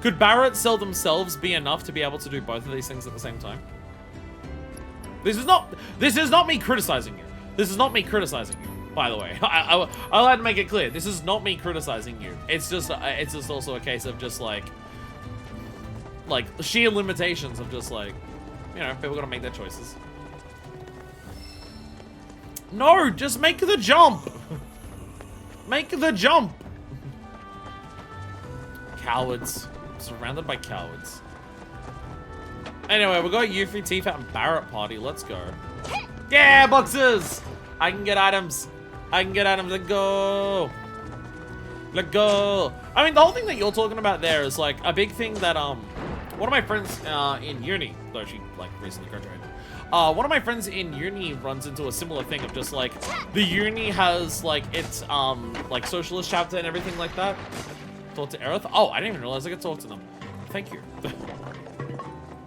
Could Barrett Cell themselves be enough to be able to do both of these things at the same time? This is not me criticizing you. This is not me criticizing you, by the way. I like to make it clear. This is not me criticizing you. It's just also a case of just like sheer limitations of just like, you know, people gotta make their choices. No, just make the jump. Make the jump. Cowards. Surrounded by cowards. Anyway, we got Yuffie, Tifa, and Barrett party. Let's go. Yeah, boxes! I can get items. I can get items and go. Let go. I mean, the whole thing that you're talking about there is like a big thing that one of my friends in uni, though she like recently graduated, one of my friends in uni runs into a similar thing of just like the uni has like its like socialist chapter and everything like that. Talk to Aerith. Oh, I didn't even realize I could talk to them. Thank you.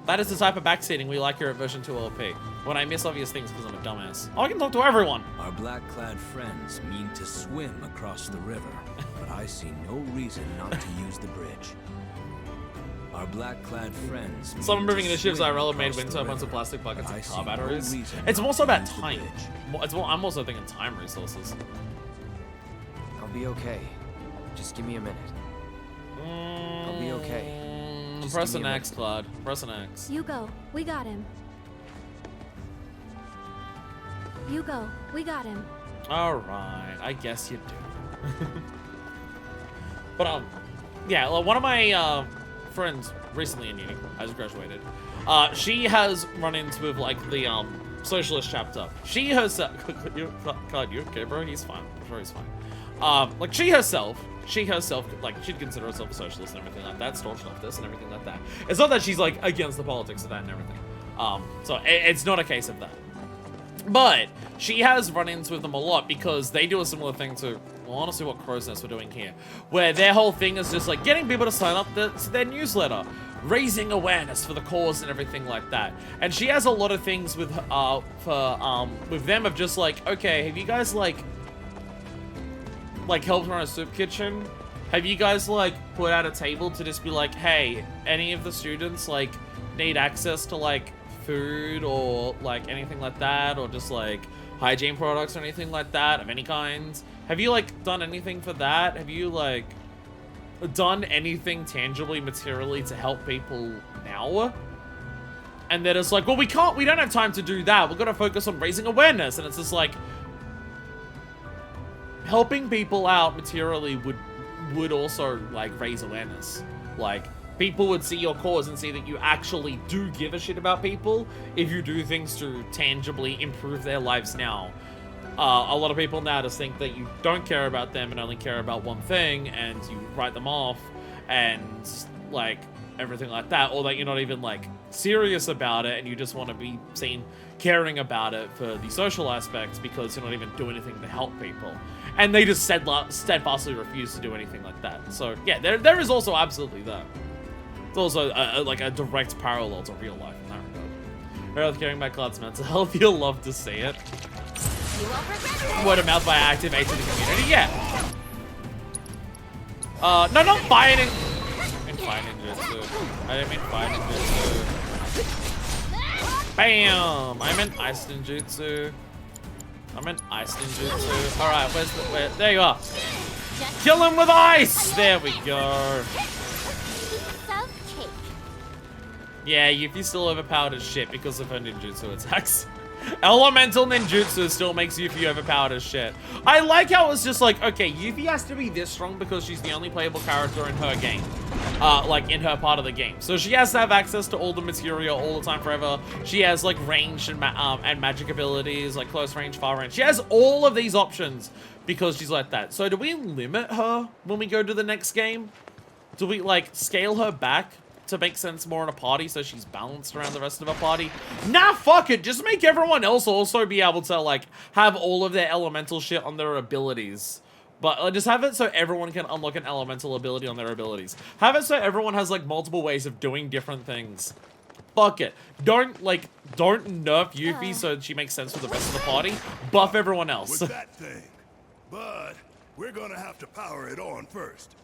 That is the type of backseating we like here at version 2 LP. When I miss obvious things because I'm a dumbass. Oh, I can talk to everyone. Our black-clad friends mean to swim across the river, but I see no reason not to use the bridge. Our black-clad friends. Someone moving into ships IRL made wind turbines of plastic buckets and car batteries. It's also about time. I'm also thinking time resources. I'll be okay. Just give me a minute. I'll be okay. Press an X, Claude. Press an X. You go. We got him. You go. We got him. Alright, I guess you do. But, yeah, one of my, friends recently in uni, I just graduated, she has run into with, like, the, socialist chapter. She herself, God, you okay, bro? He's fine. I'm sure he's fine. Like, she herself, like, she'd consider herself a socialist and everything like that, staunch leftist and everything like that. It's not that she's, like, against the politics of that and everything. So it's not a case of that. But she has run ins with them a lot because they do a similar thing to, well, honestly, what Crow's Nest were doing here, where their whole thing is just like getting people to sign up to their newsletter, raising awareness for the cause and everything like that. And she has a lot of things with with them of just like, okay, have you guys like helped run a soup kitchen? Have you guys like put out a table to just be like, hey, any of the students like need access to like food or like anything like that, or just like hygiene products or anything like that of any kind? Have you like done anything for that? Have you like done anything tangibly, materially to help people now? And then it's like, well, we don't have time to do that. We're gonna focus on raising awareness. And it's just like, helping people out materially would also like raise awareness. Like, people would see your cause and see that you actually do give a shit about people if you do things to tangibly improve their lives now. A lot of people now just think that you don't care about them and only care about one thing, and you write them off and like everything like that, or that you're not even like serious about it and you just want to be seen caring about it for the social aspects because you're not even doing anything to help people. And they just steadfastly refuse to do anything like that. So yeah, there is also absolutely that. It's also like a direct parallel to real life in that regard. Earth caring about Cloud's mental health, you'll love to see it. Word of mouth by activate to the community, yeah. No, not fire ninjutsu. I didn't mean fire ninjutsu. Bam! I meant ice ninjutsu. Alright, where? There you are. Kill him with ice! There we go. Yeah, Yuffie's still overpowered as shit because of her ninjutsu attacks. Elemental ninjutsu still makes Yuffie overpowered as shit. I like how it's just like, okay, Yuffie has to be this strong because she's the only playable character in her game. Like, in her part of the game. So she has to have access to all the materia all the time forever. She has, like, range and magic abilities, like close range, far range. She has all of these options because she's like that. So do we limit her when we go to the next game? Do we, like, scale her back to make sense more in a party so she's balanced around the rest of her party? Nah, fuck it. Just make everyone else also be able to, like, have all of their elemental shit on their abilities. But just have it so everyone can unlock an elemental ability on their abilities. Have it so everyone has, like, multiple ways of doing different things. Fuck it. Don't nerf Yuffie so she makes sense for the rest of the party. Buff everyone else. With that thing. But we're gonna have to power it on first.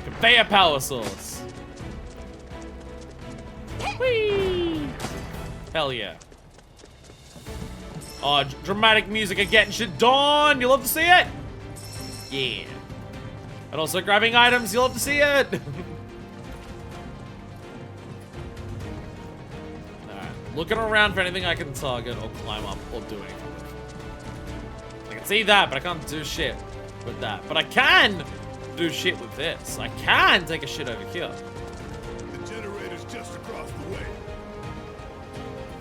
Conveyor power source. Whee! Hell yeah. Oh, dramatic music again. Shit done. You love to see it? Yeah. And also grabbing items. You love to see it. Alright. Looking around for anything I can target or climb up or do anything with. I can see that, but I can't do shit with that. But I can do shit with this. I can take a shit over here. The generator's just across the way.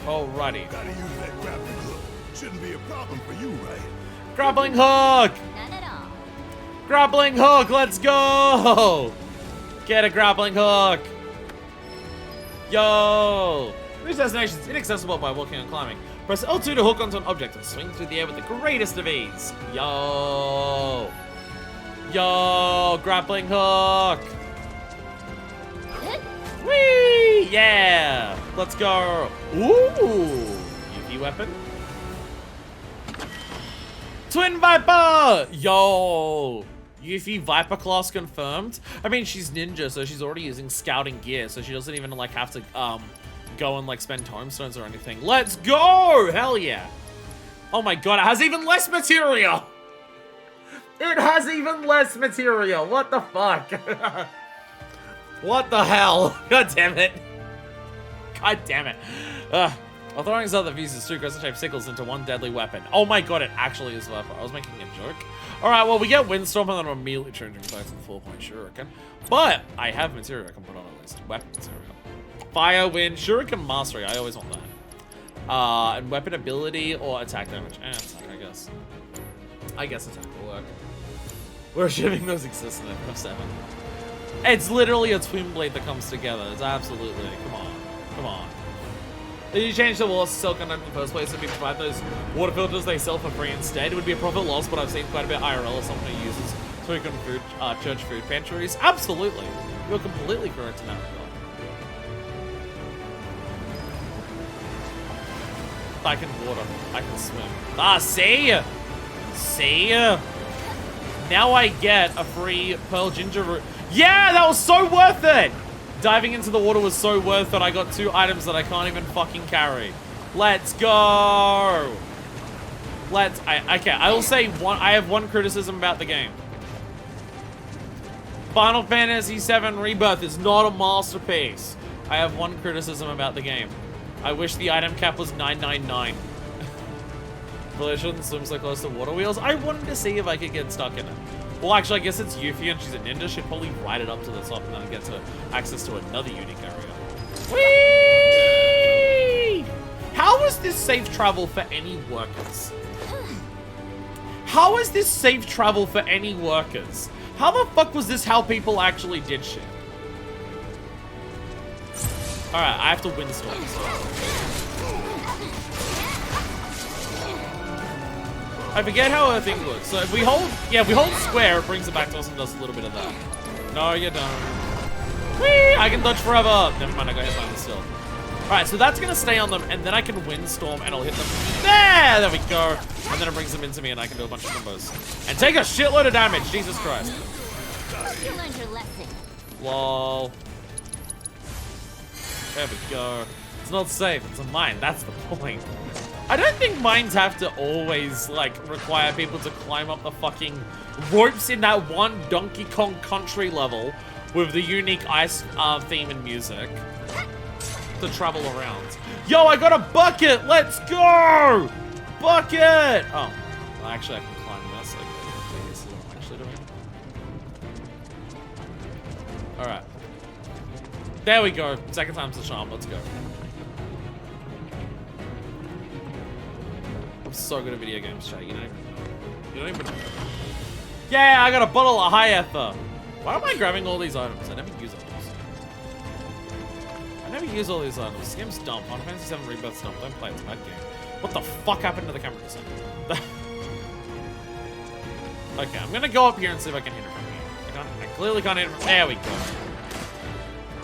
Alrighty. Gotta use that grappling hook. Shouldn't be a problem for you, right? Grappling hook! None at all. Grappling hook, let's go! Get a grappling hook! Yo! This destination is inaccessible by walking and climbing. Press L2 to hook onto an object and swing through the air with the greatest of ease. Yo! Yo! Grappling hook! Whee! Yeah! Let's go! Ooh! UV weapon? Twin Viper! Yo! Yuffie Viper class confirmed. I mean, she's ninja, so she's already using scouting gear, so she doesn't even like have to go and like spend tomestones or anything. Let's go! Hell yeah! Oh my god, it has even less material! It has even less material! What the fuck? What the hell? God damn it. God damn it. While throwing his other fuses 2 crescent-shaped sickles into one deadly weapon. Oh my god, it actually is Viper. I was making a joke. Alright, well, we get Windstorm and then I'm immediately changing back to the 4-point Shuriken. But I have material I can put on at least. Weapon material. Fire, wind, Shuriken mastery. I always want that. And weapon ability or attack damage. Attack, I guess. I guess attack will work. We're assuming those exist in F7. It's literally a twin blade that comes together. It's absolutely. Come on. Come on. If you change the walls to silk content in the first place, if you provide those water filters they sell for free instead, it would be a profit loss, but I've seen quite a bit IRL as someone who uses token food, church food pantries. Absolutely. You're completely correct in that regard. I can water. I can swim. Ah, see? See? Now I get a free pearl ginger root. Yeah, that was so worth it! Diving into the water was so worth it. I got 2 items that I can't even fucking carry. Let's go! Okay, I will say I have one criticism about the game. Final Fantasy VII Rebirth is not a masterpiece. I have one criticism about the game. I wish the item cap was 999. Well, I shouldn't swim so close to water wheels. I wanted to see if I could get stuck in it. Well, actually, I guess it's Yuffie and she's a ninja. She'd probably ride it up to the top and then get to access to another unique area. Whee! How is this safe travel for any workers? How is this safe travel for any workers? How the fuck was this how people actually did shit? Alright, I have to windstorm. I forget how her thing looks. So if we hold, if we hold square, it brings it back to us and does a little bit of that. No, you don't. Whee! I can dodge forever. Never mind, I got hit by them still. Alright, so that's gonna stay on them, and then I can windstorm and I'll hit them. There we go. And then it brings them into me and I can do a bunch of combos. And take a shitload of damage, Jesus Christ. You learned your lesson. Lol. There we go. It's not safe, it's a mine, that's the point. I don't think mines have to always, like, require people to climb up the fucking ropes in that one Donkey Kong Country level with the unique ice theme and music to travel around. Yo, I got a bucket! Let's go! Bucket! Oh, well, actually I can climb this. Like, this is what I'm actually doing. Alright. There we go. Second time's the charm. Let's go. So good at video games, chat. You don't even know. Yeah, I got a bottle of high ether. Why am I grabbing all these items? I never use items. I never use all these items. This game's dumb. Final Fantasy VII Rebirth's dumb. Don't play it. It's a bad game. What the fuck happened to the camera design? Okay, I'm gonna go up here and see if I can hit it from here. I clearly can't hit it from. There we go.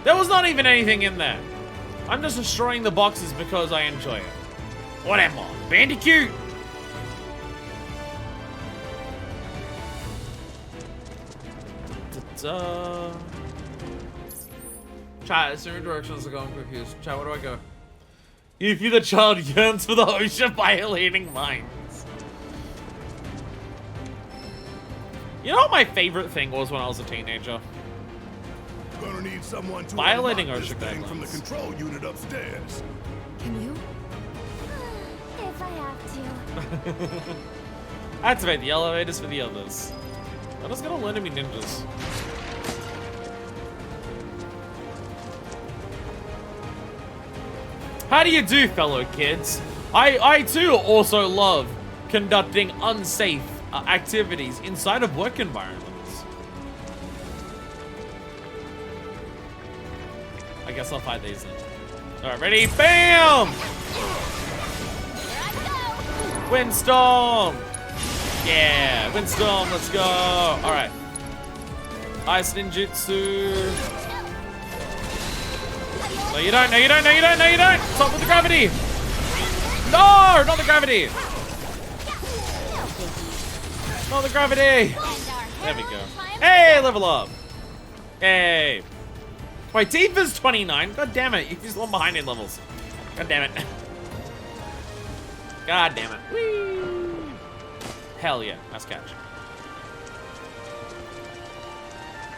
There was not even anything in there. I'm just destroying the boxes because I enjoy it. What am I? Bandicoot! Da-da. Chat, as soon directions are going confused. Chat, where do I go? If you the child yearns for the ocean violating mines. You know what my favorite thing was when I was a teenager? Gonna need someone to violating unlock ocean this thing guidelines. from the control unit upstairs. Can you? If I have to. Activate the elevators for the others. I'm just gonna learn to be ninjas. How do you do, fellow kids? I too also love conducting unsafe activities inside of work environments. I guess I'll fight these then. All right, ready? Bam! Windstorm! Yeah, Windstorm, let's go! All right. Ice ninjutsu. No, you don't, no, you don't, no, you don't, no, you don't! Stop with the gravity! No, not the gravity! Not the gravity! There we go. Hey, level up! Hey! Wait, Tifa's 29. God damn it, he's one behind in levels. God damn it. God damn it. Whee! Hell yeah, nice catch.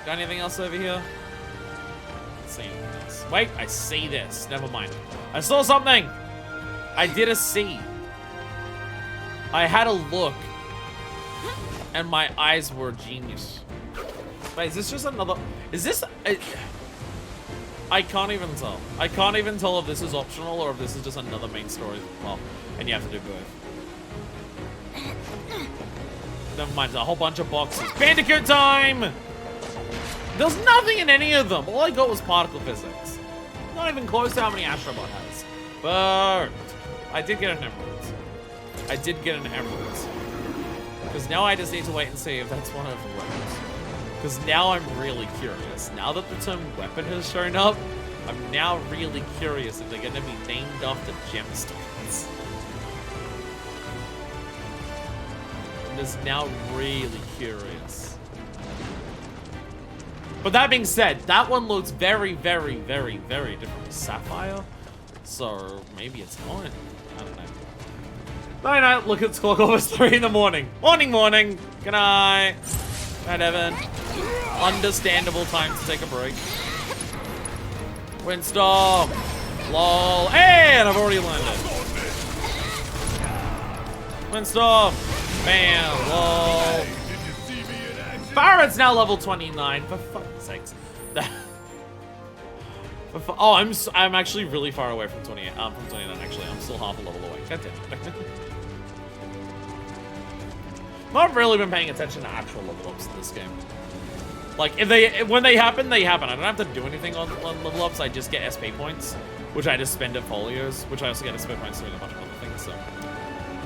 Got anything else over here? See this. Wait, I see this. Never mind. I saw something! I did a see. I had a look. And my eyes were genius. Wait, is this just another... Is this... I can't even tell. I can't even tell if this is optional or if this is just another main story. Well, and you have to do both. Never mind, there's a whole bunch of boxes. Bandicoot time! There's nothing in any of them. All I got was particle physics. Not even close to how many Astrobot has. But I did get an emerald. I did get an emerald. Because now I just need to wait and see if that's one of the weapons. Because now I'm really curious. Now that the term weapon has shown up, I'm now really curious if they're going to be named after gemstones. I'm just now really curious. But that being said, that one looks very, very, very, very different to Sapphire. So maybe it's not. I don't know. Night night, look at the clock, almost 3 in the morning. Morning. Good night. Night, Evan. Understandable time to take a break. Windstorm. Lol. And I've already landed. Windstorm. Bam. Lol. Barrett's now level 29. For fuck's sakes. Oh, I'm actually really far away from 28. From 29 actually. I'm still half a level away. God damn it. Not really been paying attention to actual level ups in this game. Like, when they happen, they happen. I don't have to do anything on level ups. I just get SP points, which I just spend at folios, which I also get SP points doing a bunch of other things. So,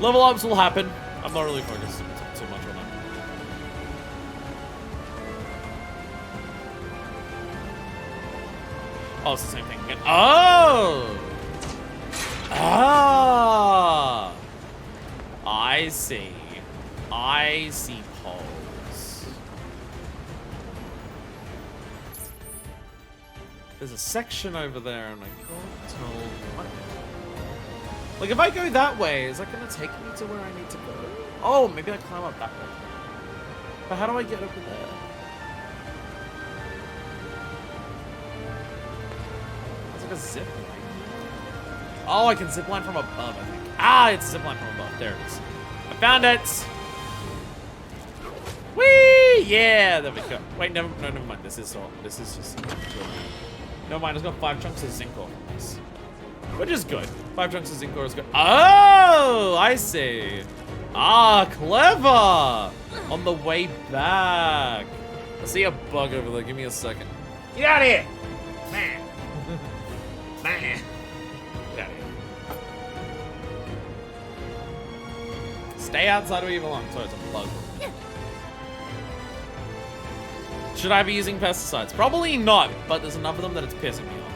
level ups will happen. I'm not really focused too much on that. Oh, it's the same thing again. Oh! Ah! I see. I see poles. There's a section over there and I can't tell what. Like if I go that way, is that gonna take me to where I need to go? Oh, maybe I climb up that way. But how do I get over there? It's like a zip line. Oh, I can zip line from above, I think. Ah, it's a zip line from above. There it is. I found it! Whee! Yeah, there we go. Wait, never mind. This is just... Never mind, it's got 5 chunks of zinc ore from this. Which is good. 5 chunks of zinc ore is good. Oh, I see. Ah, clever! On the way back. I see a bug over there. Give me a second. Get out of here! Man. Man. Get out of here. Stay outside where you belong. Sorry, it's a bug. Should I be using pesticides? Probably not, but there's enough of them that it's pissing me off.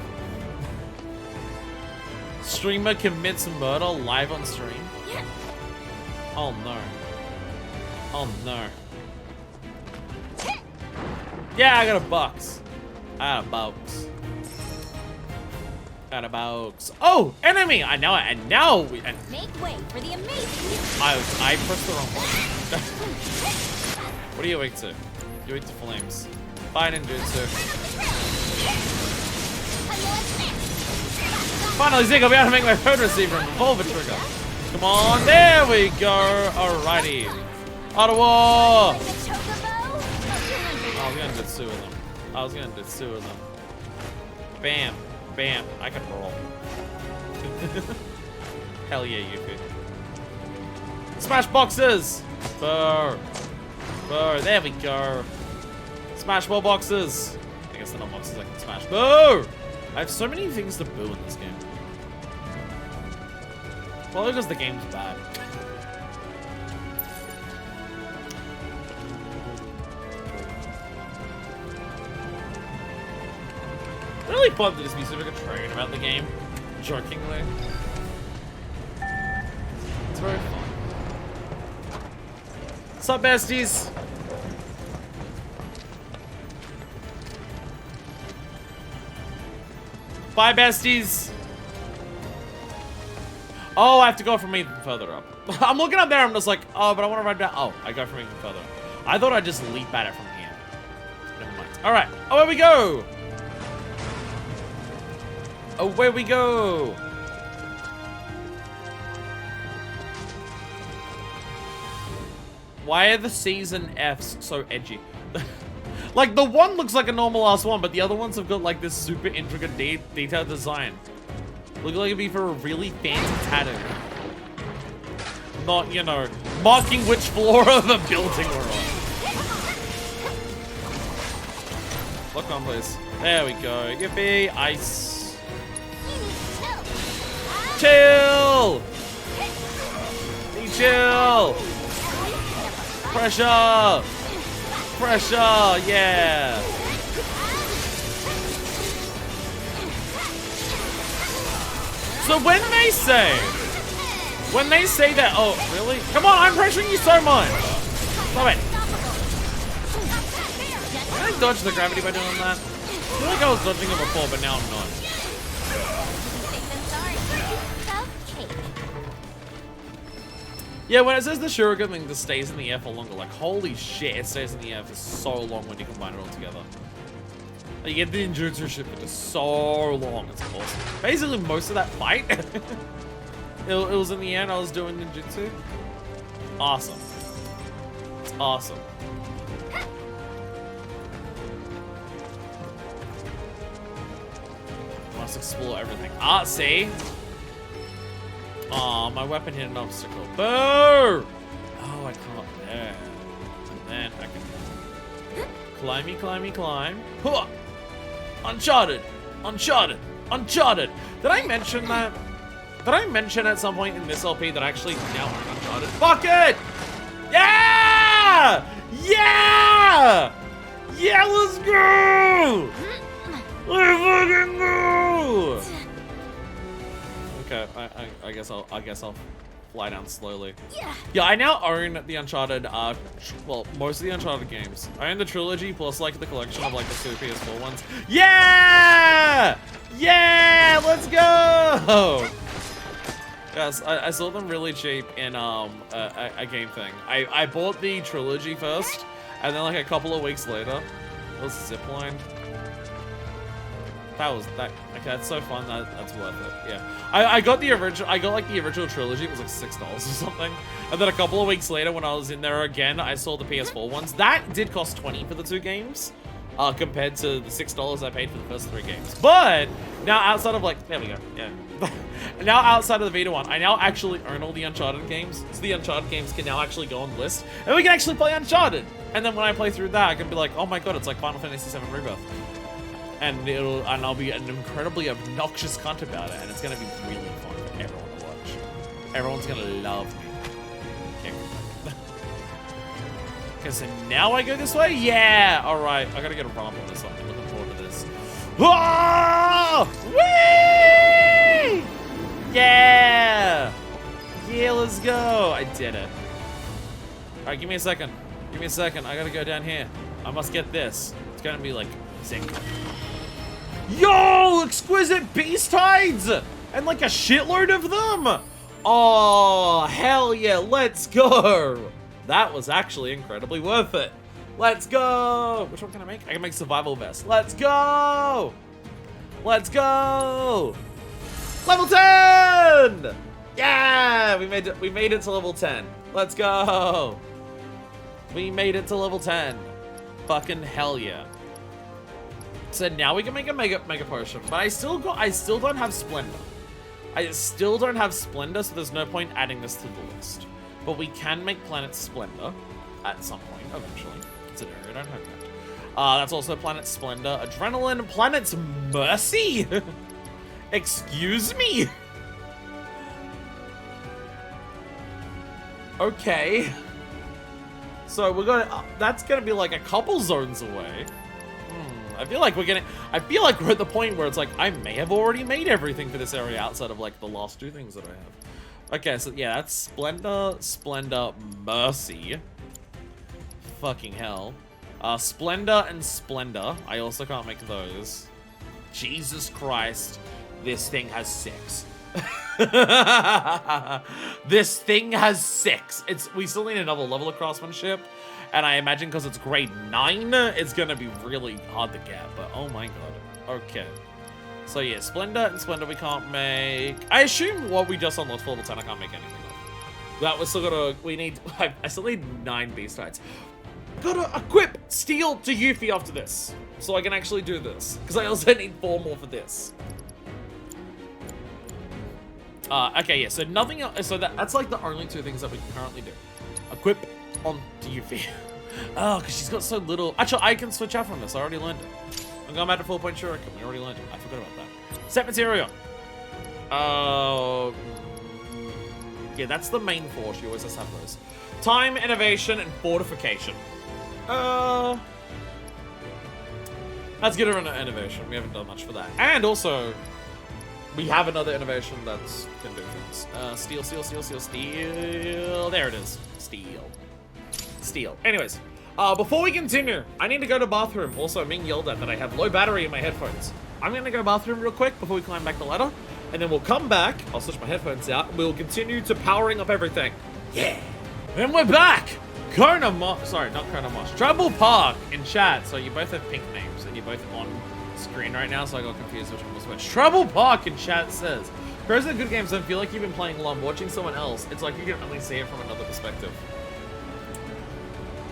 Streamer commits murder live on stream? Oh no. Oh no. Yeah, I got a box. I got a box. Got a box. Oh, enemy! I know it, and now we... Make way for the amazing... I pressed the wrong button. What are you weak to? You're weak to flames. Fire ninjutsu. Finally, Zeke, I'll be able to make my phone receiver and revolver trigger. Come on, there we go. Alrighty. Ottawa! I was gonna do 2 of them. Bam. Bam. I can roll. Hell yeah, Yuffie. Smash boxes! Burr. Burr. There we go. Smash more boxes. I guess they're not boxes I can smash. Boo! I have so many things to boo in this game. Probably because the game's bad. Really pumped to just be super contrarian about the game, jokingly. It's very fun. What's up, besties? Bye, besties. Oh, I have to go from even further up. I'm looking up there, I'm just like, oh, but I want to run down. Oh, I go from even further up. I thought I'd just leap at it from here. Never mind. All right, away we go. Away we go! Why are the C's and F's so edgy? Like, the one looks like a normal ass one, but the other ones have got like this super intricate detailed design. Look like it'd be for a really fancy tattoo. Not, you know, marking which floor of a building we're on. Look on, please. There we go. Yippee! Ice. Chill! Be chill! Pressure! Pressure! Yeah! So when they say that, oh, really? Come on, I'm pressuring you so much! Stop it! Can I dodge the gravity by doing that? I feel like I was dodging it before, but now I'm not. Yeah, when it says the shuriken thing just stays in the air for longer, like, holy shit, it stays in the air for so long when you combine it all together. Like, you get the ninjutsu shit for just so long, it's awesome. Basically, most of that fight, it was in the air and I was doing ninjutsu. Awesome. It's awesome. Must explore everything. Ah, see? Aw, my weapon hit an obstacle. Boo! Oh, I can't there. And then I can climby, climby, climb. Huh! Uncharted! Uncharted! Uncharted! Did I mention that? Did I mention at some point in this LP that I actually now own Uncharted? Fuck it! Yeah! Yeah! Yeah, let's go! Let's fucking go! Okay, I guess I'll fly down slowly. Yeah, I now own the Uncharted, well, most of the Uncharted games. I own the trilogy plus like the collection of like the two PS4 ones. Yeah! Yeah! Let's go! Yes, I saw them really cheap in a game thing. I bought the trilogy first, and then like a couple of weeks later, it was Zipline. Okay, that's so fun. That's worth it. Yeah, I got the original. I got like the original trilogy. It was like $6 or something. And then a couple of weeks later, when I was in there again, I saw the PS4 ones. That did cost $20 for the two games, compared to the $6 I paid for the first 3 games. But now outside of like, there we go. Yeah. Now outside of the Vita one, I now actually own all the Uncharted games. So the Uncharted games can now actually go on the list, and we can actually play Uncharted. And then when I play through that, I can be like, oh my god, it's like Final Fantasy VII Rebirth. And I'll be an incredibly obnoxious cunt about it, and it's gonna be really fun for everyone to watch. Everyone's gonna love me. Okay, so now I go this way? Yeah! Alright, I gotta get a ramp on this one. I'm looking forward to this. Whoa! Whee! Yeah! Yeah, let's go! I did it. Alright, give me a second. Give me a second. I gotta go down here. I must get this. It's gonna be like sick. Yo! Exquisite beast hides! And like a shitload of them! Oh, hell yeah, let's go! That was actually incredibly worth it. Let's go! Which one can I make? I can make survival vest. Let's go! Let's go! Level 10! Yeah! We made it to level 10. Let's go! We made it to level 10. Fucking hell yeah. So now we can make a mega potion, but I still don't have Splendor. I still don't have Splendor, so there's no point adding this to the list. but we can make Planet Splendor at some point, eventually. It's an area I don't have yet. That's also Planet Splendor, Adrenaline, Planet's Mercy? Excuse me? Okay. So we're gonna, that's gonna be like a couple zones away. I feel like we're at the point where it's like, I may have already made everything for this area outside of like the last two things that I have. Okay, so yeah, that's Splendor, Splendor, Mercy. Fucking hell. Splendor and Splendor. I also can't make those. Jesus Christ. This thing has 6. This thing has 6. We still need another level of craftsmanship. And I imagine because it's grade 9, it's gonna be really hard to get. But oh my god. Okay. So yeah, Splendor and Splendor we can't make. I assume what we just unlocked for level 10 I can't make anything of. That was still gonna, I still need 9 beast heights. Gotta equip Steel to Yuffie after this. So I can actually do this. Because I also need 4 more for this. Okay, yeah, so nothing else. So that's like the only 2 things that we can currently do. Equip on to Yuffie. Oh, because she's got so little. Actually, I can switch out from this. I already learned it. I'm going back to 4.0 Shuriken. We already learned it. I forgot about that. Set material. Yeah, that's the main 4. She always has to have those. Time, innovation, and fortification. Let's get her an innovation. We haven't done much for that. And also, we have another innovation that's can do things. Steel, steel, steel, steel, steel. There it is. Steel. Steel. Anyways, before we continue, I need to go to the bathroom. Also, I'm being yelled at that I have low battery in my headphones. I'm gonna go to the bathroom real quick before we climb back the ladder. And then we'll come back. I'll switch my headphones out. And we'll continue to powering up everything. Yeah. And we're back. Kona Mosh. Sorry, not Kona Mosh. Trouble Park in chat. So you both have pink names and you're both on screen right now. So I got confused which one was which. Trouble Park in chat says, "Pros are good games. Don't feel like you've been playing along. Watching someone else, it's like you can only see it from another perspective."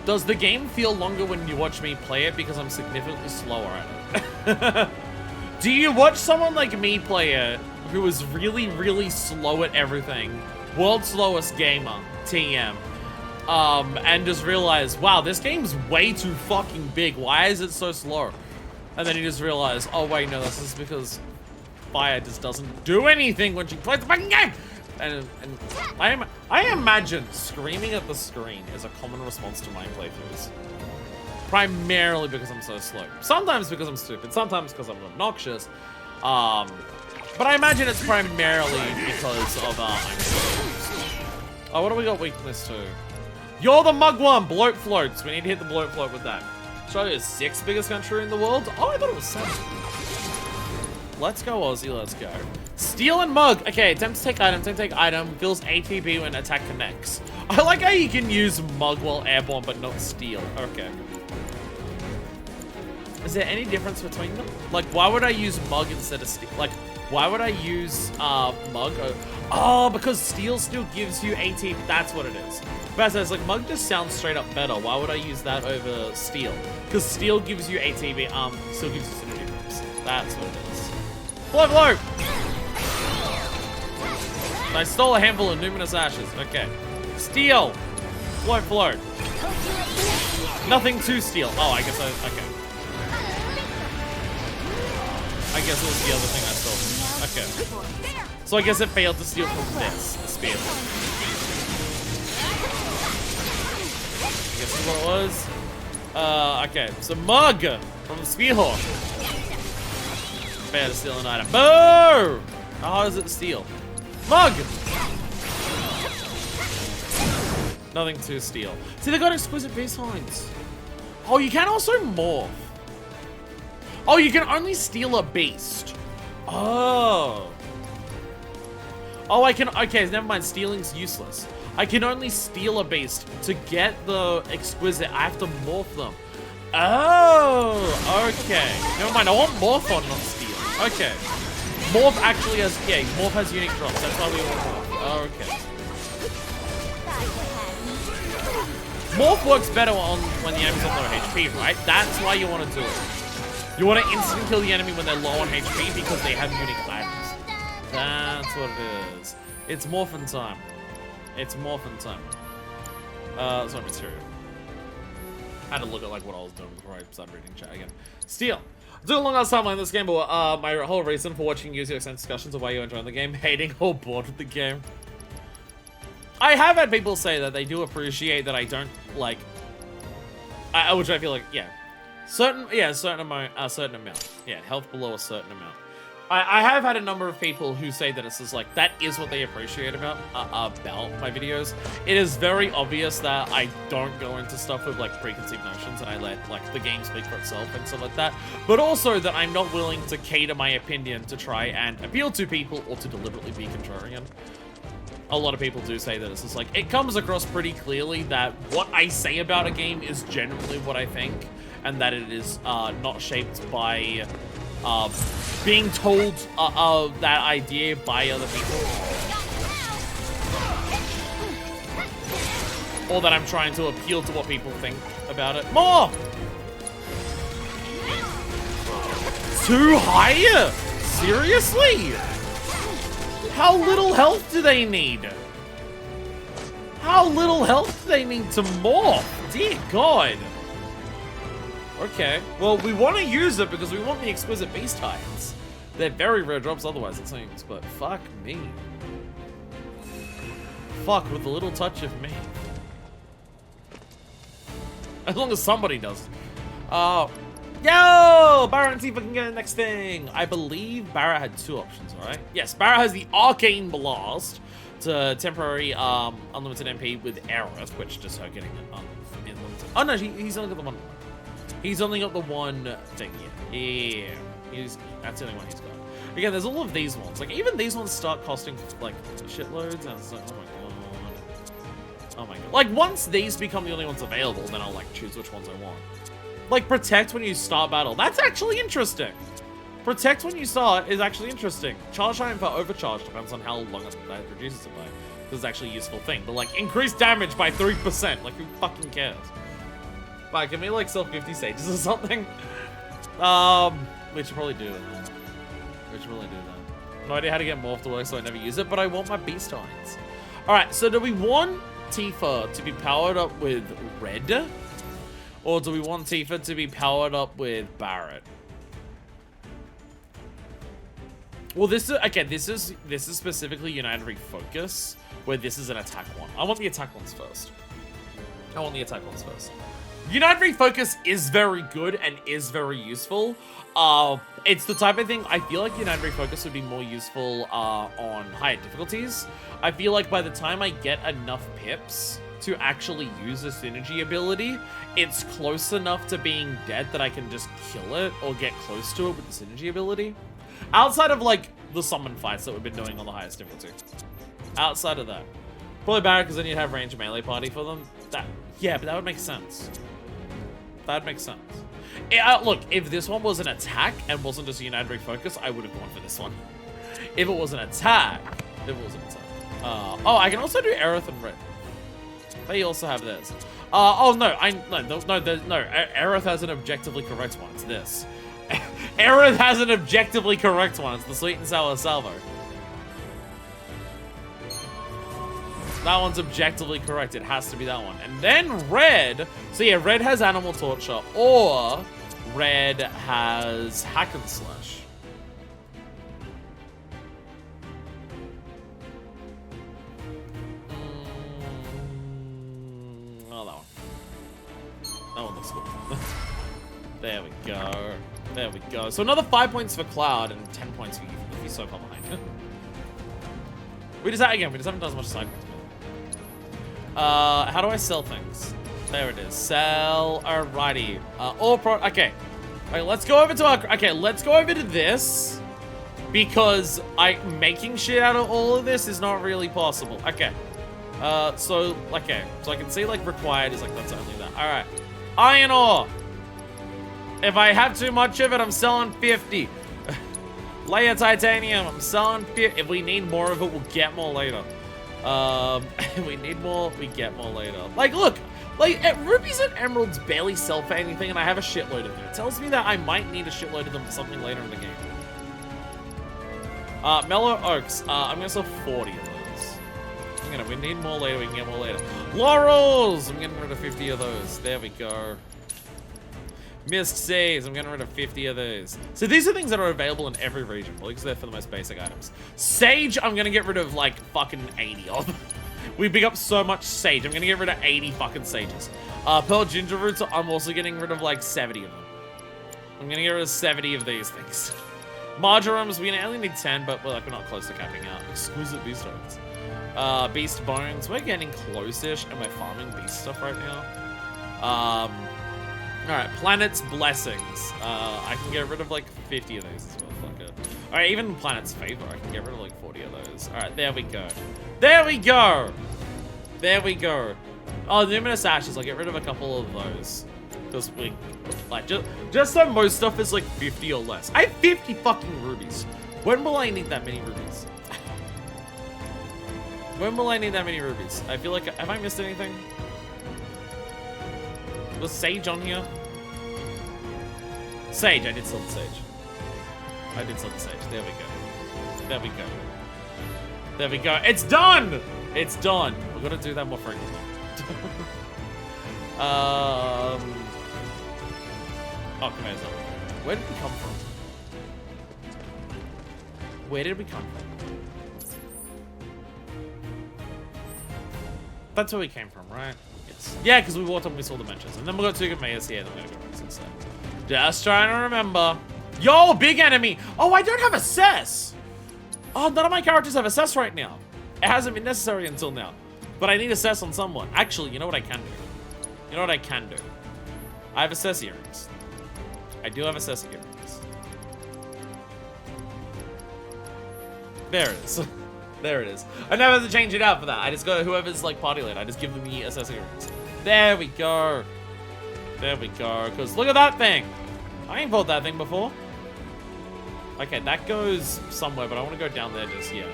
Does the game feel longer when you watch me play it because I'm significantly slower at it? Do you watch someone like me play it who is really, really slow at everything? World's slowest gamer, TM. And just realize, wow, this game's way too fucking big. Why is it so slow? And then you just realize, oh wait, no, this is because Fire just doesn't do anything when she plays the fucking game. And I imagine screaming at the screen is a common response to my playthroughs. Primarily because I'm so slow. Sometimes because I'm stupid. Sometimes because I'm obnoxious. But I imagine it's primarily because of I'm slow. Oh, what do we got weakness to? You're the mugworm! Bloat floats. We need to hit the bloat float with that. Australia is 6th biggest country in the world? Oh, I thought it was 7th. Let's go, Aussie. Let's go. Steel and mug. Okay, attempt to take item. Attempt to take item. Fills ATB when attack connects. I like how you can use mug while airborne, but not steel. Okay. Is there any difference between them? Like, why would I use mug instead of steel? Like, why would I use mug? Oh, because steel still gives you ATB. That's what it is. But it's like, mug just sounds straight up better. Why would I use that over steel? Because steel gives you ATB, still gives you synergy boost. That's what it is. Blow, blow! I stole a handful of numinous ashes. Okay. Steel! Float, float. Nothing to steal. Oh, I guess okay. I guess it was the other thing I stole. Okay. So I guess it failed to steal from this spear. I guess that's what it was. Okay. So mug from the spearhawk. Fair to steal an item. Boo! How hard is it to steal? Mug! Nothing to steal. See, they got exquisite beast signs. Oh, you can also morph. Oh, you can only steal a beast. Oh. Oh, I can, okay, never mind, stealing's useless. I can only steal a beast. To get the exquisite, I have to morph them. Oh, okay. Never mind, I want morph on, not steal. Okay. Morph actually has, yeah, morph has unique drops. That's why we want morph. Okay. Morph works better on when the enemy's on low HP, right? That's why you want to do it. You want to instant kill the enemy when they're low on HP because they have unique items. That's what it is. It's morphin' time. It's morphin' time. It's not material. I had to look at like what I was doing before I started reading chat again. Steel. It took a long ass time playing this game, but my whole reason for watching you extend discussions of why you're enjoying the game, hating or bored with the game. I have had people say that they do appreciate that I don't like, which I feel like, yeah, certain amount, yeah, health below a certain amount. I have had a number of people who say that it's just like, that is what they appreciate about my videos. It is very obvious that I don't go into stuff with like preconceived notions and I let like the game speak for itself and stuff like that. But also that I'm not willing to cater my opinion to try and appeal to people or to deliberately be contrarian. A lot of people do say that it's just like, it comes across pretty clearly that what I say about a game is generally what I think, and that it is not shaped by being told that idea by other people. Or that I'm trying to appeal to what people think about it. More! Too high? Seriously? How little health do they need? How little health do they need to morph? Dear God. Okay, well, we want to use it because we want the exquisite beast titans. They're very rare drops otherwise, it seems, but fuck me. Fuck with a little touch of me. As long as somebody does. Yo! Barra and Tifa can get the next thing. I believe Barra had two options, right? Yes, Barra has the Arcane Blast to temporary unlimited MP with Aerith, which just her getting it unlimited. Oh no, he's only got the one. He's only got the one thing here. Yeah. That's the only one he's got. Again, there's all of these ones. Like, even these ones start costing, like, shitloads. And it's like, oh my god. Oh my god. Like, once these become the only ones available, then I'll, like, choose which ones I want. Like, Protect when you start battle. That's actually interesting. Protect when you start is actually interesting. Charge time for Overcharge depends on how long it reduces it by. This is actually a useful thing. But, like, increase damage by 3%. Like, who fucking cares? But can we like sell 50 stages or something? We should probably do that. We should really do that. No idea how to get morph to work, so I never use it, but I want my beast tines. Alright, so do we want Tifa to be powered up with Red? Or do we want Tifa to be powered up with Barret? Well, this is okay, this is specifically United Refocus, where this is an attack one. I want the attack ones first. United Refocus is very good and is very useful. It's the type of thing, I feel like United Refocus would be more useful on higher difficulties. I feel like by the time I get enough pips to actually use the synergy ability, it's close enough to being dead that I can just kill it or get close to it with the synergy ability. Outside of like the summon fights that we've been doing on the highest difficulty. Outside of that. Probably Barret, because then you'd have range melee party for them. Yeah, but that would make sense. That makes sense. Look, if this one was an attack and wasn't just a United Refocus, I would have gone for this one. If it was an attack. Oh, I can also do Aerith and Red. They also have this. Oh no, Aerith has an objectively correct one. It's this. Aerith has an objectively correct one. It's the Sweet and Sour Salvo. That one's objectively correct. It has to be that one. And then Red. So yeah, Red has Animal Torture, or Red has Hack and Slash. Oh, that one. That one looks good. There we go. There we go. So another 5 points for Cloud and 10 points for you if you're so far behind. We just haven't done as much side quests. How do I sell things? There it is. Sell. Alrighty. Okay. Okay, let's go over to this. Because making shit out of all of this is not really possible. Okay. So I can see like required is like that's only that. Alright. Iron ore. If I have too much of it, I'm selling 50. Layer titanium, I'm selling 50. If we need more of it, we'll get more later. We need more, we get more later. Like, look, like, rubies and emeralds barely sell for anything, and I have a shitload of them. It tells me that I might need a shitload of them for something later in the game. Mellow Oaks, I'm gonna sell 40 of those. We need more later. We can get more later. Laurels! I'm getting rid of 50 of those. There we go. Missed saves. I'm getting rid of 50 of those. So these are things that are available in every region. Well, because they're for the most basic items. Sage, I'm gonna get rid of like fucking 80 of. We pick up so much sage. I'm gonna get rid of 80 fucking sages. Pearl ginger roots, I'm also getting rid of like 70 of them. I'm gonna get rid of 70 of these things. Marjorams, we only need 10, but we're not close to capping out. Exquisite beast stones. Beast bones, we're getting close-ish, and we're farming beast stuff right now. Alright, planet's blessings. I can get rid of like 50 of those as well, fuck it. Alright, even planet's favor, I can get rid of like 40 of those. Alright, there we go. There we go! There we go. Oh, luminous ashes, I'll get rid of a couple of those. Because we, like, just so most stuff is like 50 or less. I have 50 fucking rubies. When will I need that many rubies? When will I need that many rubies? I feel like, have I missed anything? Was sage on here? Sage, I did sell the sage. I did sell the sage. There we go. There we go. There we go. It's done! It's done. We're gonna do that more frequently. Oh, come here, Zombie. Where did we come from? Where did we come from? That's where we came from, right? Yes. Yeah, because we walked up and we saw the benches. And then we got two good mayors here, then we're gonna go rest instead. Just trying to remember. Yo, big enemy! Oh, I don't have assess! Oh, none of my characters have assess right now. It hasn't been necessary until now. But I need assess on someone. Actually, you know what I can do? You know what I can do? I have assess earrings. I do have assess earrings. There it is. There it is. I never have to change it out for that. I just go, whoever's like party lead, I just give them the assess earrings. There we go. There we go. Because look at that thing. I ain't bought that thing before. Okay, that goes somewhere, but I want to go down there just yet.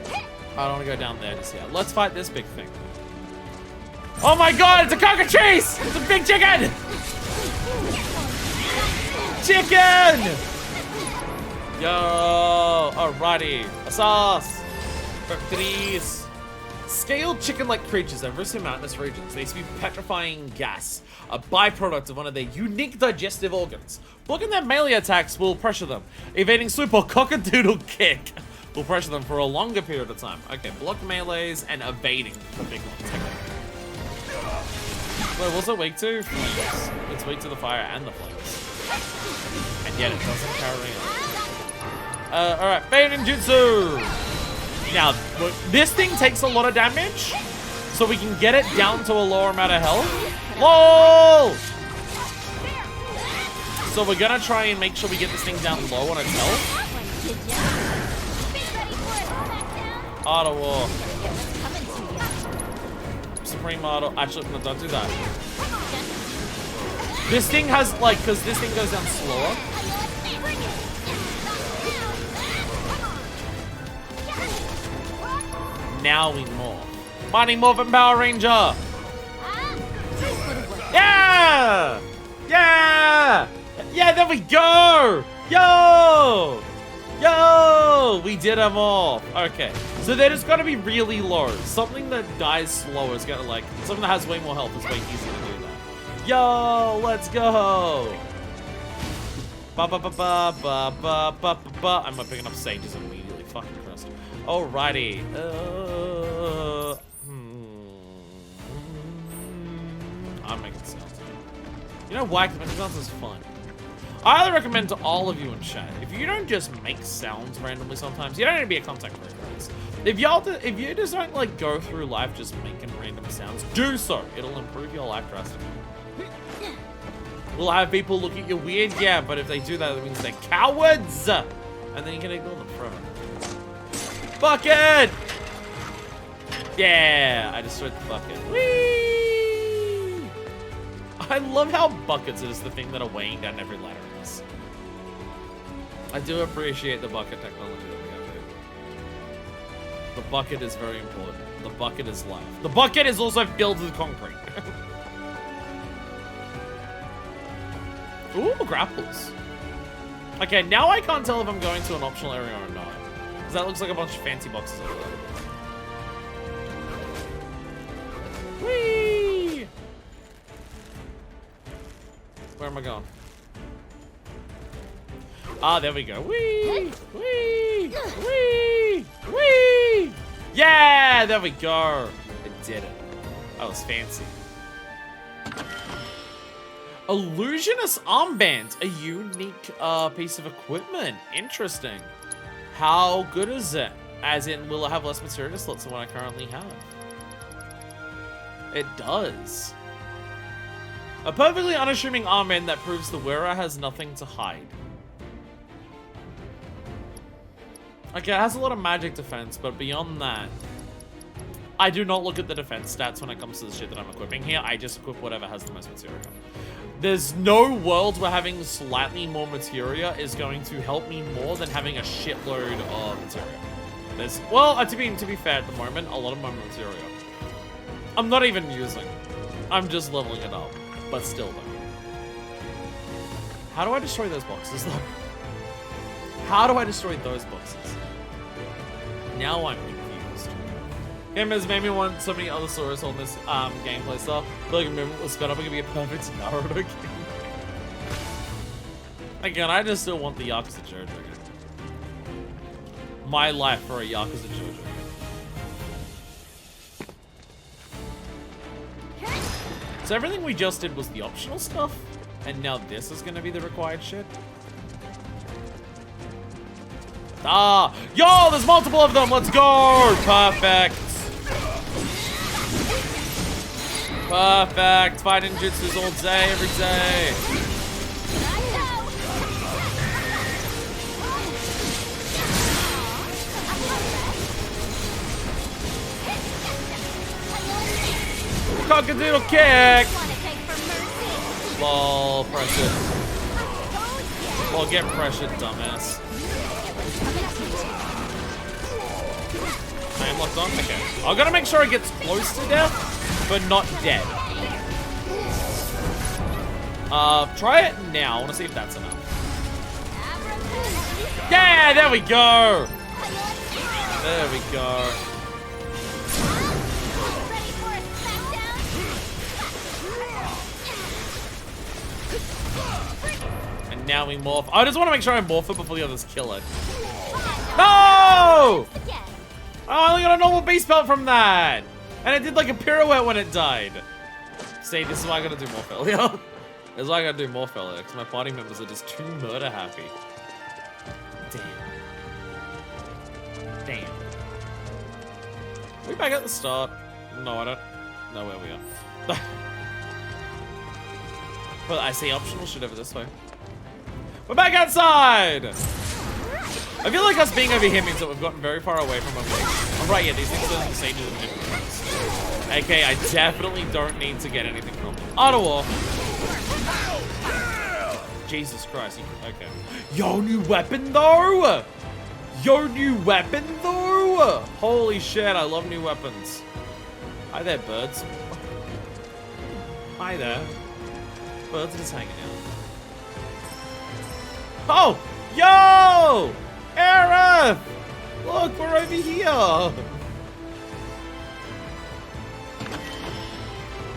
I don't want to go down there just yet. Let's fight this big thing. Oh my god, it's a cockatrice! It's a big chicken! Chicken! Yo, alrighty. A sauce. Cockatrice. Scaled chicken-like creatures that rest in mountainous regions. They spew petrifying gas, a byproduct of one of their unique digestive organs. Blocking their melee attacks will pressure them. Evading swoop or cock-a-doodle kick will pressure them for a longer period of time. Okay, block melees and evading the big ones. Wait, what's it weak to? Flames. It's weak to the fire and the flames. And yet it doesn't carry on. Alright, Bane Jutsu! Now, this thing takes a lot of damage, so we can get it down to a lower amount of health. LOL! So we're gonna try and make sure we get this thing down low on its health. Auto War. Supreme Auto. Actually, no, don't do that. This thing has, like, because this thing goes down slower. Now we morph. Mighty Morphin Power Ranger! Yeah! Yeah! Yeah, there we go! Yo! Yo! We did them all. Okay. So they're just gonna be really low. Something that dies slower is gonna, like, something that has way more health is way easier to do that. Yo! Let's go! Ba ba ba ba ba ba ba ba. I'm not picking up sages immediately. Fucking Christ. Alrighty. I'm making sounds. You know why? Because making sounds is fun. I highly recommend to all of you in chat, if you don't just make sounds randomly sometimes, you don't need to be a content creator. If you just don't like go through life just making random sounds, do so. It'll improve your life drastically. We'll have people look at you weird, yeah, but if they do that, it means they're cowards! And then you can ignore them forever. Bucket! Yeah, I destroyed the bucket. Whee! I love how buckets is the thing that are weighing down every ladder in this. I do appreciate the bucket technology that we have here. The bucket is very important. The bucket is life. The bucket is also filled with concrete. Ooh, grapples. Okay, now I can't tell if I'm going to an optional area or not. Because that looks like a bunch of fancy boxes over there. Whee! Where am I going? Ah, there we go. Whee! Whee! Whee! Whee! Yeah! There we go. I did it. That was fancy. Illusionist armband, a unique piece of equipment. Interesting. How good is it? As in, will it have less material slots than what I currently have? It does. A perfectly unassuming armband that proves the wearer has nothing to hide. Okay, it has a lot of magic defense, but beyond that, I do not look at the defense stats when it comes to the shit that I'm equipping here. I just equip whatever has the most materia. There's no world where having slightly more materia is going to help me more than having a shitload of materia. There's, well, to be fair, at the moment, a lot of my materia I'm not even using. I'm just leveling it up. But still, though. How do I destroy those boxes, though? How do I destroy those boxes? Now I'm confused. Game has made me want so many other stories on this gameplay stuff. I feel like a movement was sped up. I could be a perfect Naruto game. Again, I just still want the Yakuza JoJo game. My life for a Yakuza JoJo game. So everything we just did was the optional stuff, and now this is gonna be the required shit? Ah! Yo, there's multiple of them! Let's go! Perfect! Perfect! Fighting jutsus all day, every day! Cockadoodle kick! Lol, pressured. Well, get pressured, dumbass. I am locked on? Okay. I've got to make sure it gets close to death, but not dead. Try it now. I want to see if that's enough. Yeah, there we go! There we go. And now we morph. I just want to make sure I morph it before the others kill it. No! I only got a normal beast belt from that. And it did like a pirouette when it died. See, this is why I gotta do more failure. This is why I gotta do more failure, because my party members are just too murder happy. Damn. Damn. Are we back at the start? No, I don't know where we are. But I see optional shit over this way. We're back outside! I feel like us being over here means that we've gotten very far away from our way. Oh, right, yeah, these things are the stages of different things. Okay, I definitely don't need to get anything from them. Ottawa! Jesus Christ, okay. Yo, new weapon though! Yo, new weapon though! Holy shit, I love new weapons. Hi there, birds. Hi there. Birds are just hanging out. Oh! Yo! Aerith! Look, we're over here!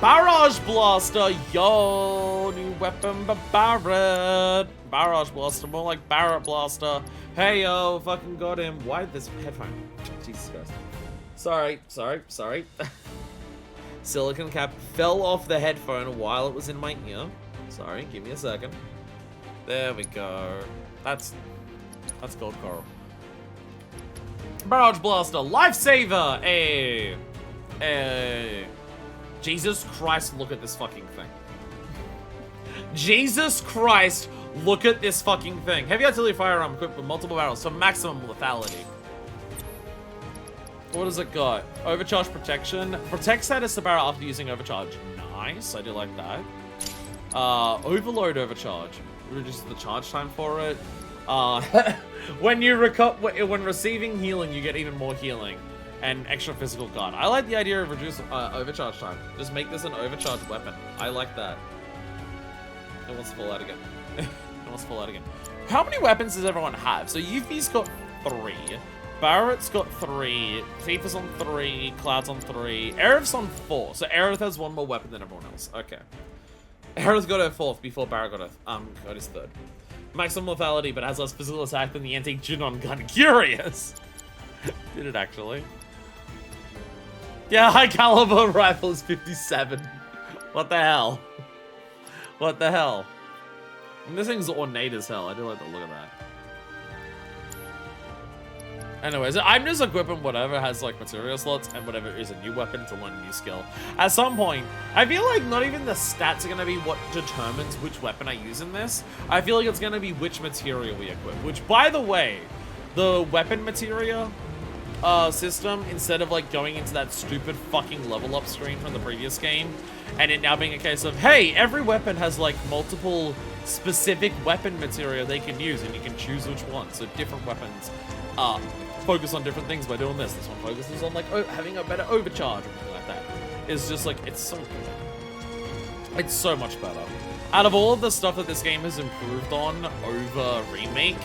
Barrage Blaster! Yo! New weapon, Barrett! Barrage Blaster, more like Barrett Blaster. Hey, yo, fucking got him. Why this headphone? Jesus Christ. Sorry. Silicon cap fell off the headphone while it was in my ear. Sorry, give me a second. There we go. That's gold coral. Barrage Blaster, Lifesaver! Hey! Hey! Jesus Christ, look at this fucking thing. Jesus Christ, look at this fucking thing. Heavy artillery firearm equipped with multiple barrels for maximum lethality. What does it got? Overcharge protection. Protect status the barrel after using overcharge. Nice, I do like that. Overload overcharge. Reduces the charge time for it. When receiving healing, you get even more healing and extra physical guard. I like the idea of reduced overcharge time. Just make this an overcharged weapon. I like that. It wants to fall out again. It wants to fall out again. How many weapons does everyone have? So Yuffie's got 3. Barrett's got 3, Tifa's on 3, Cloud's on 3, Aerith's on 4. So Aerith has 1 more weapon than everyone else. Okay. Aerith got her 4th before Barrett got his 3rd. Maximum lethality, but has less physical attack than the anti-Junon gun. Curious! Did it actually? Yeah, high caliber rifle is 57. What the hell? What the hell? And this thing's ornate as hell. I do like the look of that. Anyways, I'm just equipping whatever has like materia slots and whatever is a new weapon to learn a new skill. At some point, I feel like not even the stats are going to be what determines which weapon I use in this. I feel like it's going to be which materia we equip. Which, by the way, the weapon materia system, instead of like going into that stupid fucking level up screen from the previous game, and it now being a case of, hey, every weapon has like multiple specific weapon materia they can use, and you can choose which one. So different weapons focus on different things by doing this. This one focuses on like having a better overcharge or something like that. It's just like, it's so good. It's so much better. Out of all of the stuff that this game has improved on over Remake,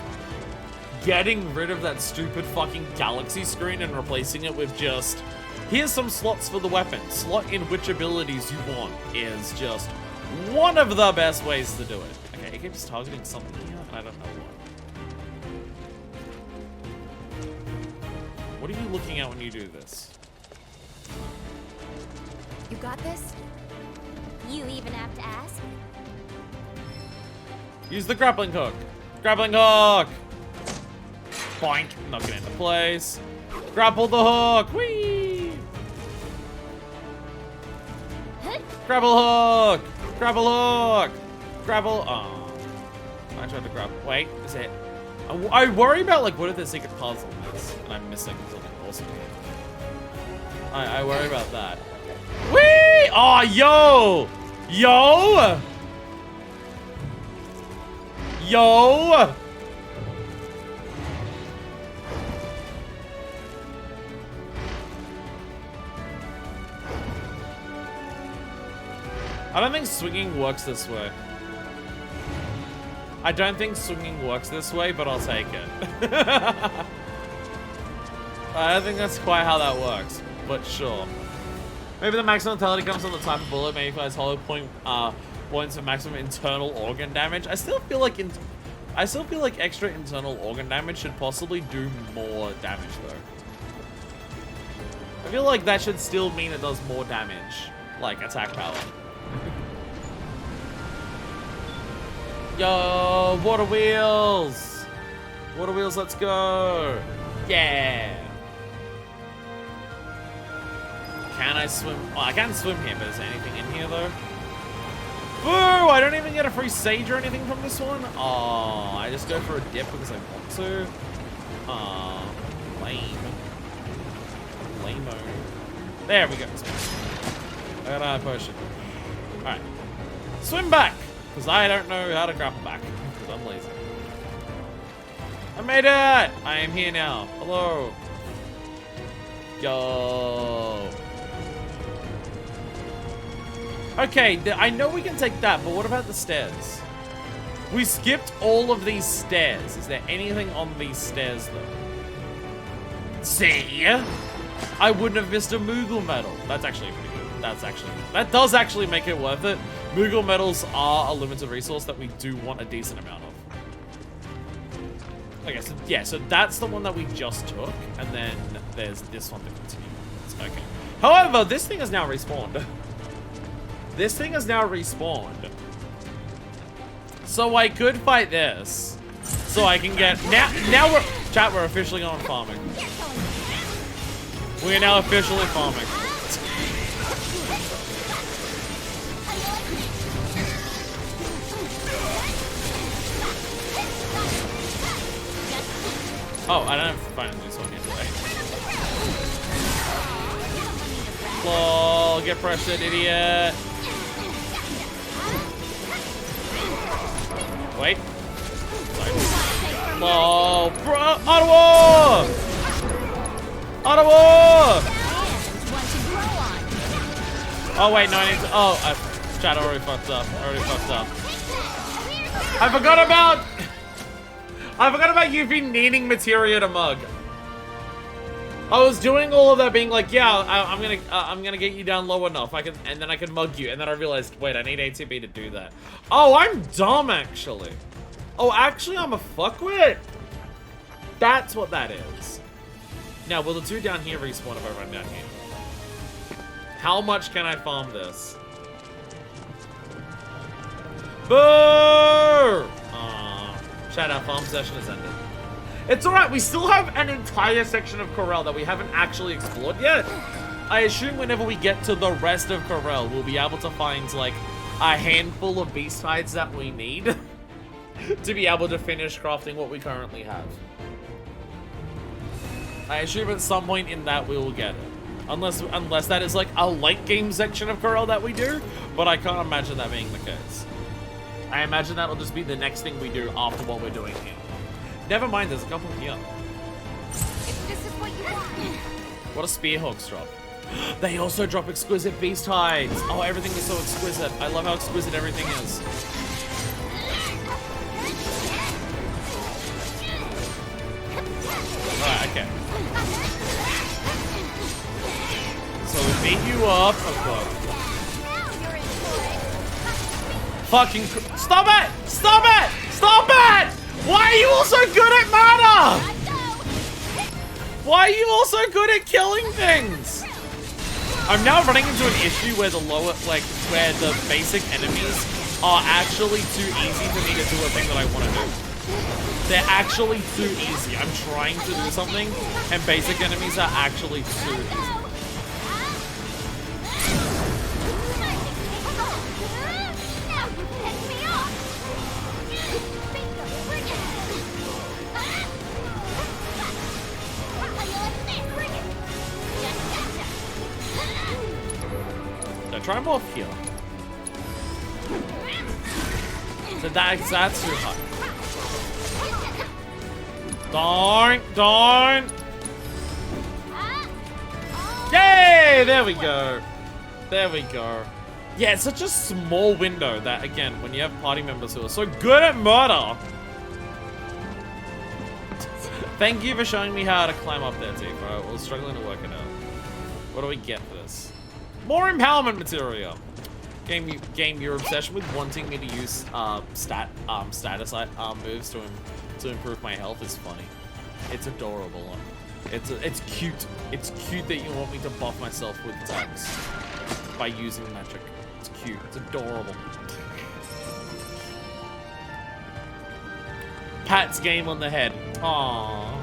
getting rid of that stupid fucking galaxy screen and replacing it with just, here's some slots for the weapon. Slot in which abilities you want is just one of the best ways to do it. Okay, it keeps targeting something here, and I don't know what. What are you looking at when you do this? You got this? You even have to ask? Use the grappling hook. Grappling hook! Boink. Knock it into place. Grapple the hook. Whee! Grapple hook! Grapple hook! Grapple. Oh. I tried to grab. Wait, is it? I worry about like what if the secret puzzle is and I'm missing something awesome. I worry about that. Whee! Oh, yo! Yo! Yo! I don't think swinging works this way. I don't think swinging works this way, but I'll take it. I don't think that's quite how that works, but sure. Maybe the maximum lethality comes from the type of bullet. Maybe has hollow points of maximum internal organ damage. I still feel like extra internal organ damage should possibly do more damage though. I feel like that should still mean it does more damage, like attack power. Yo, water wheels! Water wheels, let's go! Yeah! Can I swim? Oh, I can't swim here, but is there anything in here though? Boo! I don't even get a free sage or anything from this one? Oh, I just go for a dip because I want to? Oh, lame. Lame-o. There we go. I got a potion. Alright. Swim back! Because I don't know how to grapple back. Because I'm lazy. I made it! I am here now. Hello. Yo. Okay, I know we can take that, but what about the stairs? We skipped all of these stairs. Is there anything on these stairs, though? See? I wouldn't have missed a Moogle medal. That's actually pretty good. That does actually make it worth it. Moogle medals are a limited resource that we do want a decent amount of. Okay, so yeah, so that's the one that we just took, and then there's this one to continue with. Okay. However, this thing has now respawned. This thing has now respawned. So I could fight this. So I can get now we're officially going farming. We are now officially farming. Oh, I don't have to find this one here today. Lol, get pressured, idiot. Wait. Sorry. Lol, bro, Ottawa! Ottawa! Oh wait, no, I need to. Oh, chat already fucked up. I forgot about you needing materia to mug. I was doing all of that, being like, yeah, I'm gonna get you down low enough. And then I can mug you. And then I realized, wait, I need ATB to do that. Oh, I'm dumb, actually. Oh, actually, I'm a fuckwit. That's what that is. Now, will the two down here respawn if I run down here? How much can I farm this? Boo! Chat, our farm session has ended. It's alright, we still have an entire section of Corel that we haven't actually explored yet. I assume whenever we get to the rest of Corel, we'll be able to find, like, a handful of beast hides that we need to be able to finish crafting what we currently have. I assume at some point in that we will get it. Unless that is, like, a late game section of Corel that we do, but I can't imagine that being the case. I imagine that'll just be the next thing we do after what we're doing here. Never mind, there's a couple here. If this is what you want. What do Spearhawks drop? They also drop exquisite beast hides. Oh, everything is so exquisite. I love how exquisite everything is. Alright, okay. So we beat you up. Oh, fucking stop it! Stop it! Stop it! Why are you all so good at mana? Why are you all so good at killing things? I'm now running into an issue where the where the basic enemies are actually too easy for me to do a thing that I want to do. They're actually too easy. I'm trying to do something, and basic enemies are actually too easy. Try them off here. So that's too hot. Darn! Yay! There we go. There we go. Yeah, it's such a small window that, again, when you have party members who are so good at murder. Thank you for showing me how to climb up there, Tifa. I was struggling to work it out. What do we get for this? More empowerment material. Game, your obsession with wanting me to use status moves to improve my health is funny. It's adorable. It's cute. It's cute that you want me to buff myself with attacks by using magic. It's cute. It's adorable. Pat's game on the head. Aww.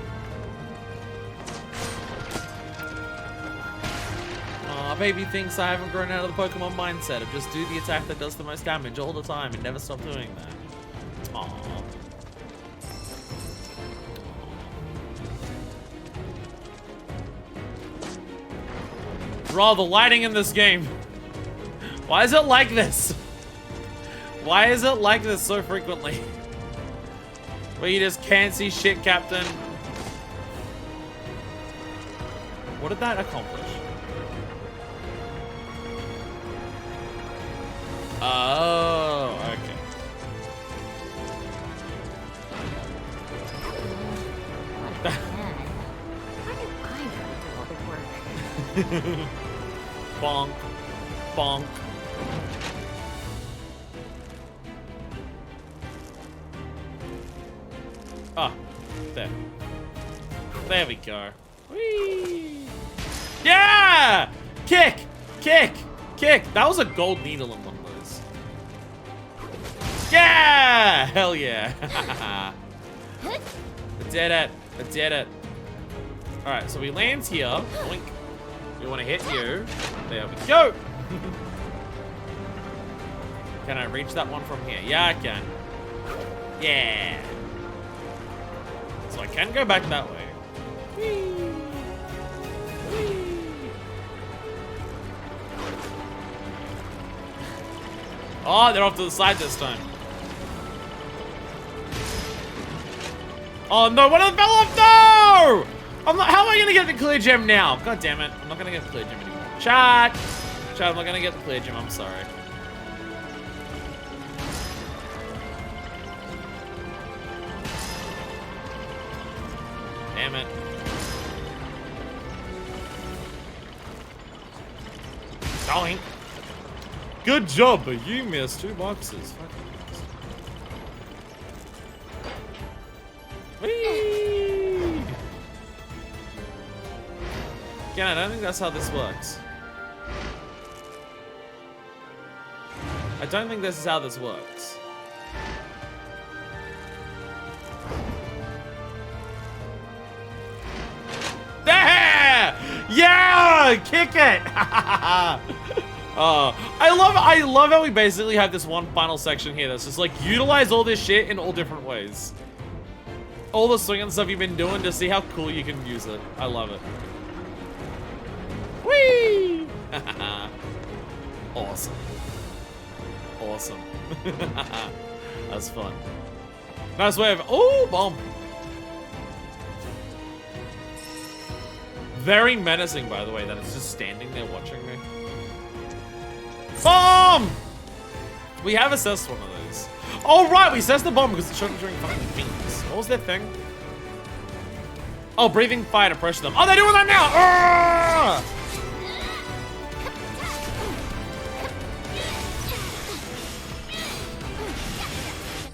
Baby thinks I haven't grown out of the Pokemon mindset of just do the attack that does the most damage all the time and never stop doing that. Aww. Raw, the lighting in this game. Why is it like this? Why is it like this so frequently? Where you just can't see shit, Captain. What did that accomplish? Oh, okay. Bonk. Bonk. Ah, there. There we go. Whee! Yeah! Kick! Kick! Kick! That was a gold needle in one of those. Yeah! Hell yeah! I did it! I did it! Alright, so we land here. Boink. We want to hit you. There we go! Can I reach that one from here? Yeah, I can. Yeah! So I can go back that way. Whee! Whee! Oh, they're off to the side this time. Oh no, one of them fell off! No! I'm not, how am I gonna get the clear gem now? God damn it. I'm not gonna get the clear gem anymore. Chat! Chat, I'm not gonna get the clear gem, I'm sorry. Damn it. Yoink. Good job, but you missed 2 boxes. Whee! Again, I don't think that's how this works. I don't think this is how this works. There! Yeah! Kick it! I love how we basically have this one final section here that's just like utilize all this shit in all different ways. All the swinging stuff you've been doing to see how cool you can use it. I love it. Whee! Awesome. Awesome. That's fun. Nice way of. Oh, bomb. Very menacing, by the way, that it's just standing there watching me. Bomb! We have assessed one of those. Oh, right, we assessed the bomb because it's showing during fucking things. What was that thing? Oh, breathing fire to pressure them. Oh, they're doing that now! Arrgh!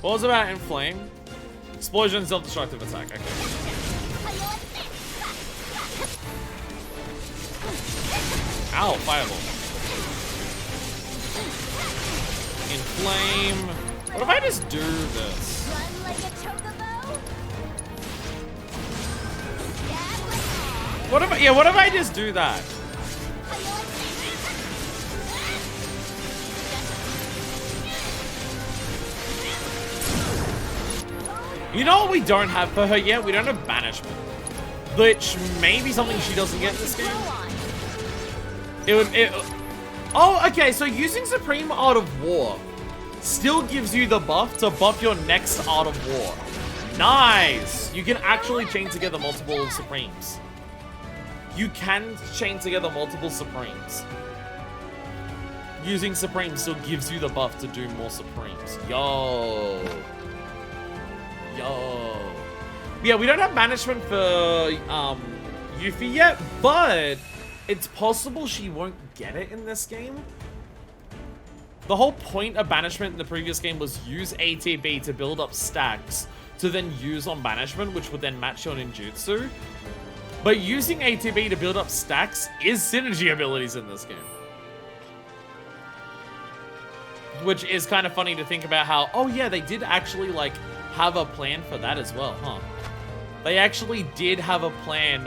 What was about inflame? Explosion, self-destructive attack. Okay. Ow, fireball. Inflame. What if I just do this? What if I just do that? You know what we don't have for her yet? We don't have banishment. Which may be something she doesn't get in this game. Oh, okay, so using Supreme Art of War still gives you the buff to buff your next Art of War. Nice! You can actually chain together multiple Supremes. You can chain together multiple Supremes. Using Supreme still gives you the buff to do more Supremes. Yo. Yeah, we don't have banishment for Yuffie yet, but it's possible she won't get it in this game. The whole point of banishment in the previous game was use ATB to build up stacks to then use on banishment, which would then match your ninjutsu. But using ATB to build up stacks is synergy abilities in this game. Which is kind of funny to think about how, oh yeah, they did actually like have a plan for that as well, huh? They actually did have a plan,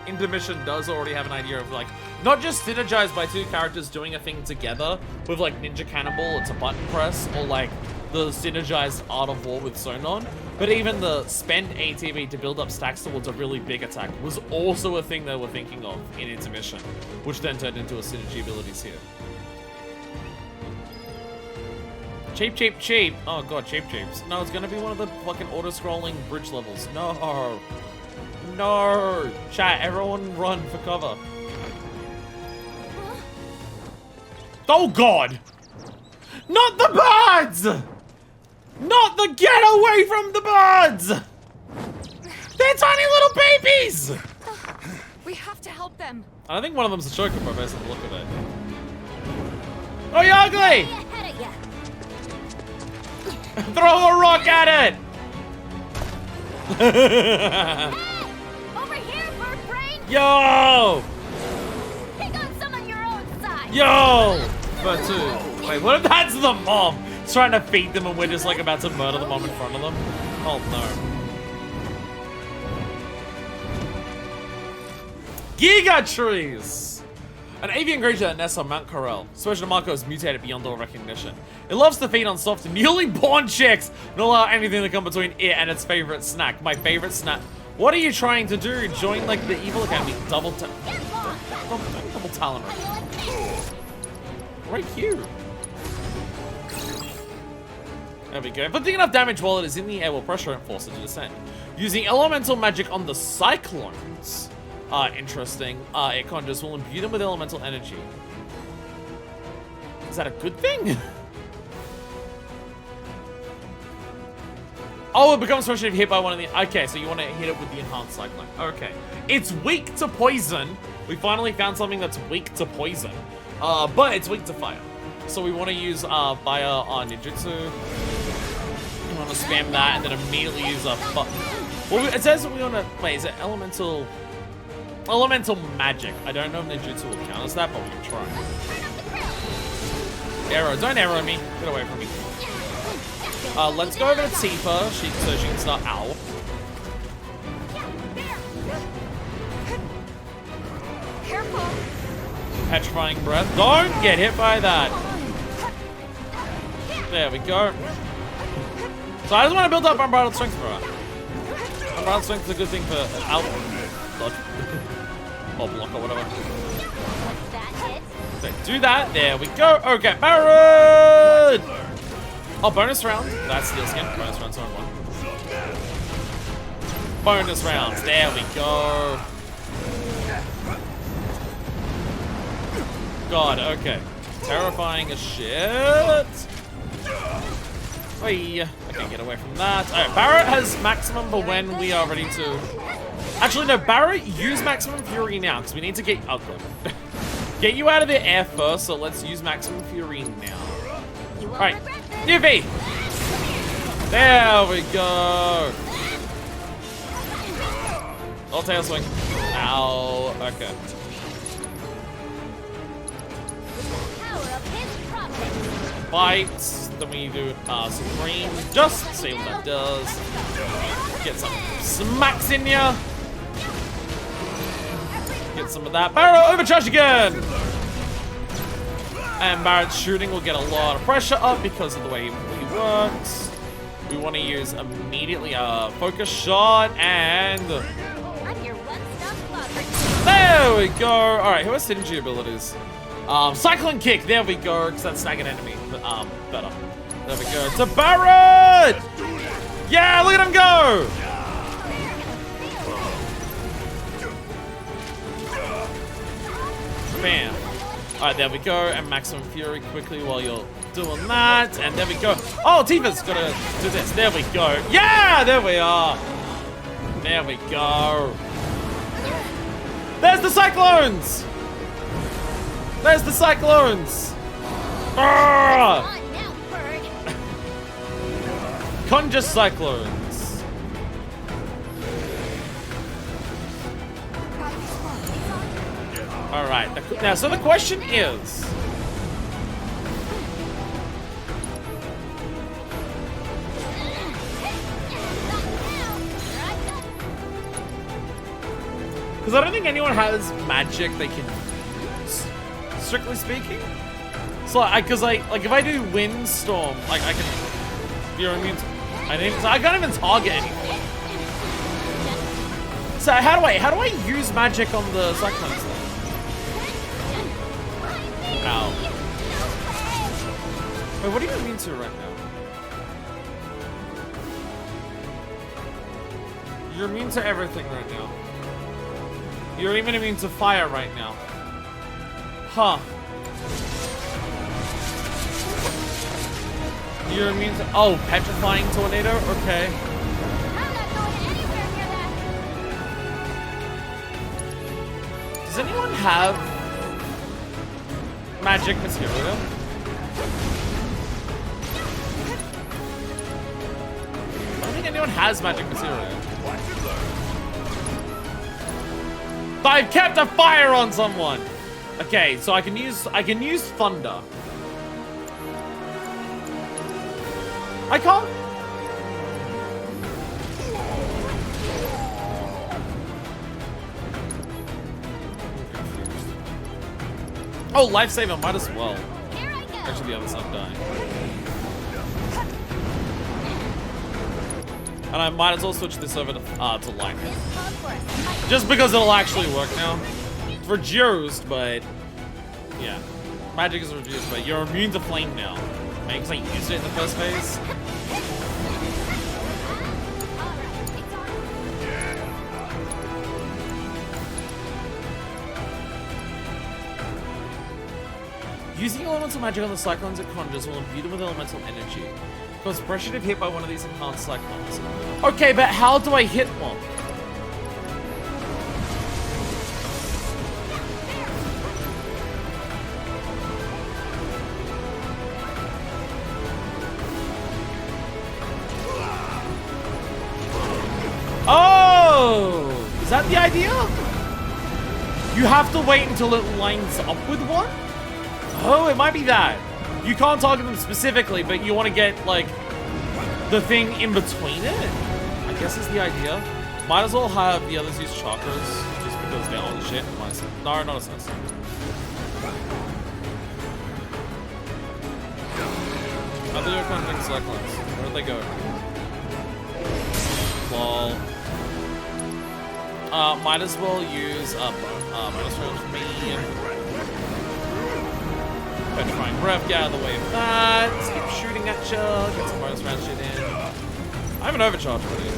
Intermission does already have an idea of like, not just synergized by 2 characters doing a thing together with like Ninja Cannibal, it's a button press, or like the synergized Art of War with Sonon, but even the spend ATB to build up stacks towards a really big attack was also a thing they were thinking of in Intermission, which then turned into a synergy abilities here. Cheap, cheap, cheap. Oh god, cheap cheaps. No, it's gonna be one of the fucking auto-scrolling bridge levels. No. No. Chat, everyone run for cover. Oh god! Not the birds! Not the get away from the birds! They're tiny little babies! We have to help them. I think one of them's a chocobo based on the look of it. Oh, you ugly! Throw a rock at it! Hey, over here, bird brain! Yo! Pick on some on your own side! Yo! But two. Wait, what if that's the mom? It's trying to feed them and we're just like about to murder the mom in front of them? Oh no. Giga trees! An avian creature that nests on Mount Corel. Special Marco is mutated beyond all recognition. It loves to feed on soft, newly born chicks and allow anything to come between it and its favorite snack. My favorite snack. What are you trying to do? Join like the evil academy. Double talon. Right here. There we go. Inflicting enough damage while it is in the air will pressure and force it to descend. Using elemental magic on the cyclones. Interesting. It conjures will imbue them with elemental energy. Is that a good thing? Oh, it becomes frustrated if hit by one of the... Okay, so you want to hit it with the enhanced cyclone. Okay. It's weak to poison. We finally found something that's weak to poison. But it's weak to fire. So we want to use fire on ninjutsu. We want to spam that and then immediately use a well, it says that we want to, wait, is it elemental magic? I don't know if ninjutsu will count as that, but we can try. Arrow, don't arrow me. Get away from me. Let's go over to Tifa, so she can start owl. Careful. Petrifying breath. Don't get hit by that. There we go. So I just want to build up unbridled strength for her. Unbridled strength is a good thing for owl. Dodge. Or block or whatever. So do that. There we go. Okay, Baron! Oh, bonus round. That's steel skin. Bonus round's on one. Bonus rounds. There we go. God, okay. Terrifying as shit. Oi. Okay, get away from that. Alright, Barret has maximum, but when we are ready to... Actually, no, Barret, use maximum fury now, because we need to get... Oh, God. Get you out of the air first, so let's use maximum fury now. Alright, new V. There we go. Oh, tail swing. Ow. Okay. Bites. Then we do Supreme. Just see what that does. Get some smacks in ya. Get some of that. Barrow overcharge again. And Barrett's shooting will get a lot of pressure up because of the way he works. We want to use immediately a focus shot and... There we go. All right, who has synergy abilities? Cyclone kick. There we go. Because that's snag an enemy. Better. There we go. To Barret! Yeah, look at him go! Bam. All right, there we go. And maximum fury quickly while you're doing that. And there we go. Oh, Tifa's gonna do this. There we go. Yeah, there we are. There we go. There's the cyclones. There's the cyclones. Conjure cyclones. All right. Now, so the question is, because I don't think anyone has magic they can use, strictly speaking. So, because like if I do windstorm, like I can, you know what I mean? I can't even target anything. So how do I use magic on the cyclones then? Ow. Wait, what do you mean to right now? You're immune to everything right now. You're even immune to fire right now. Huh. You're immune to... Oh, petrifying tornado? Okay. Does anyone have magic material? I don't think anyone has magic material. I've kept a fire on someone. Okay, so I can use thunder. I can't. Oh, lifesaver, might as well. Actually, the other side dying. And I might as well switch this over to lightning. Just because it'll actually work now. It's reduced, but yeah. Magic is reduced, but you're immune to flame now. Maybe because I used it in the first phase. Using elemental magic on the cyclones it conjures will imbue them with elemental energy. Cause pressure if hit by one of these enhanced cyclones. Okay, but how do I hit one? that the idea? You have to wait until it lines up with one? Oh, it might be that. You can't target them specifically, but you want to get, like, the thing in between it? I guess is the idea. Might as well have the others use chakras, just because they're on shit. No, not a sense. I thought they were conjuring cyclones. Where'd they go? Lol. Might as well use bonus round for me. Petrifying Rev, get out of the way of that. Keep shooting at you. Get some bonus round shit in. I have an overcharge already.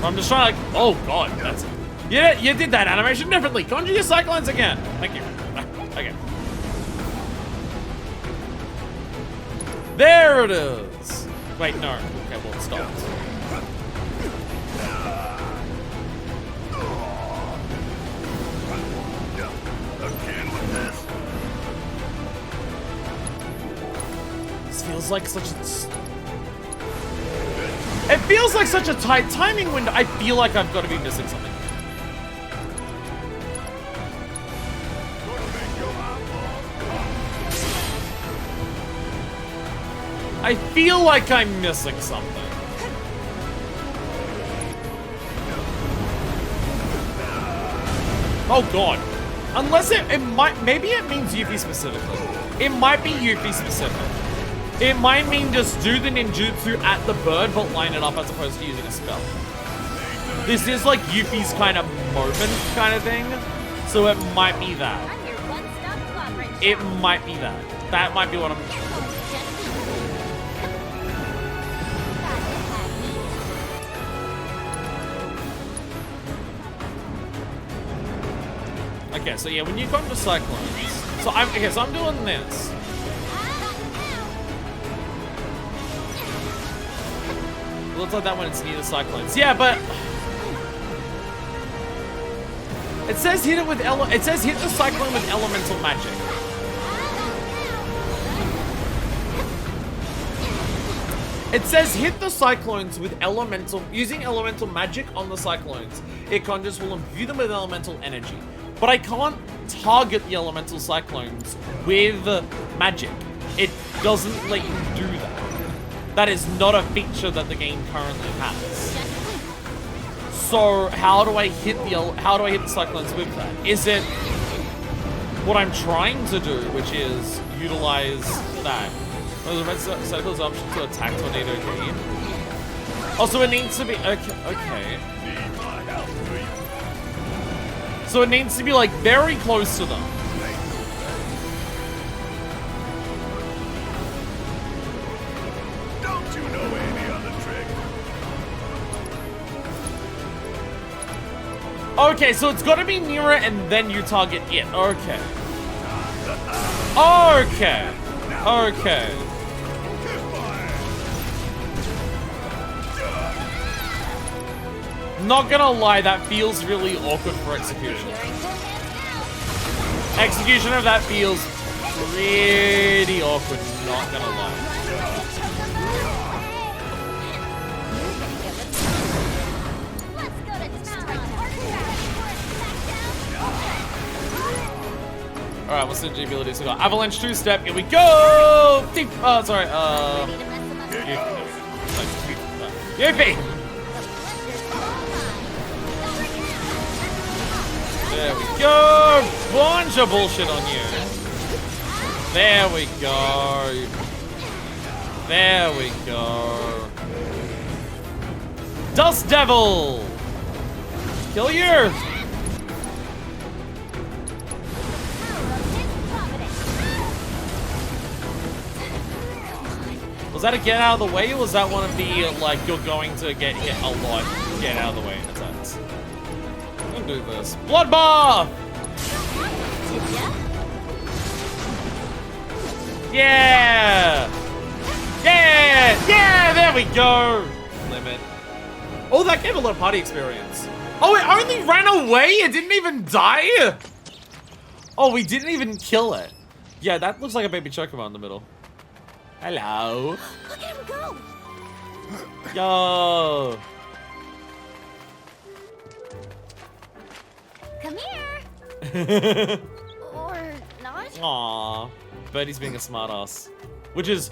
I'm just trying to, like, oh god, that's it. Yeah, you did that animation differently. Conjure your cyclones again. Thank you. Okay. There it is. Wait, no. Okay, well, it stopped. This feels like such a... It feels like such a tight timing window. I feel like I've got to be missing something. I feel like I'm missing something. Oh god. Unless it might, maybe it means Yuffie specifically. It might be Yuffie specific. It might mean just do the ninjutsu at the bird, but line it up as opposed to using a spell. This is like Yuffie's kind of moment kind of thing. So it might be that. It might be that. That might be what I'm... Okay, so yeah, when you come to cyclones, so I'm doing this. It looks like that when it's near the cyclones. Yeah, but it says hit it with it says hit the cyclone with elemental magic. It says hit the cyclones with using elemental magic on the cyclones. It conjures will imbue them with elemental energy. But I can't target the elemental cyclones with magic. It doesn't let you do that. That is not a feature that the game currently has. So how do I hit the cyclones with that? Is it what I'm trying to do, which is utilize that? The red circle's option to attack tornado D. Also, it needs to be okay. So it needs to be like very close to them. Don't you know any other trick? Okay, so it's gotta be nearer and then you target it. Okay. Okay. Okay. Not gonna lie, that feels really awkward for execution. Execution of that feels pretty awkward, not gonna lie. Alright, what's the G abilities we got? Avalanche 2-step, here we go! Yuffie! There we go! Bunch of bullshit on you. There we go. There we go. Dust Devil! Kill you! Was that a get out of the way, or was that one of the, like, you're going to get hit a lot, get out of the way attacks? I'm gonna do this. Bloodbath! Yeah! Yeah! Yeah! There we go! Limit. Oh, that gave a lot of party experience. Oh, it only ran away? It didn't even die? Oh, we didn't even kill it. Yeah, that looks like a baby Chocobo in the middle. Hello. Look at him go! Yo. Come here. Or not? Aww. Birdie's being a smartass. Which is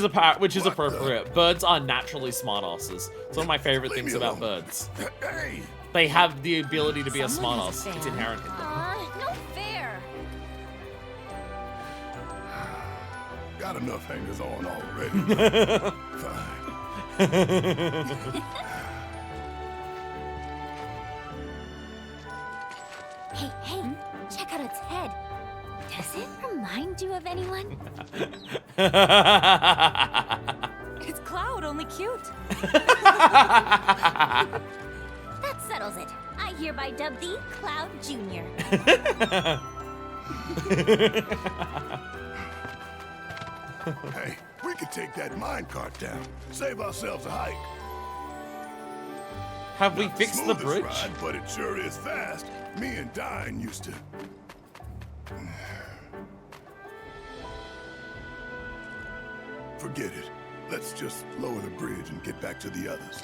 appropriate. Birds are naturally smartasses. It's one of my favorite things about birds. Hey! They have the ability to be a smartass. It's inherent in them. No fair. Got enough hangers on already. Fine. Hey, check out its head. Does it remind you of anyone? It's Cloud, only cute. That settles it. I hereby dub thee Cloud Jr. Hey, we could take that minecart down. Save ourselves a hike. Have we fixed the Smoothest bridge? Ride, but it sure is fast. Me and Dine used to. Forget it. Let's just lower the bridge and get back to the others.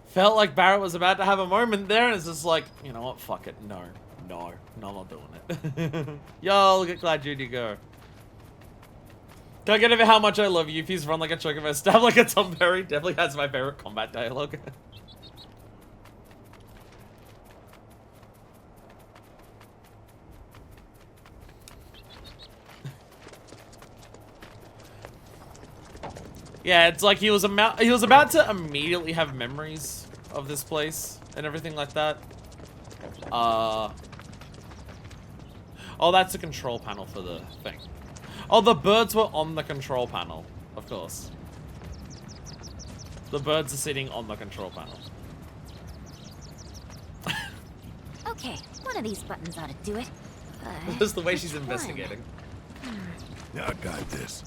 Felt like Barrett was about to have a moment there, and it's just like, you know what? Fuck it. No, I'm not doing it. Yo, look at Glad Judy go. Don't get over how much I love Yuffie's run like a chocobo, stab like a Tom Berry. Definitely has my favorite combat dialogue. Yeah, it's like he was about to immediately have memories of this place and everything like that. Oh, that's the control panel for the thing. Oh, the birds were on the control panel, of course. The birds are sitting on the control panel. Okay, one of these buttons ought to do it. Just the way she's investigating. Yeah, I got this.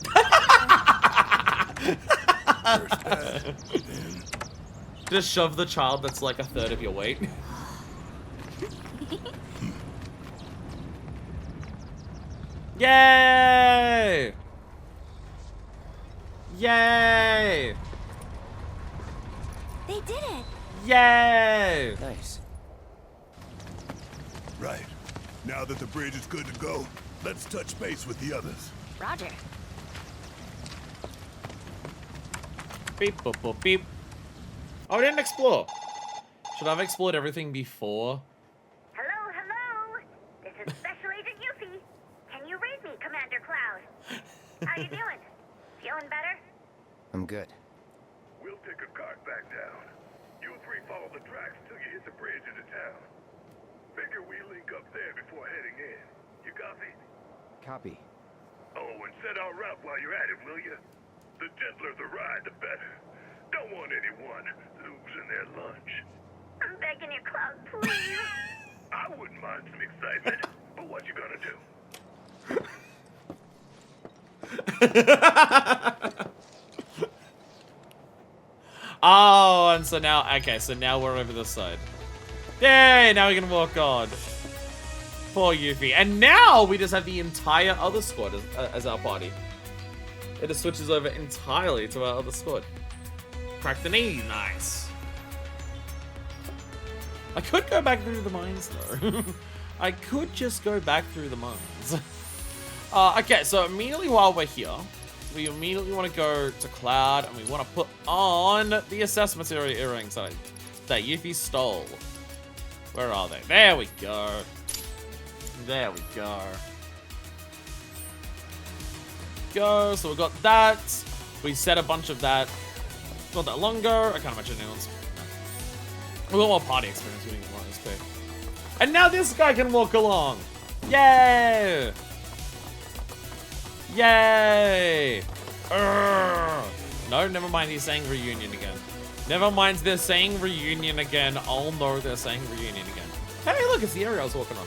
Just shove the child that's like a third of your weight. Yay! Yay! They did it! Yay! Nice. Right. Now that the bridge is good to go, let's touch base with the others. Roger. Beep, boop, boop, beep. Oh, we didn't explore. Should I have explored everything before? Hello. This is Special Agent Yuffie. Can you read me, Commander Cloud? How you doing? Feeling better? I'm good. We'll take a cart back down. You three follow the tracks till you hit the bridge into town. Figure we link up there before heading in. You copy? Copy. Oh, and set our route while you're at it, will you? The gentler the ride, the better. Don't want anyone losing their lunch. I'm begging you, Cloud, please. I wouldn't mind some excitement, but what you gonna do? Oh, and so now, okay, so now we're over this side. Yay, now we can walk on. Poor Yuffie. And now we just have the entire other squad as our party. It just switches over entirely to our other squad. Crack the knee, nice. I could go back through the mines though. I could just go back through the mines. Okay, so immediately while we're here, we immediately want to go to Cloud and we want to put on the assessment area earrings that Yuffie stole. Where are they? There we go. There we go. So we got that. We set a bunch of that. Not that longer. I can't imagine anyone's. We got more party experience. We didn't get more XP. And now this guy can walk along. Yay! Yay! No, never mind. He's saying reunion again. Never mind. They're saying reunion again. Oh no, they're saying reunion again. Hey, look, it's the area I was walking on.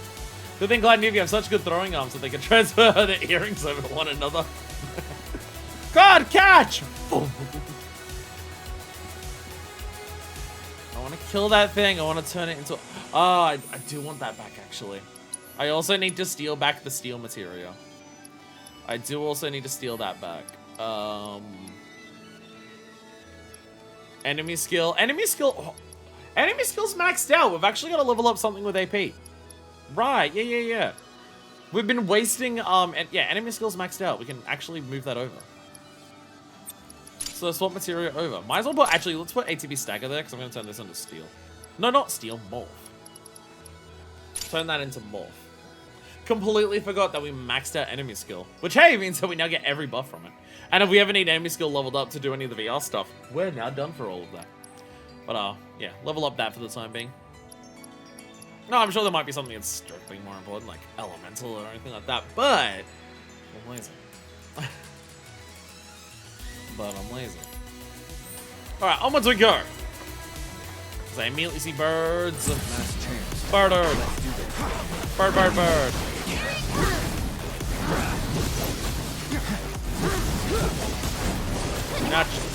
Good thing Glad and Yuffie have such good throwing arms that they can transfer their earrings over to one another. God, catch! Boom. I want to kill that thing. I want to turn it into... Oh, I do want that back, actually. I also need to steal back the steel material. I do also need to steal that back. Enemy skill. Enemy skill's maxed out. We've actually got to level up something with AP. Right, yeah. We've been wasting, enemy skill's maxed out. We can actually move that over. So swap materia over. Might as well put, actually, let's put ATB stagger there, because I'm going to turn this into steel. No, not steel, morph. Turn that into morph. Completely forgot that we maxed out enemy skill. Which, hey, means that we now get every buff from it. And if we ever need enemy skill leveled up to do any of the VR stuff, we're now done for all of that. But, yeah, level up that for the time being. No, I'm sure there might be something that's strictly more important, like elemental or anything like that, but I'm lazy. But I'm lazy. Alright, onwards we go. Because I immediately see birds. Last chance. Bird. Bird.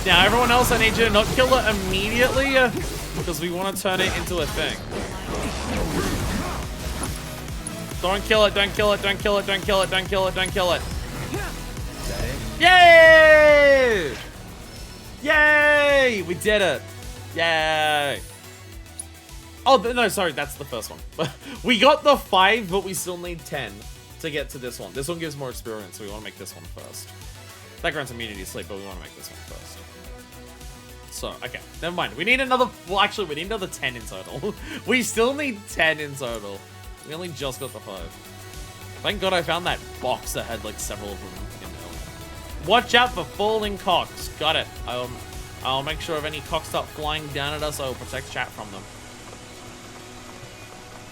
Now, everyone else, I need you to not kill it immediately, because we want to turn it into a thing. Don't kill it. Yay! Yay! We did it. Yay. Oh, no, sorry, that's the first one. We got the 5, but we still need 10 to get to this one. This one gives more experience, so we want to make this one first. That grants immunity sleep, but we want to make this one first. So, okay, never mind. We need another, well, actually, we need another 10 in total. We still need 10 in total. We only just got the 5. Thank God I found that box that had, like, several of them in there. Watch out for falling cocks. Got it. I'll make sure if any cocks start flying down at us, I will protect chat from them.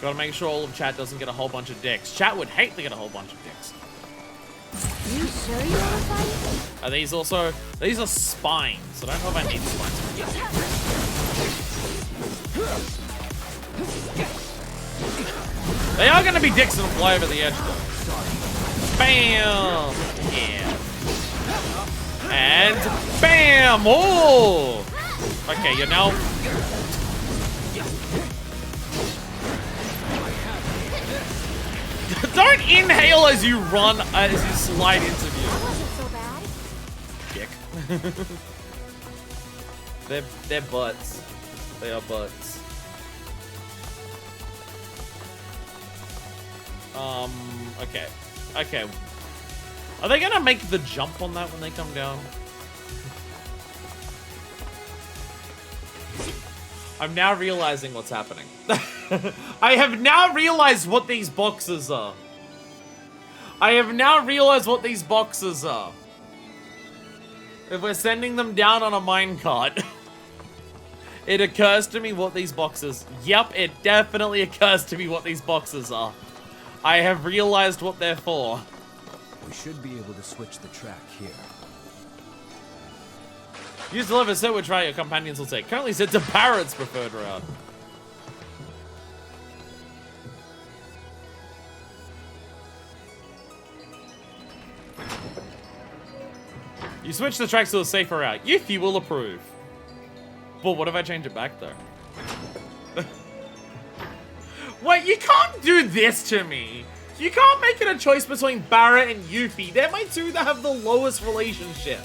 Gotta make sure all of chat doesn't get a whole bunch of dicks. Chat would hate to get a whole bunch of dicks. You sure you want to fight? Are these also... These are spines. I don't know if I need spines. They are gonna be dicks and fly over the edge though. Bam! Yeah. And bam! Oh! Okay, you're now... Don't inhale as you run, as you slide into view. That wasn't so bad. Dick. They're butts. They are butts. Okay. Okay. Are they gonna make the jump on that when they come down? I'm now realizing what's happening. I have now realized what these boxes are. If we're sending them down on a minecart, it occurs to me what these boxes... Yep, it definitely occurs to me what these boxes are. I have realized what they're for. We should be able to switch the track here. Use the lever set which route your companions will take. Currently set to Barrett's preferred route. You switch the tracks to a safer route. Yuffie will approve. But what if I change it back though? Wait, you can't do this to me. You can't make it a choice between Barrett and Yuffie. They're my two that have the lowest relationship.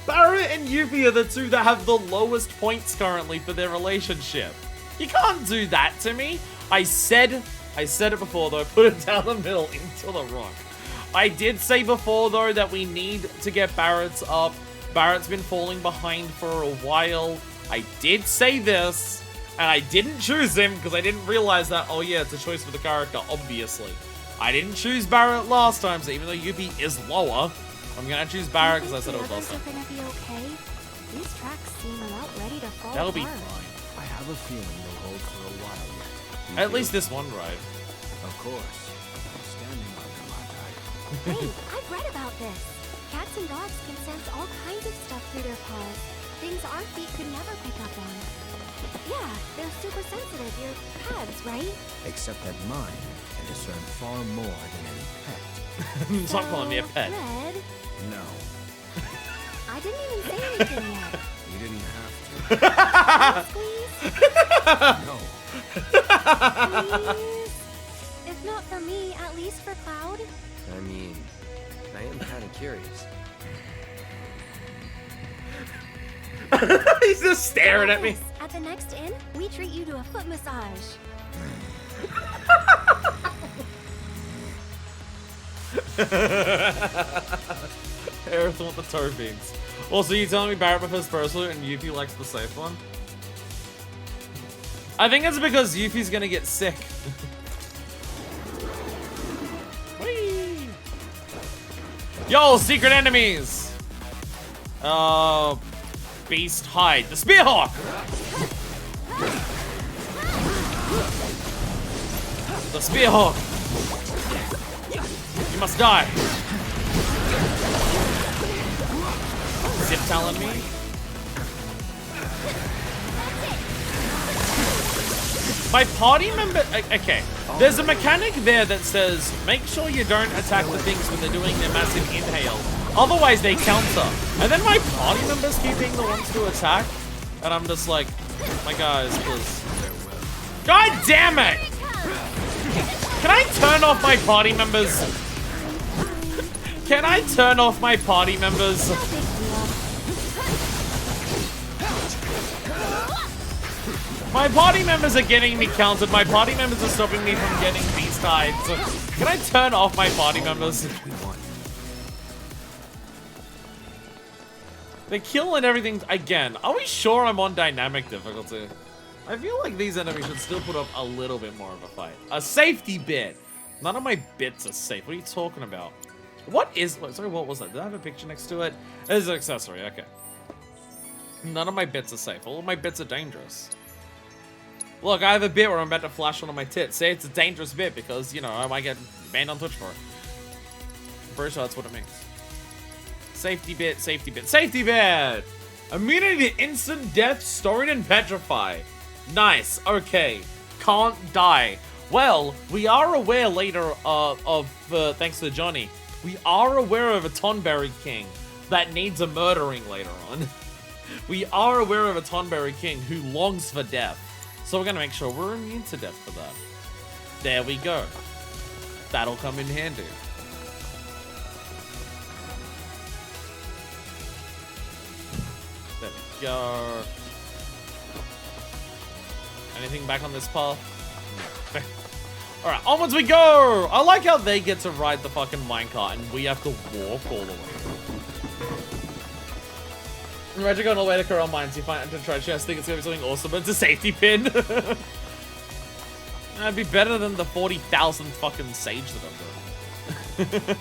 Barrett and Yuffie are the two that have the lowest points currently for their relationship. You can't do that to me. I said it before though, put it down the middle into the rock. I did say before though that we need to get Barrett's up. Barrett's been falling behind for a while. I did say this, and I didn't choose him because I didn't realize that, oh yeah, it's a choice for the character, obviously. I didn't choose Barrett last time, so even though Yuffie is lower, I'm gonna choose Barrett because I said it was last time. Gonna be okay? These tracks seem about ready to fall That'll be apart. fine. I have a feeling they'll hold for a while yet. At least this one ride. Of course. Standing on them, aren't I? Wait, I've read about this. Cats and dogs can sense all kinds of stuff through their paws. Things our feet could never pick up on. Yeah, they're super sensitive. Your pads, right? Except that mine can discern far more than any pet. Stop calling me a pet. Red, No, I didn't even say anything yet. you didn't have Squeeze? to. No. Please? If not for For me, at least for Cloud. I mean, I am kind of curious. He's just staring at me. At the next inn, we treat you to a foot massage. Aerith want the toe beans. Also, you telling me Barrett prefers first loot and Yuffie likes the safe one? I think it's because Yuffie's gonna get sick. Whee! Yo, secret enemies! Beast hide. The Spearhawk! The Spearhawk! You must die! Zip talon me? My party member... Okay. There's a mechanic there that says, make sure you don't attack the things when they're doing their massive inhale. Otherwise, they counter. And then my party members keep being the ones to attack. And I'm just like, my guys, please. God damn it! Can I turn off my party members? Can I turn off my party members? My party members are getting me countered. My party members are stopping me from getting beast hides. Can I turn off my party members? They're killing everything again. Are we sure I'm on dynamic difficulty? I feel like these enemies should still put up a little bit more of a fight. A safety bit. None of my bits are safe. What are you talking about? What is... Sorry, what was that? Did I have a picture next to it? It's an accessory. Okay. None of my bits are safe. All of my bits are dangerous. Look, I have a bit where I'm about to flash one of my tits. Say it's a dangerous bit because, you know, I might get banned on Twitch for it. I'm pretty sure that's what it means. Safety bit, safety bit, safety bit! Immunity to instant death, stored and petrify. Nice, okay. Can't die. Well, we are aware later thanks to Johnny, we are aware of a Tonberry King that needs a murdering later on. We are aware of a Tonberry King who longs for death. So we're gonna make sure we're immune to death for that. There we go. That'll come in handy. There we go. Anything back on this path? No. Alright, onwards we go! I like how they get to ride the fucking minecart and we have to walk all the way. Imagine going all the way to Corral Mines, you find to try chest, think it's gonna be something awesome, but it's a safety pin. That'd be better than the 40,000 fucking sage that I've got.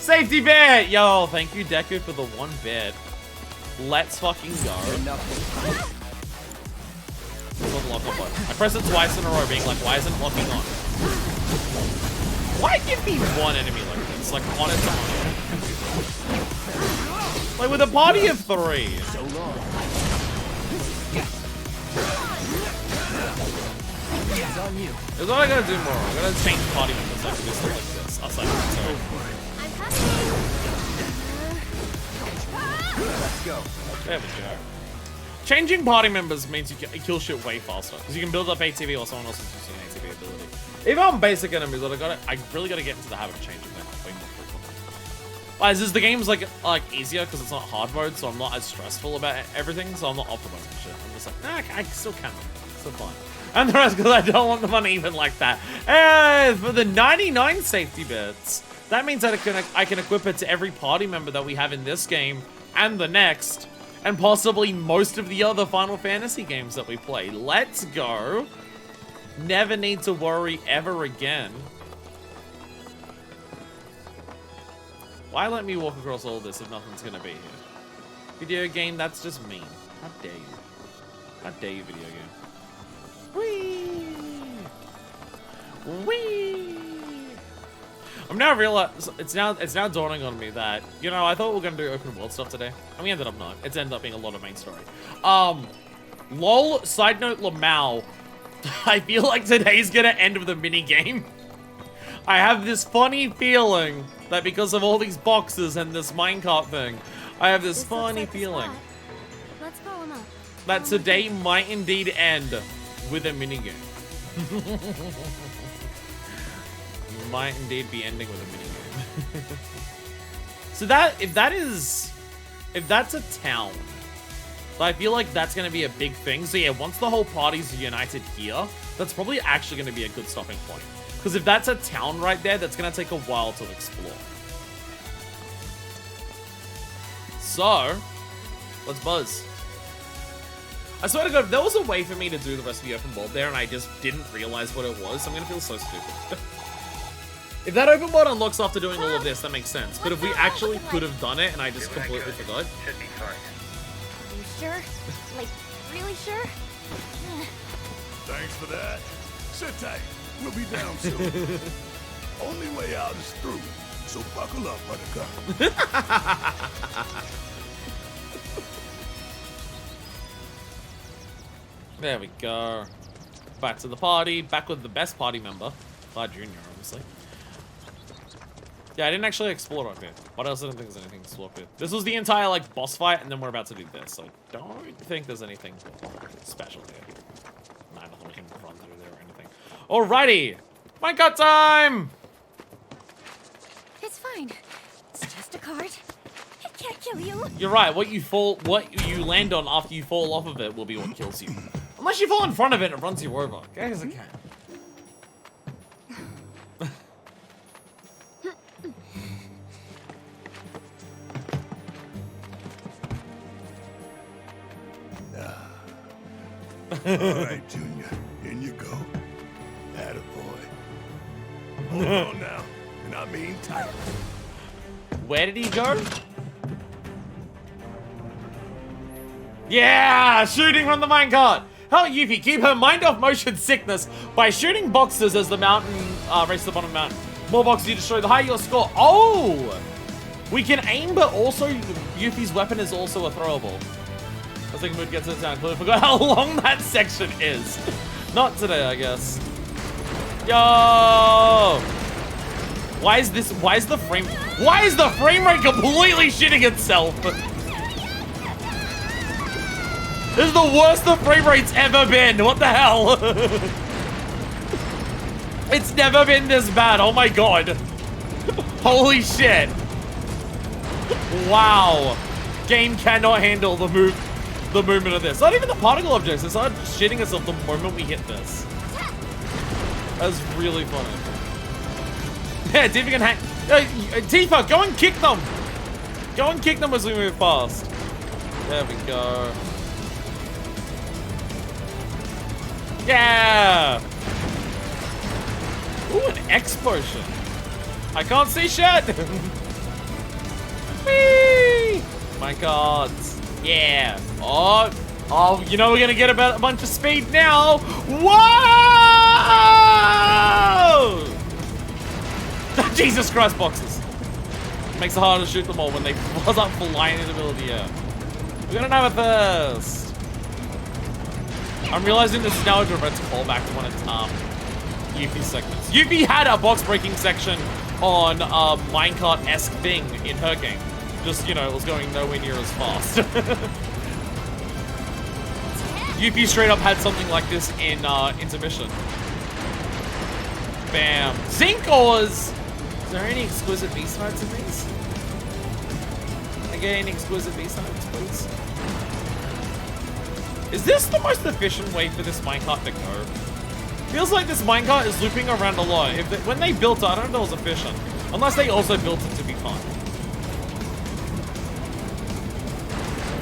Safety bit! Yo, thank you Deku for the one bit. Let's fucking go. Lock on button. I press it twice in a row being like, why isn't it locking on? Why give me one enemy like this? Like on its own. Like with a party of 3. So long. It's on you. Here's what I gotta do more. I'm gonna change party members so I can do stuff like this. I'll say let's go. There we go. Changing party members means you can kill shit way faster. Because you can build up ATV or someone else is using an ATV ability. Even on basic enemies, I really gotta get into the habit of changing them way more frequently. Like, the game's like easier because it's not hard mode, so I'm not as stressful about everything, so I'm not optimizing shit. I'm just like, nah, I still can. It's still fine. And the rest because I don't want them uneven like that. And for the 99 safety bits, that means that I can equip it to every party member that we have in this game and the next. And possibly most of the other Final Fantasy games that we play. Let's go. Never need to worry ever again. Why let me walk across all this if nothing's gonna be here? Video game, that's just mean. How dare you? How dare you, video game? Whee! Whee! I'm now realizing it's now dawning on me that, you know, I thought we were gonna do open world stuff today, and we ended up not. It's ended up being a lot of main story. Lol, side note Lamau. I feel like today's gonna end with a mini game. I have this funny feeling that because of all these boxes and this minecart thing, I have this funny feeling Let's blow him up. that today might indeed end with a mini game. might indeed be ending with a minigame. So that, if that's a town, I feel like that's going to be a big thing. So yeah, once the whole party's united here, that's probably actually going to be a good stopping point. Because if that's a town right there, that's going to take a while to explore. So, let's buzz. I swear to God, if there was a way for me to do the rest of the open world there and I just didn't realize what it was, I'm going to feel so stupid. If that open world unlocks after doing all of this, that makes sense. But if we actually could have done it and I just completely forgot. Should be fine. Are you sure? Like, really sure? Thanks for that. Sit tight. We'll be down soon. Only way out is through. So buckle up, Buttercup. There we go. Back to the party. Back with the best party member. Clyde Jr., obviously. Yeah, I didn't actually explore up here. What else? I don't think there's anything to explore up here. This was the entire, like, boss fight, and then we're about to do this. So, don't think there's anything special here. Nah, nothing we can run through there or anything. Alrighty! Minecart time! It's fine. It's just a card. It can't kill you. You're right. What you land on after you fall off of it will be what kills you. Unless you fall in front of it and it runs you over. Okay, as it can. Alright, Junior. In you go. Attaboy. Hold on now. And I mean tight. Where did he go? Yeah! Shooting from the minecart! Help Yuffie keep her mind off motion sickness by shooting boxes as the mountain race to the bottom of the mountain. More boxes you destroy, the higher your score. Oh! We can aim, but also Yuffie's weapon is also a throwable. I think mood gets it down. I forgot how long that section is. Not today, I guess. Yo! Why is the frame rate completely shitting itself? This is the worst the frame rate's ever been. What the hell? It's never been this bad. Oh my god. Holy shit. Wow. Game cannot handle the movement of this. Not even the particle objects. It's not shitting itself the moment we hit this. That's really funny. Yeah, Tifa can hang. Tifa, go and kick them. Go and kick them as we move fast. There we go. Yeah. Ooh, an X potion. I can't see shit. Whee! My god. Yeah. Oh, you know we're gonna get a bunch of speed now. Whoa! Jesus Christ, boxes. Makes it harder to shoot them all when they buzz up flying in the middle of the air. We're gonna have a thirst. I'm realizing this is now a direct callback to one of Yuffie's segments. Yuffie had a box breaking section on a minecart-esque thing in her game. Just, you know, it was going nowhere near as fast. Yuffie straight up had something like this in intermission. Bam. Zinc ores! Is there any exquisite beast notes in these? Can I get any exquisite beast notes, please? Is this the most efficient way for this minecart to go? Feels like this minecart is looping around a lot. When they built it, I don't know if it was efficient. Unless they also built it to be fun.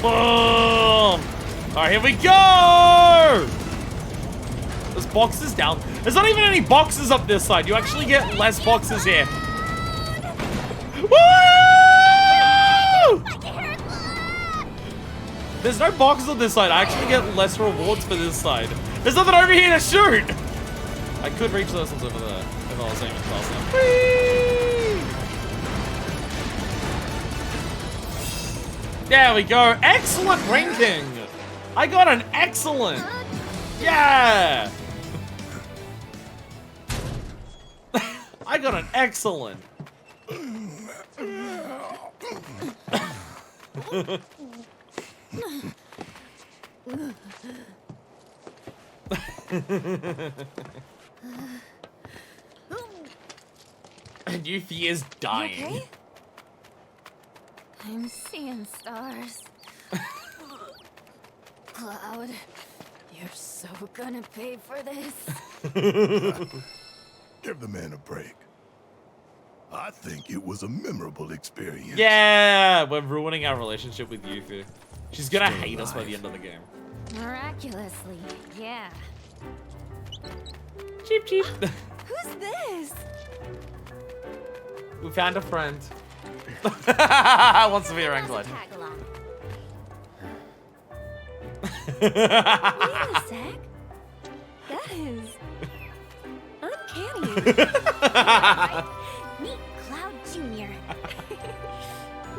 Boom! Alright, here we go! There's boxes down. There's not even any boxes up this side. You actually get less boxes here. Woo! There's no boxes on this side. I actually get less rewards for this side. There's nothing over here to shoot! I could reach those ones over there if I was aiming fast enough. Whee! There we go. Excellent ranking. I got an excellent. Yeah. I got an excellent. and Yuffie is dying. You okay? I'm seeing stars. Cloud, you're so gonna pay for this. Give the man a break. I think it was a memorable experience. Yeah, we're ruining our relationship with Yuffie. She's gonna hate us by the end of the game. Miraculously, yeah. Cheep, cheep. Who's this? We found a friend. Wants to be a rank blood. Tag along. Wait a sec. That is uncanny. Meet Cloud Jr.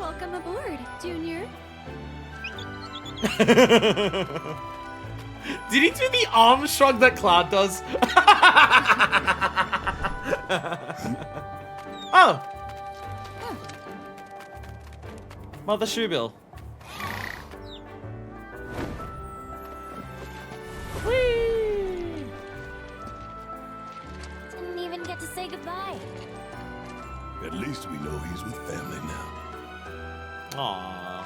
Welcome aboard, Junior. Did he do the arm shrug that Cloud does? Oh. Mother Shoebill. Whee! Didn't even get to say goodbye. At least we know he's with family now. Aww.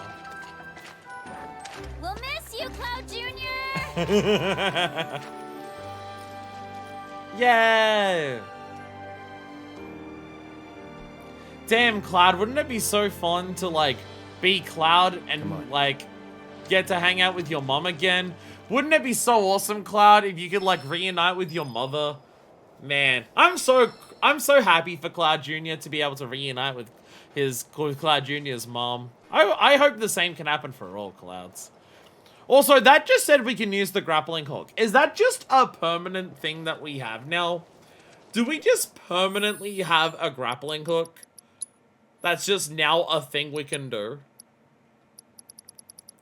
We'll miss you, Cloud Jr. Yay! Damn, Cloud, wouldn't it be so fun to, like, be Cloud and, like, get to hang out with your mom again? Wouldn't it be so awesome, Cloud, if you could, like, reunite with your mother? Man, I'm so happy for Cloud Jr. to be able to reunite with Cloud Jr.'s mom. I hope the same can happen for all Clouds. Also, that just said we can use the grappling hook. Is that just a permanent thing that we have now? Do we just permanently have a grappling hook? That's just now a thing we can do.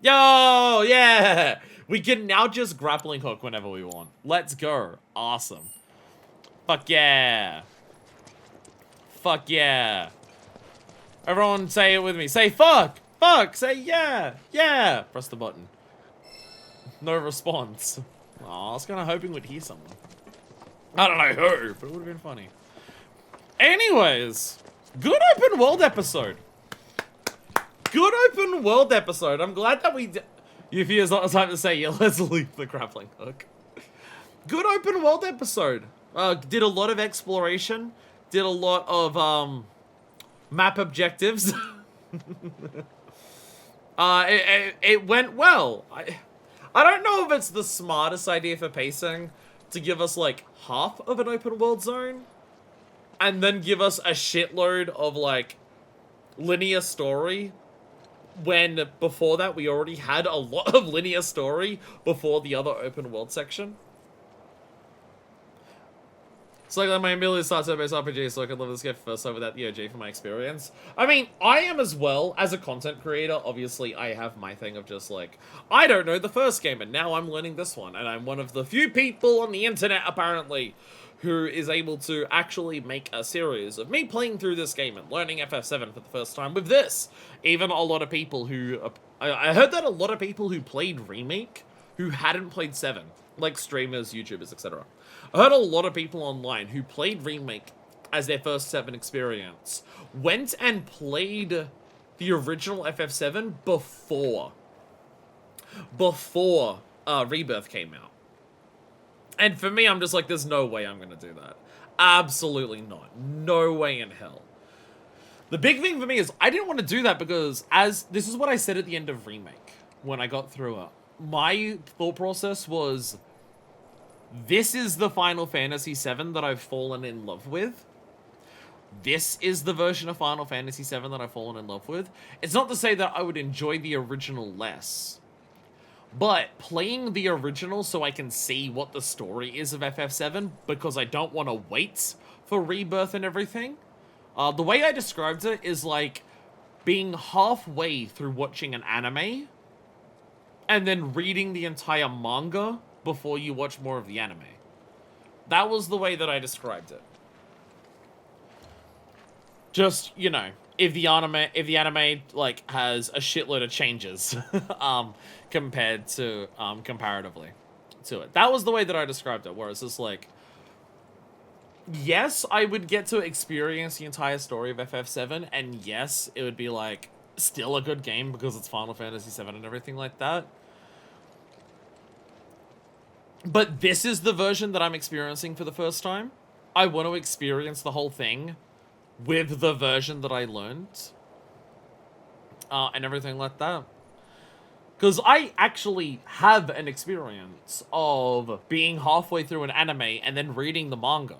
Yo, yeah! We can now just grappling hook whenever we want. Let's go. Awesome. Fuck yeah. Fuck yeah. Everyone say it with me. Say fuck! Fuck! Say yeah! Yeah! Press the button. No response. Aw, I was kind of hoping we'd hear someone. I don't know who, but it would have been funny. Anyways, good open world episode. Good open world episode. I'm glad that we... Yuffie is not the time to say, yeah, let's leave the grappling hook. Good open world episode. Did a lot of exploration. Did a lot of map objectives. It went well. I don't know if it's the smartest idea for pacing to give us like half of an open world zone and then give us a shitload of like linear story when before that we already had a lot of linear story before the other open world section. It's like my ability to start turn-based RPG, so I could love this game first over that EOG for my experience. I mean, I am as well, as a content creator, obviously I have my thing of just like, I don't know the first game, and now I'm learning this one, and I'm one of the few people on the internet, apparently, who is able to actually make a series of me playing through this game and learning FF7 for the first time with this. Even a lot of people who, I heard that a lot of people who played Remake, who hadn't played 7, like streamers, YouTubers, etc. I heard a lot of people online who played Remake as their first 7 experience went and played the original FF7 before Rebirth came out. And for me, I'm just like, there's no way I'm going to do that. Absolutely not. No way in hell. The big thing for me is I didn't want to do that because this is what I said at the end of Remake when I got through it. My thought process was, this is the Final Fantasy VII that I've fallen in love with. This is the version of Final Fantasy VII that I've fallen in love with. It's not to say that I would enjoy the original less, but playing the original so I can see what the story is of FF7 because I don't want to wait for Rebirth and everything. The way I described it is like being halfway through watching an anime and then reading the entire manga before you watch more of the anime. That was the way that I described it. Just, you know, if the anime like has a shitload of changes compared to comparatively to it. That was the way that I described it, where it's just like yes, I would get to experience the entire story of FF7, and yes, it would be, like, still a good game because it's Final Fantasy VII and everything like that. But this is the version that I'm experiencing for the first time. I want to experience the whole thing with the version that I learned. And everything like that. Because I actually have an experience of being halfway through an anime and then reading the manga.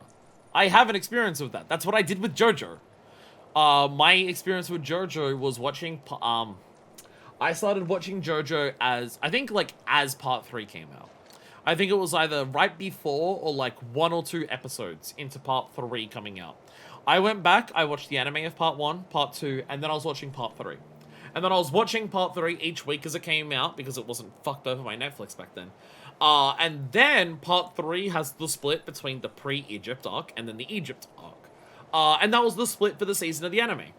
I have an experience with that. That's what I did with JoJo. My experience with JoJo was watching... I started watching JoJo as... I think, like, as Part 3 came out. I think it was either right before or, like, 1 or 2 episodes into Part 3 coming out. I went back, I watched the anime of Part 1, Part 2, and then I was watching Part 3. And then I was watching Part 3 each week as it came out, because it wasn't fucked over by Netflix back then. And then Part 3 has the split between the pre-Egypt arc and then the Egypt arc. And that was the split for the season of the anime.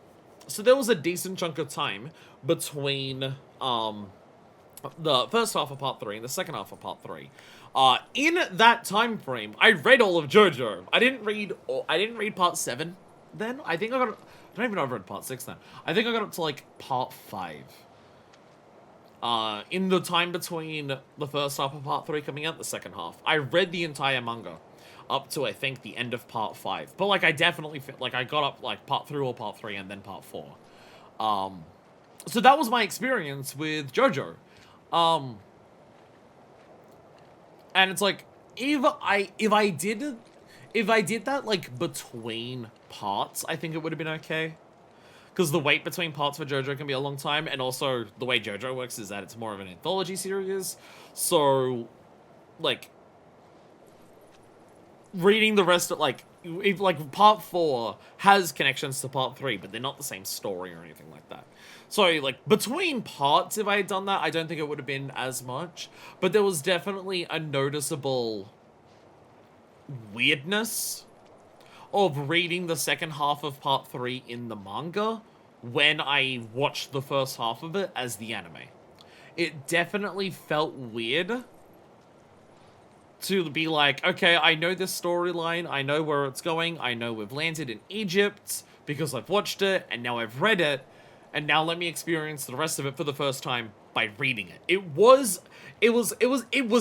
So there was a decent chunk of time between the first half of Part 3 and the second half of Part 3. In that time frame, I read all of JoJo. I didn't read Part 7 then. I think I got... I don't even know if I read Part 6 then. I think I got up to, like, Part 5. In the time between the first half of Part 3 coming out and the second half. I read the entire manga up to, I think, the end of Part 5. But, like, I definitely... Like, I got up, like, Part 3 or Part 3 and then Part 4. So that was my experience with JoJo. And it's like, if I did that, like, between parts, I think it would have been okay. Because the wait between parts for JoJo can be a long time, and also the way JoJo works is that it's more of an anthology series. So, like, reading the rest of, like, if, like, Part 4 has connections to Part 3, but they're not the same story or anything like that. So, like, between parts, if I had done that, I don't think it would have been as much. But there was definitely a noticeable weirdness of reading the second half of Part 3 in the manga when I watched the first half of it as the anime. It definitely felt weird to be like, okay, I know this storyline, I know where it's going, I know we've landed in Egypt because I've watched it, and now I've read it, and now let me experience the rest of it for the first time by reading it. It was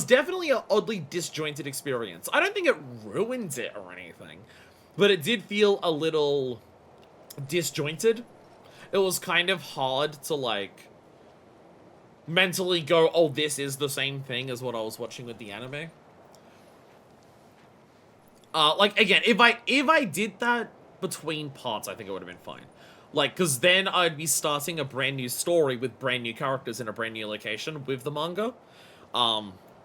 definitely an oddly disjointed experience. I don't think it ruined it or anything, but it did feel a little disjointed. It was kind of hard to, like, mentally go, oh, this is the same thing as what I was watching with the anime. Like, again, if I did that between parts, I think it would have been fine. Like, because then I'd be starting a brand new story with brand new characters in a brand new location with the manga.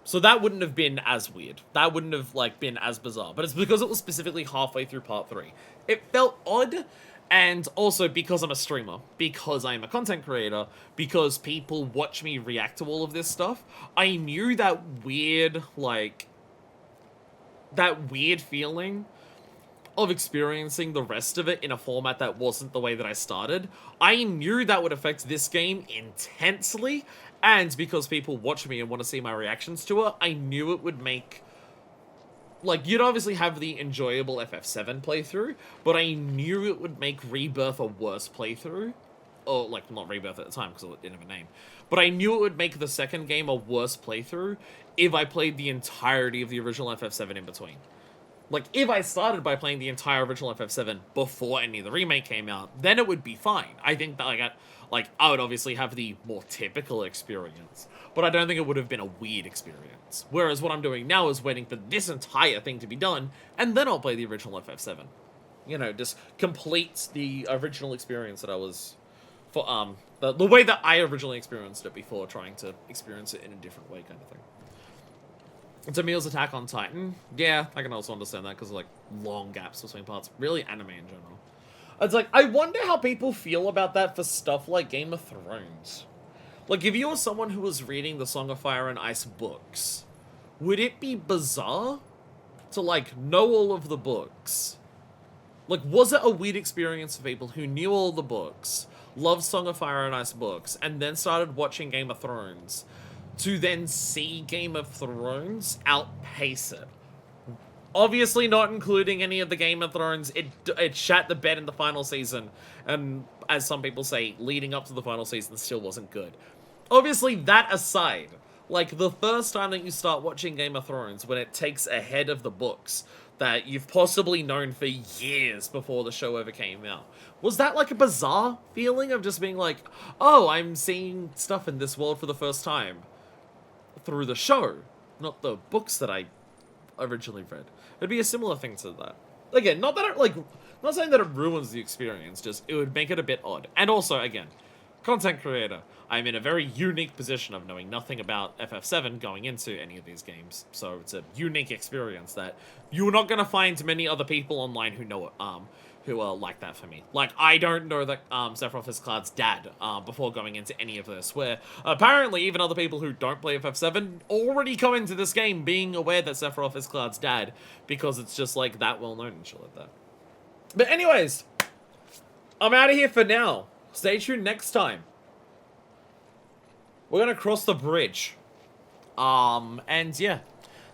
So that wouldn't have been as weird. That wouldn't have, like, been as bizarre. But it's because it was specifically halfway through Part 3. It felt odd, and also because I'm a streamer, because I'm a content creator, because people watch me react to all of this stuff, I knew that weird, like, that weird feeling of experiencing the rest of it in a format that wasn't the way that I started. I knew that would affect this game intensely, and because people watch me and want to see my reactions to it, I knew it would make... Like, you'd obviously have the enjoyable FF7 playthrough, but I knew it would make Rebirth a worse playthrough. Or, like, not Rebirth at the time, because it didn't have a name. But I knew it would make the second game a worse playthrough if I played the entirety of the original FF7 in between. Like, if I started by playing the entire original FF7 before any of the remake came out, then it would be fine. I think that, I would obviously have the more typical experience, but I don't think it would have been a weird experience. Whereas what I'm doing now is waiting for this entire thing to be done, and then I'll play the original FF7. You know, just complete the original experience that I was... for the way that I originally experienced it before trying to experience it in a different way, kind of thing. Tamil's Attack on Titan. Yeah, I can also understand that because of, like, long gaps between parts. Really, anime in general. It's like, I wonder how people feel about that for stuff like Game of Thrones. Like, if you were someone who was reading the Song of Fire and Ice books, would it be bizarre to, like, know all of the books? Like, was it a weird experience for people who knew all the books, loved Song of Fire and Ice books, and then started watching Game of Thrones, to then see Game of Thrones outpace it Obviously not including any of the Game of Thrones. It shat the bed in the final season. And as some people say, leading up to the final season still wasn't good. Obviously, that aside, like, the first time that you start watching Game of Thrones, when it takes ahead of the books that you've possibly known for years before the show ever came out, was that like a bizarre feeling of just being like, oh, I'm seeing stuff in this world for the first time through the show, not the books that I originally read? It'd be a similar thing to that. Again, not that it, like, not saying that it ruins the experience, just it would make it a bit odd. And also, again, content creator, I'm in a very unique position of knowing nothing about FF7 going into any of these games. So it's a unique experience that you're not going to find many other people online who know it, who are like that for me. Like, I don't know that Sephiroth is Cloud's dad before going into any of this, where apparently even other people who don't play FF7 already come into this game being aware that Sephiroth is Cloud's dad, because it's just like that well known and shit like that. But anyways, I'm out of here for now. Stay tuned next time. We're gonna cross the bridge. And yeah,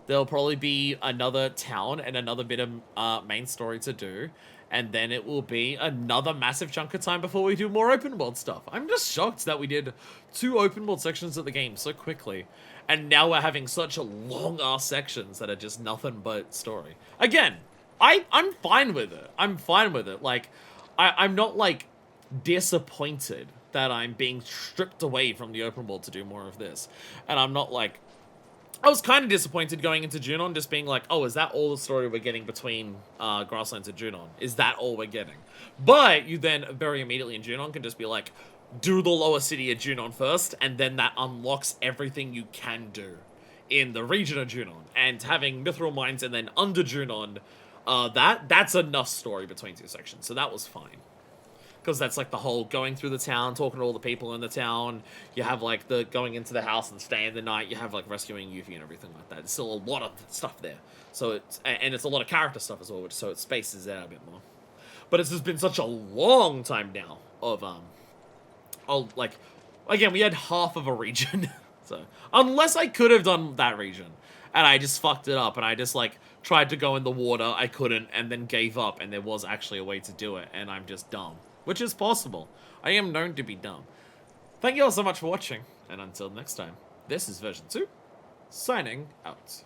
there'll probably be another town and another bit of main story to do. And then it will be another massive chunk of time before we do more open world stuff. I'm just shocked that we did 2 open world sections of the game so quickly. And now we're having such long ass sections that are just nothing but story. Again, I'm fine with it. I'm fine with it. Like, I'm not like disappointed that I'm being stripped away from the open world to do more of this. And I'm not like, I was kind of disappointed going into Junon, just being like, oh, is that all the story we're getting between Grasslands and Junon? Is that all we're getting? But you then very immediately in Junon can just be like, do the lower city of Junon first, and then that unlocks everything you can do in the region of Junon. And having Mithril Mines and then under Junon, that's enough story between 2 sections, so that was fine. Because that's like the whole going through the town, talking to all the people in the town. You have like the going into the house and staying the night. You have like rescuing Yuffie and everything like that. There's still a lot of stuff there. So it's a lot of character stuff as well, which so it spaces out a bit more. But it's just been such a long time now of like, again, we had half of a region. So unless I could have done that region and I just fucked it up and I just like tried to go in the water, I couldn't, and then gave up, and there was actually a way to do it, and I'm just dumb. Which is possible. I am known to be dumb. Thank you all so much for watching, and until next time, this is version 2, signing out.